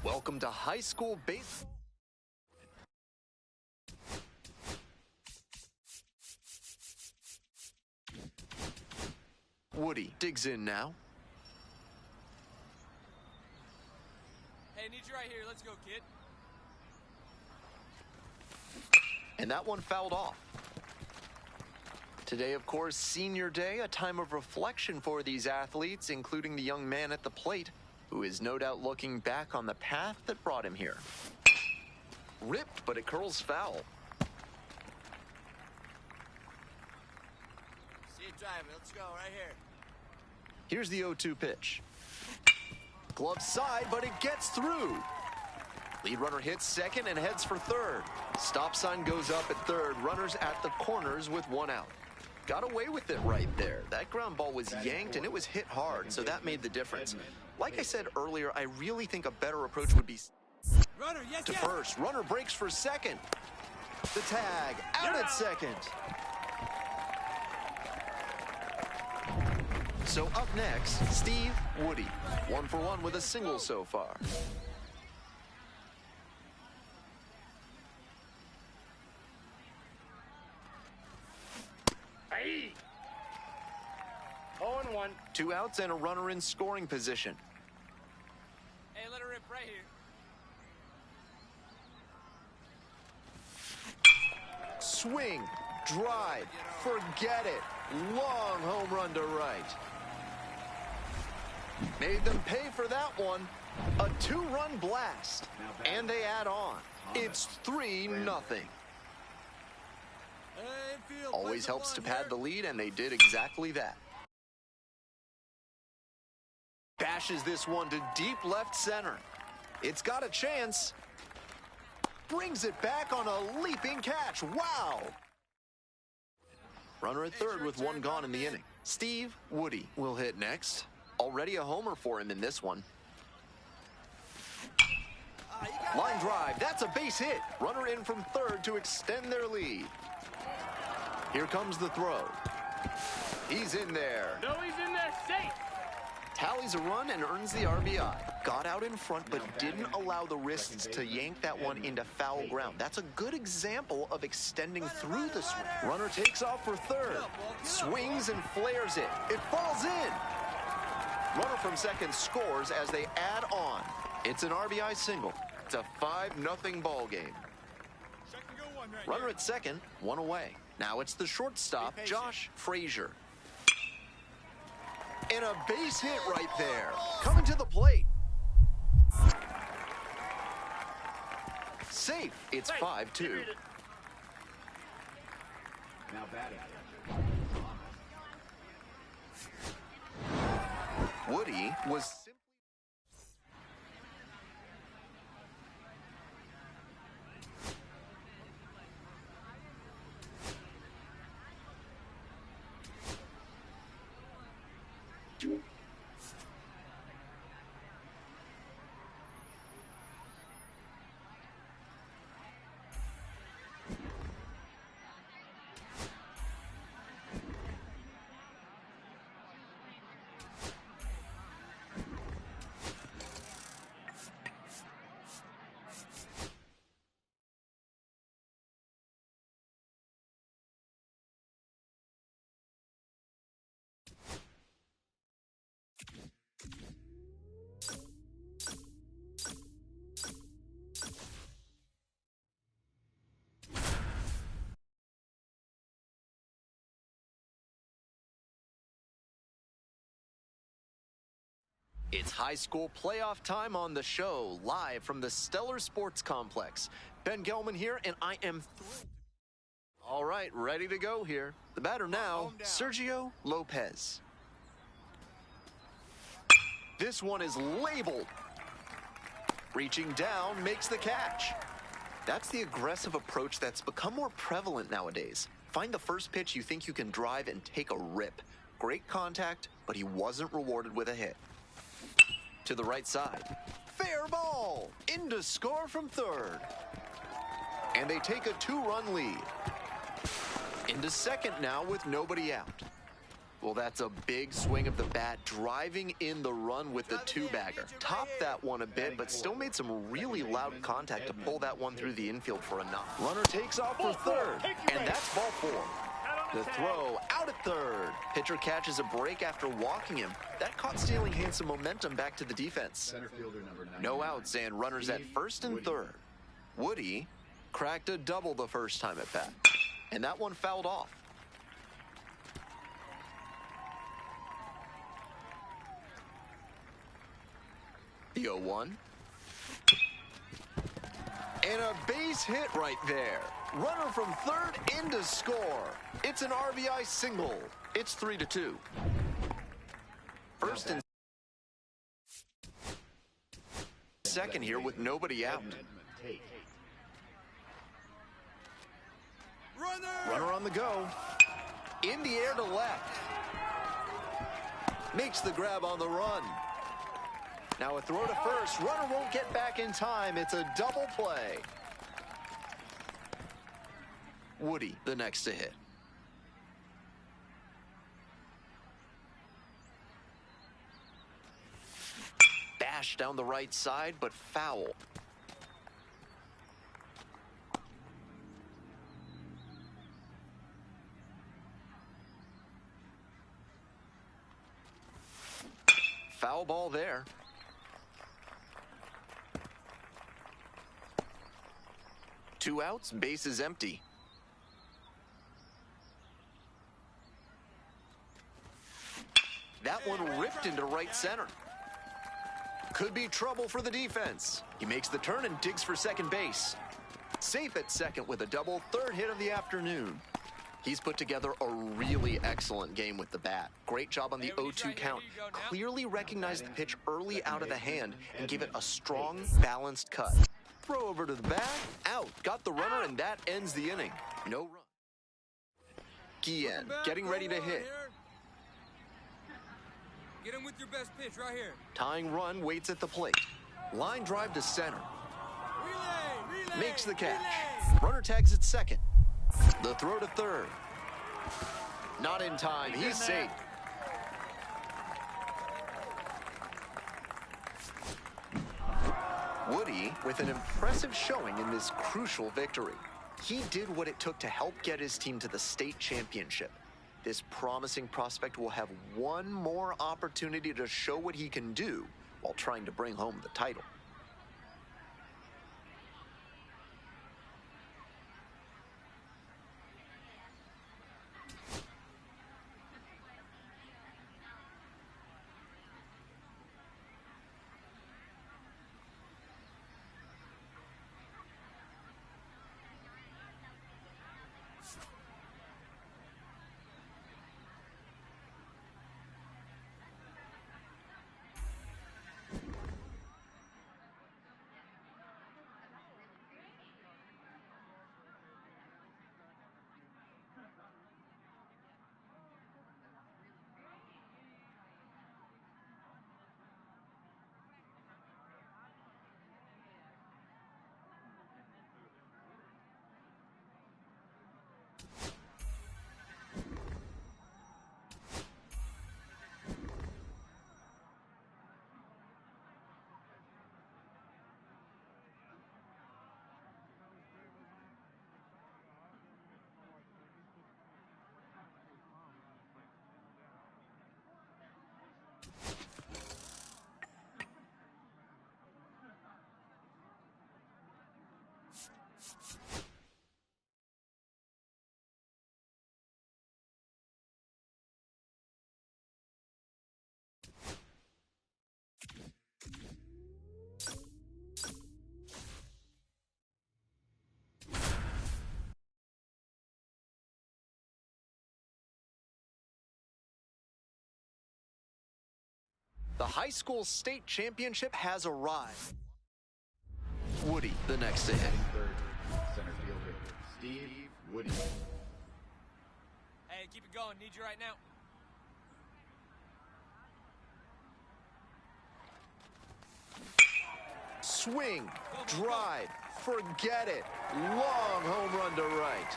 Welcome to high school baseball. Woody digs in now. Hey, need you right here. Let's go, kid. And that one fouled off. Today, of course, senior day, a time of reflection for these athletes, including the young man at the plate, who is no doubt looking back on the path that brought him here. Ripped, but it curls foul. See it driving. Let's go right here. Here's the 0-2 pitch. Glove side, but it gets through. Lead runner hits second and heads for third. Stop sign goes up at third. Runners at the corners with one out. Got away with it right there. That ground ball was yanked and it was hit hard, so that made the difference. Like I said earlier, I really think a better approach would be Runner, yes, to yes. first. Runner breaks for second. The tag out at second. So up next, Steve Woody. 1 for 1 with a single so far. Hey! 0-1. 2 outs and a runner in scoring position. Hey, let her rip right here. Swing, drive, forget it. Long home run to right. Made them pay for that one. A 2-run blast. And they add on. It's 3-0. Always helps to pad the lead, and they did exactly that. Bashes this one to deep left center. It's got a chance. Brings it back on a leaping catch. Wow! Runner at third with one gone in the inning. Steve Woody will hit next. Already a homer for him in this one. Line drive, that's a base hit. Runner in from third to extend their lead. Here comes the throw. He's in there. No, he's in there safe. Tallies a run and earns the RBI. Got out in front, but didn't allow the wrists to yank that one into foul ground. That's a good example of extending through the swing. Runner takes off for third. Swings and flares it. It falls in. Runner from second scores as they add on. It's an RBI single. It's a 5-0 ball game. Runner at second, one away. Now it's the shortstop, Josh Frazier. And a base hit right there. Coming to the plate. Safe. It's 5-2. Now batting. Woody was simply... It's high school playoff time on the show, live from the Stellar Sports Complex. Ben Gelman here, and I am thrilled. All right, ready to go here. The batter now, Sergio Lopez. This one is labeled. Reaching down, makes the catch. That's the aggressive approach that's become more prevalent nowadays. Find the first pitch you think you can drive and take a rip. Great contact, but he wasn't rewarded with a hit. To the right side. Fair ball. In to score from third. And they take a 2-run lead. Into second now with nobody out. Well, that's a big swing of the bat, driving in the run with the two-bagger. Topped that one a bit, but still made some really loud contact to pull that one through the infield for enough. Runner takes off for third, and that's ball 4. The throw out at third. Pitcher catches a break after walking him. That caught Stealing hands some momentum back to the defense. No outs and runners at first and third. Woody cracked a double the first time at bat, and that one fouled off. The 0-1. And a base hit right there. Runner from third in to score. It's an RBI single. It's 3-2. First and second here with nobody out. Runner on the go. In the air to left. Makes the grab on the run. Now a throw to first. Runner won't get back in time. It's a double play. Woody, the next to hit. Bash down the right side, but foul. Foul ball there. Two outs, bases empty. That one ripped into right center. Could be trouble for the defense. He makes the turn and digs for second base. Safe at second with a double, third hit of the afternoon. He's put together a really excellent game with the bat. Great job on the 0-2 count. Clearly recognized the pitch early out of the hand and gave it a strong, balanced cut. Throw over to the back, out. Got the runner, and that ends the inning. No run. Guillen getting ready to hit. Get him with your best pitch right here. Tying run waits at the plate. Line drive to center. Relay. Makes the catch. Runner tags at second. The throw to third. Not in time. He's safe. Woody with an impressive showing in this crucial victory. He did what it took to help get his team to the state championship. This promising prospect will have one more opportunity to show what he can do while trying to bring home the title. The high school state championship has arrived. Woody, the next to hit. Center fielder, Steve Woody. Hey, keep it going. Need you right now. Swing, drive, forget it. Long home run to right.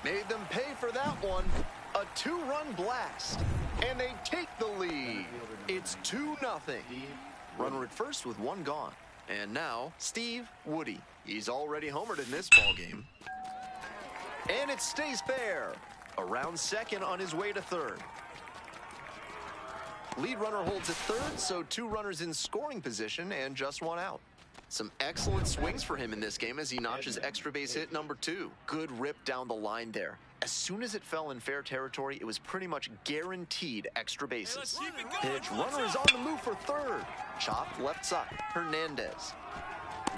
Made them pay for that one. A 2-run blast. And they take the lead. It's 2-0. Runner at first with 1 gone. And now, Steve Woody. He's already homered in this ballgame. And it stays fair. Around second on his way to third. Lead runner holds at third, so 2 runners in scoring position and just 1 out. Some excellent swings for him in this game as he notches extra base hit number 2. Good rip down the line there. As soon as it fell in fair territory, it was pretty much guaranteed extra bases. Pitch, runner is on the move for third. Chopped left side, Hernandez.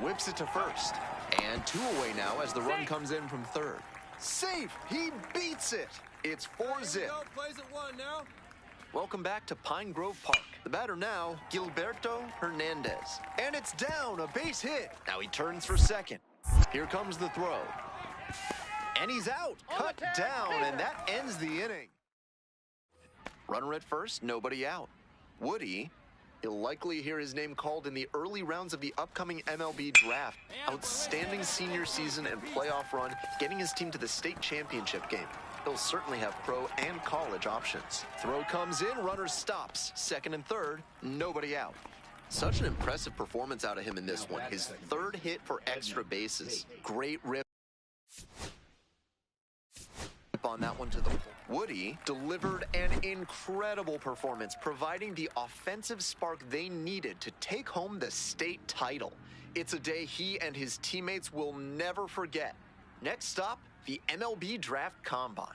Whips it to first. And 2 away now as the run comes in from third. Safe, he beats it. It's 4-zip. Plays at 1 now. Welcome back to Pine Grove Park. The batter now, Gilberto Hernandez. And it's down, a base hit. Now he turns for second. Here comes the throw. And he's out, cut down, and that ends the inning. Runner at first, nobody out. Woody, he'll likely hear his name called in the early rounds of the upcoming MLB draft. Outstanding senior season and playoff run, getting his team to the state championship game. He'll certainly have pro and college options. Throw comes in, runner stops. Second and third, nobody out. Such an impressive performance out of him in this one. His 3rd hit for extra bases. Great rip on that one to the Woody delivered an incredible performance, providing the offensive spark they needed to take home the state title. It's a day he and his teammates will never forget. Next stop, the MLB Draft Combine.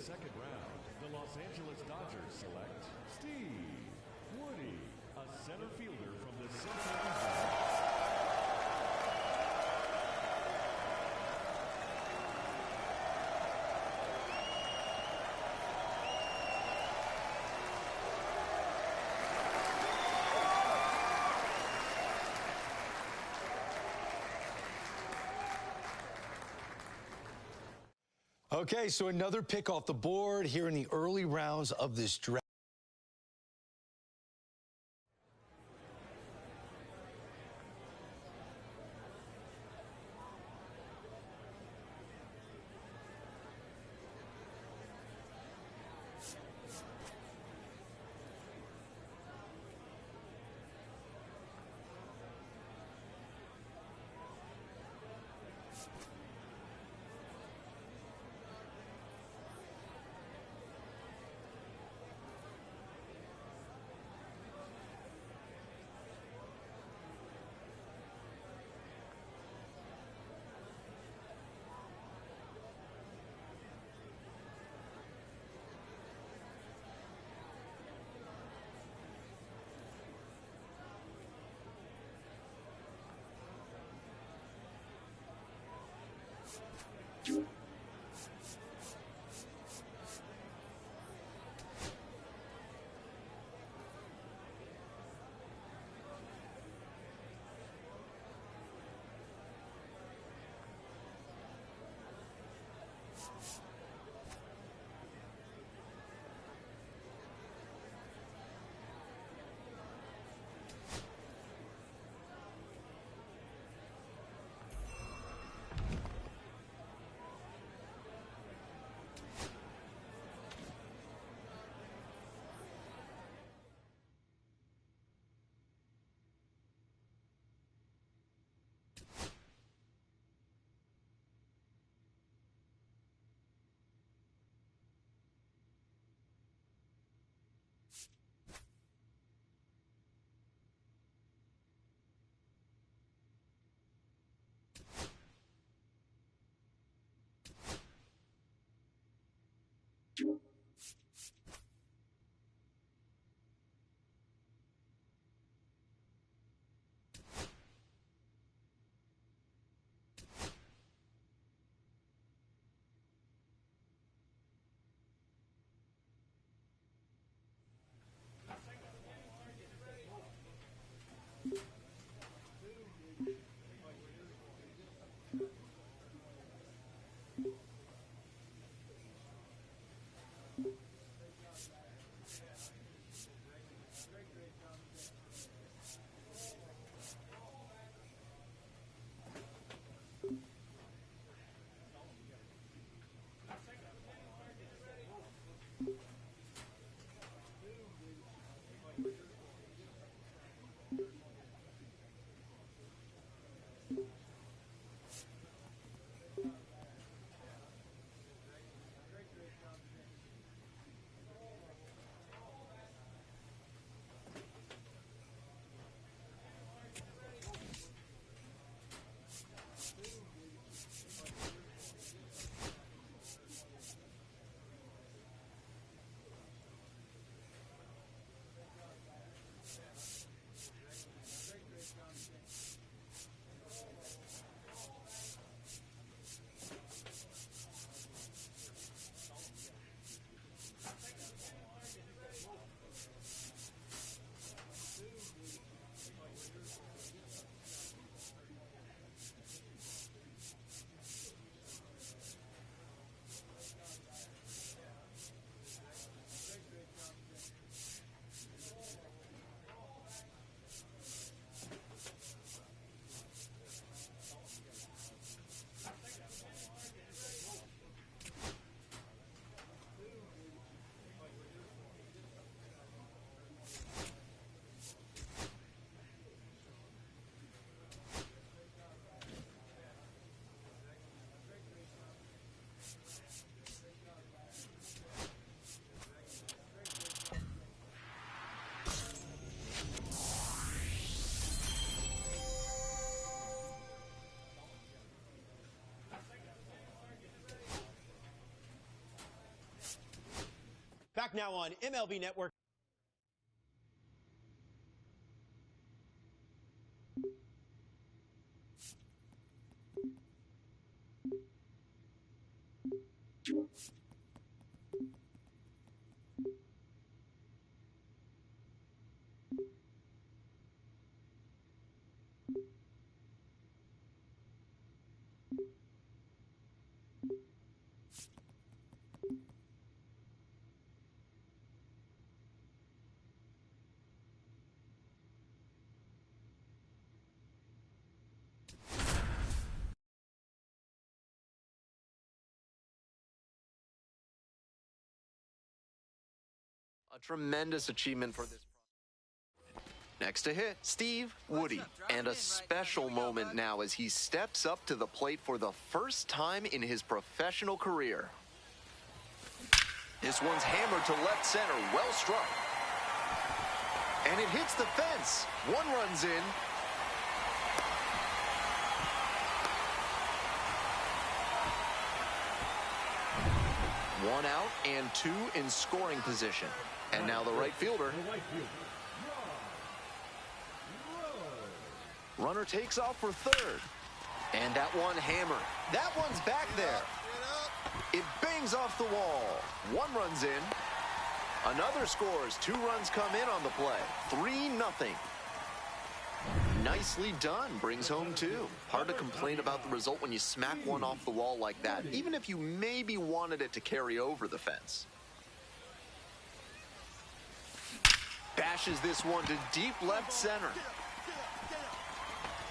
second round, the Los Angeles Dodgers select Steve Woody, a center fielder from the Central Division. Okay, so another pick off the board here in the early rounds of this draft. Back now on MLB Network. A tremendous achievement for this. Next to hit, Steve Woody. And a special moment now as he steps up to the plate for the first time in his professional career. This one's hammered to left center, well struck. And it hits the fence. One run's in. One out and two in scoring position. And now the right fielder. Runner takes off for third. And that one hammered. That one's back there. It bangs off the wall. One run's in. Another scores. 2 runs come in on the play. 3-0. Nicely done. Brings home 2. Hard to complain about the result when you smack one off the wall like that, even if you maybe wanted it to carry over the fence. Bashes this one to deep left center.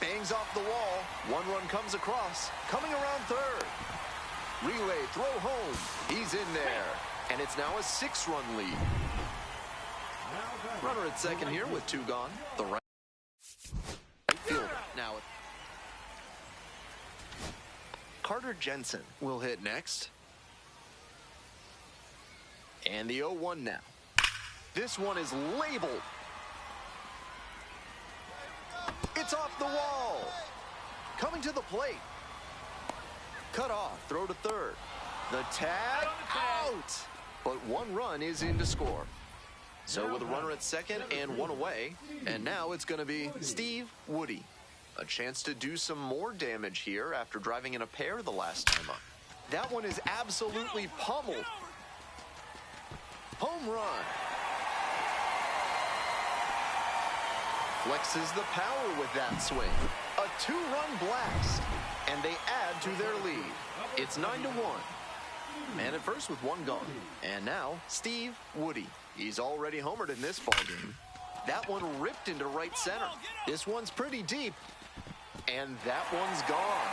Bangs off the wall. 1 run comes across. Coming around third. Relay, throw home. He's in there. And it's now a 6-run lead. Runner at second here with 2 gone. The right fielder now. Carter Jensen will hit next. And the 0-1 now. This one is labeled. It's off the wall. Coming to the plate. Cut off. Throw to third. The tag out. But 1 run is in to score. So with a runner at second and 1 away, and now it's going to be Steve Woody. A chance to do some more damage here after driving in a pair the last time up. That one is absolutely pummeled. Home run. Flexes the power with that swing. A 2-run blast. And they add to their lead. It's 9-1. Man at first with 1 gone. And now, Steve Woody. He's already homered in this ballgame. That one ripped into right center. This one's pretty deep. And that one's gone.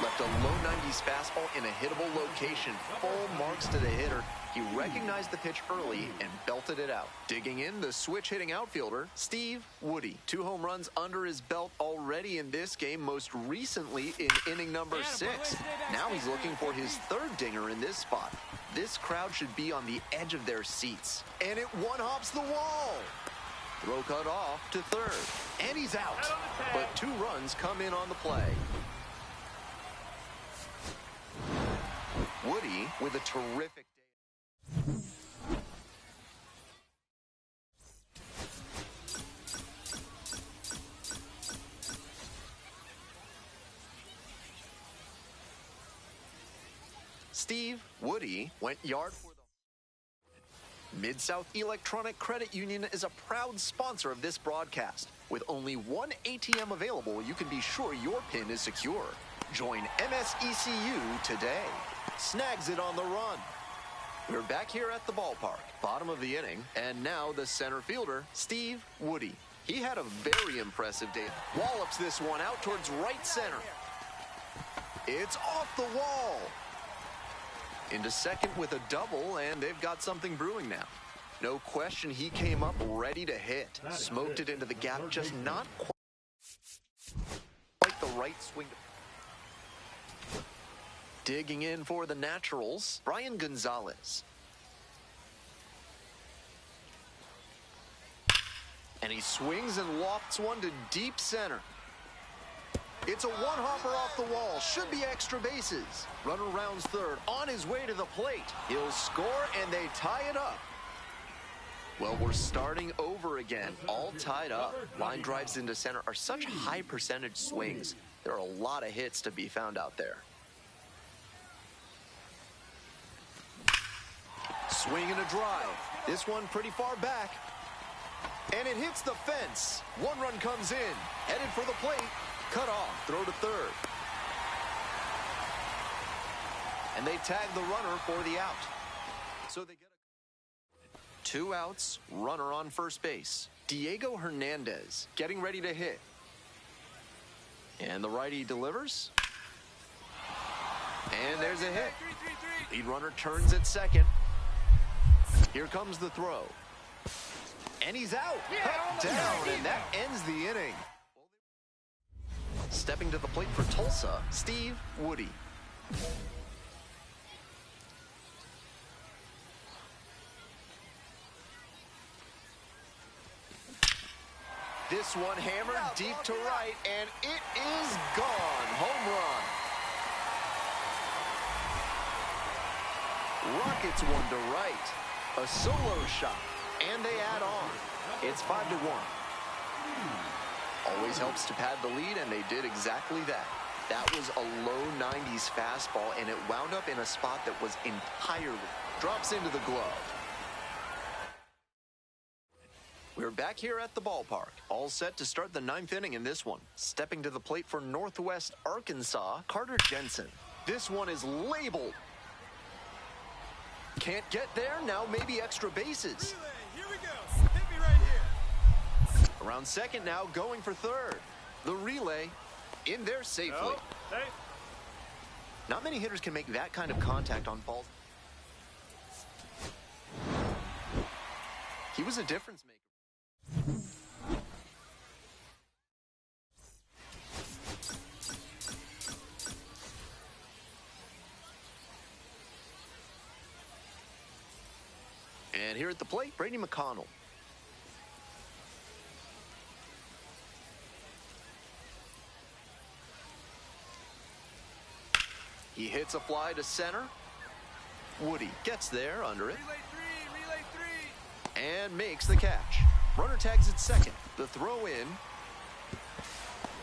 Left a low 90s fastball in a hittable location. Full marks to the hitter. He recognized the pitch early and belted it out. Digging in, the switch-hitting outfielder, Steve Woody. 2 home runs under his belt already in this game, most recently in inning number 6. Now he's looking for his 3rd dinger in this spot. This crowd should be on the edge of their seats. And it one-hops the wall. Throw cut off to third. And he's out. But 2 runs come in on the play. Woody with a terrific day. Steve Woody went yard for the Mid-South Electronic Credit Union is a proud sponsor of this broadcast. With only 1 ATM available, you can be sure your PIN is secure. Join MSECU today. Snags it on the run. We're back here at the ballpark, bottom of the inning, and now the center fielder, Steve Woody. He had a very impressive day. Wallops this one out towards right center. It's off the wall. Into second with a double, and they've got something brewing now. No question he came up ready to hit. Smoked it into the gap, just not quite the right swing. Digging in for the Naturals, Brian Gonzalez. And he swings and lofts one to deep center. It's a one-hopper off the wall. Should be extra bases. Runner rounds third. On his way to the plate. He'll score, and they tie it up. Well, we're starting over again. All tied up. Line drives into center are such high percentage swings. There are a lot of hits to be found out there. Swing and a drive. This one pretty far back. And it hits the fence. One run comes in. Headed for the plate. Cut off. Throw to third. And they tag the runner for the out. So they get 2 outs, runner on first base. Diego Hernandez getting ready to hit. And the righty delivers. And there's a hit. Lead runner turns at second. Here comes the throw. And he's out. Cut down, and that ends the inning. Stepping to the plate for Tulsa, Steve Woody. This one hammered deep to right, and it is gone. Home run. Rockets one to right. A solo shot, and they add on. It's 5-1. Always helps to pad the lead, and they did exactly that. That was a low 90s fastball, and it wound up in a spot that was entirely drops into the glove. We're back here at the ballpark, all set to start the 9th inning in this one. Stepping to the plate for Northwest Arkansas, Carter Jensen. This one is labeled. Can't get there, now maybe extra bases. Here we go. Hit me right here. Around second now, going for third. The relay in there safely. No. Hey. Not many hitters can make that kind of contact on balls. He was a difference maker. And here at the plate, Brady McConnell. He hits a fly to center. Woody gets there under it. Relay three. And makes the catch. Runner tags at second. The throw in.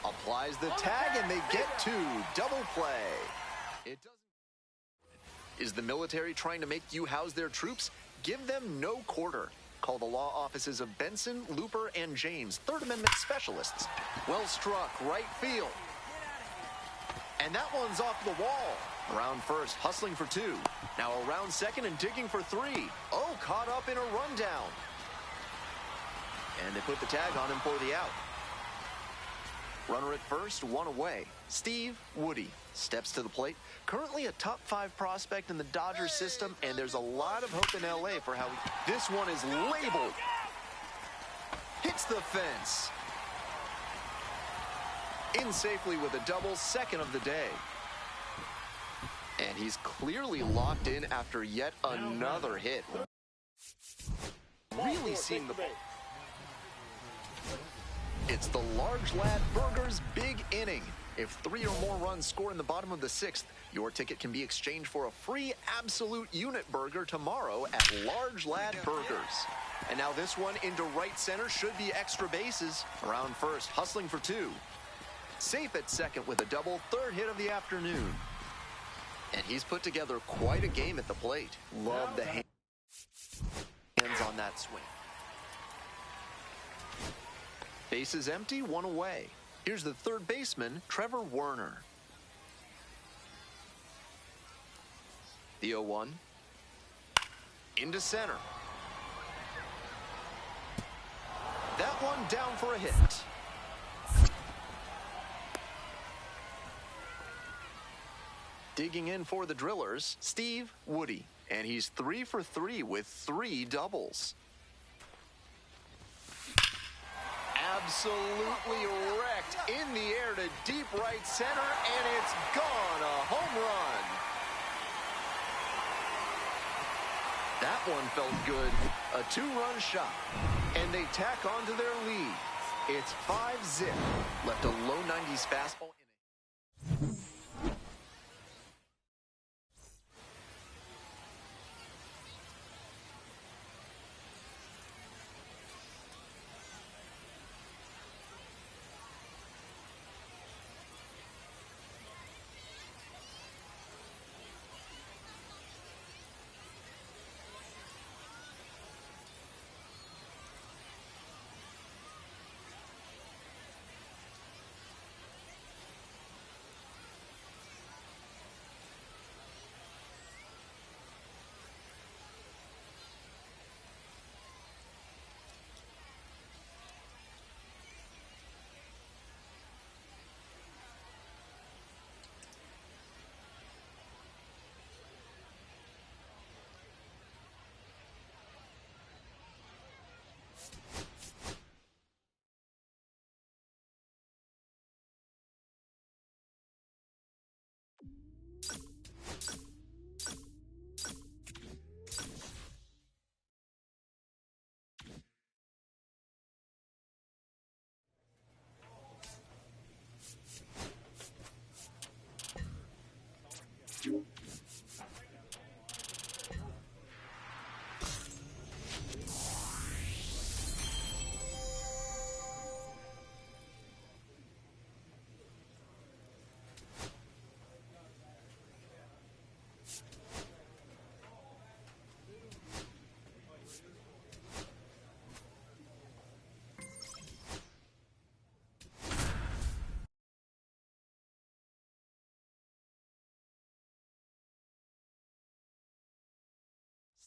Applies the tag, and they get 2. Double play. It doesn't. Is the military trying to make you house their troops? Give them no quarter. Call the law offices of Benson, Looper, and James, Third Amendment specialists. Well struck, right field. And that one's off the wall. Around first, hustling for 2. Now around second and digging for 3. Oh, caught up in a rundown. And they put the tag on him for the out. Runner at first, 1 away. Steve Woody steps to the plate. Currently a top 5 prospect in the Dodgers system, and there's a lot of hope in LA for how he... This one is labeled. Hits the fence. In safely with a double, second of the day. And he's clearly locked in after yet another hit. Really seeing the ball. It's the Large Lad Burgers big inning. If 3 or more runs score in the bottom of the 6th, your ticket can be exchanged for a free absolute unit burger tomorrow at Large Lad Burgers. And now this one into right center, should be extra bases. Around first, hustling for 2. Safe at second with a double, 3rd hit of the afternoon. And he's put together quite a game at the plate. Love the hands on that swing. Bases empty, 1 away. Here's the third baseman, Trevor Werner. The 0-1. Into center. That one down for a hit. Digging in for the Drillers, Steve Woody. And he's 3 for 3 with 3 doubles. Absolutely wrecked in the air to deep right center, and it's gone. A home run. That one felt good. A 2-run shot, and they tack on to their lead. It's 5-zip. Left a low 90s fastball.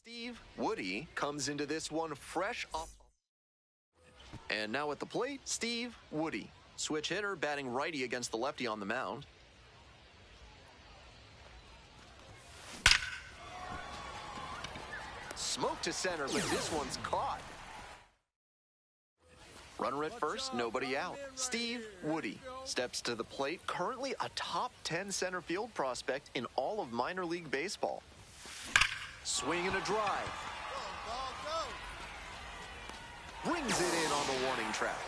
Steve Woody comes into this one fresh off. And now at the plate, Steve Woody. Switch hitter, batting righty against the lefty on the mound. Smoke to center, but this one's caught. Runner at first, nobody out. Steve Woody steps to the plate, currently a top 10 center field prospect in all of minor league baseball. Swing and a drive. Brings it in on the warning track.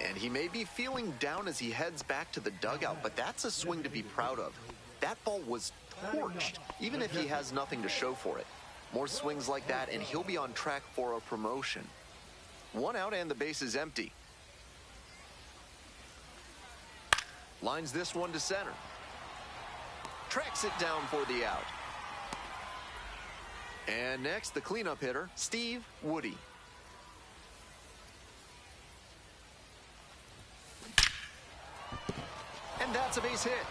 And he may be feeling down as he heads back to the dugout, but that's a swing to be proud of. That ball was torched, even if he has nothing to show for it. More swings like that, and he'll be on track for a promotion. One out and the base is empty. Lines this one to center. Tracks it down for the out. And next, the cleanup hitter, Steve Woody. And that's a base hit.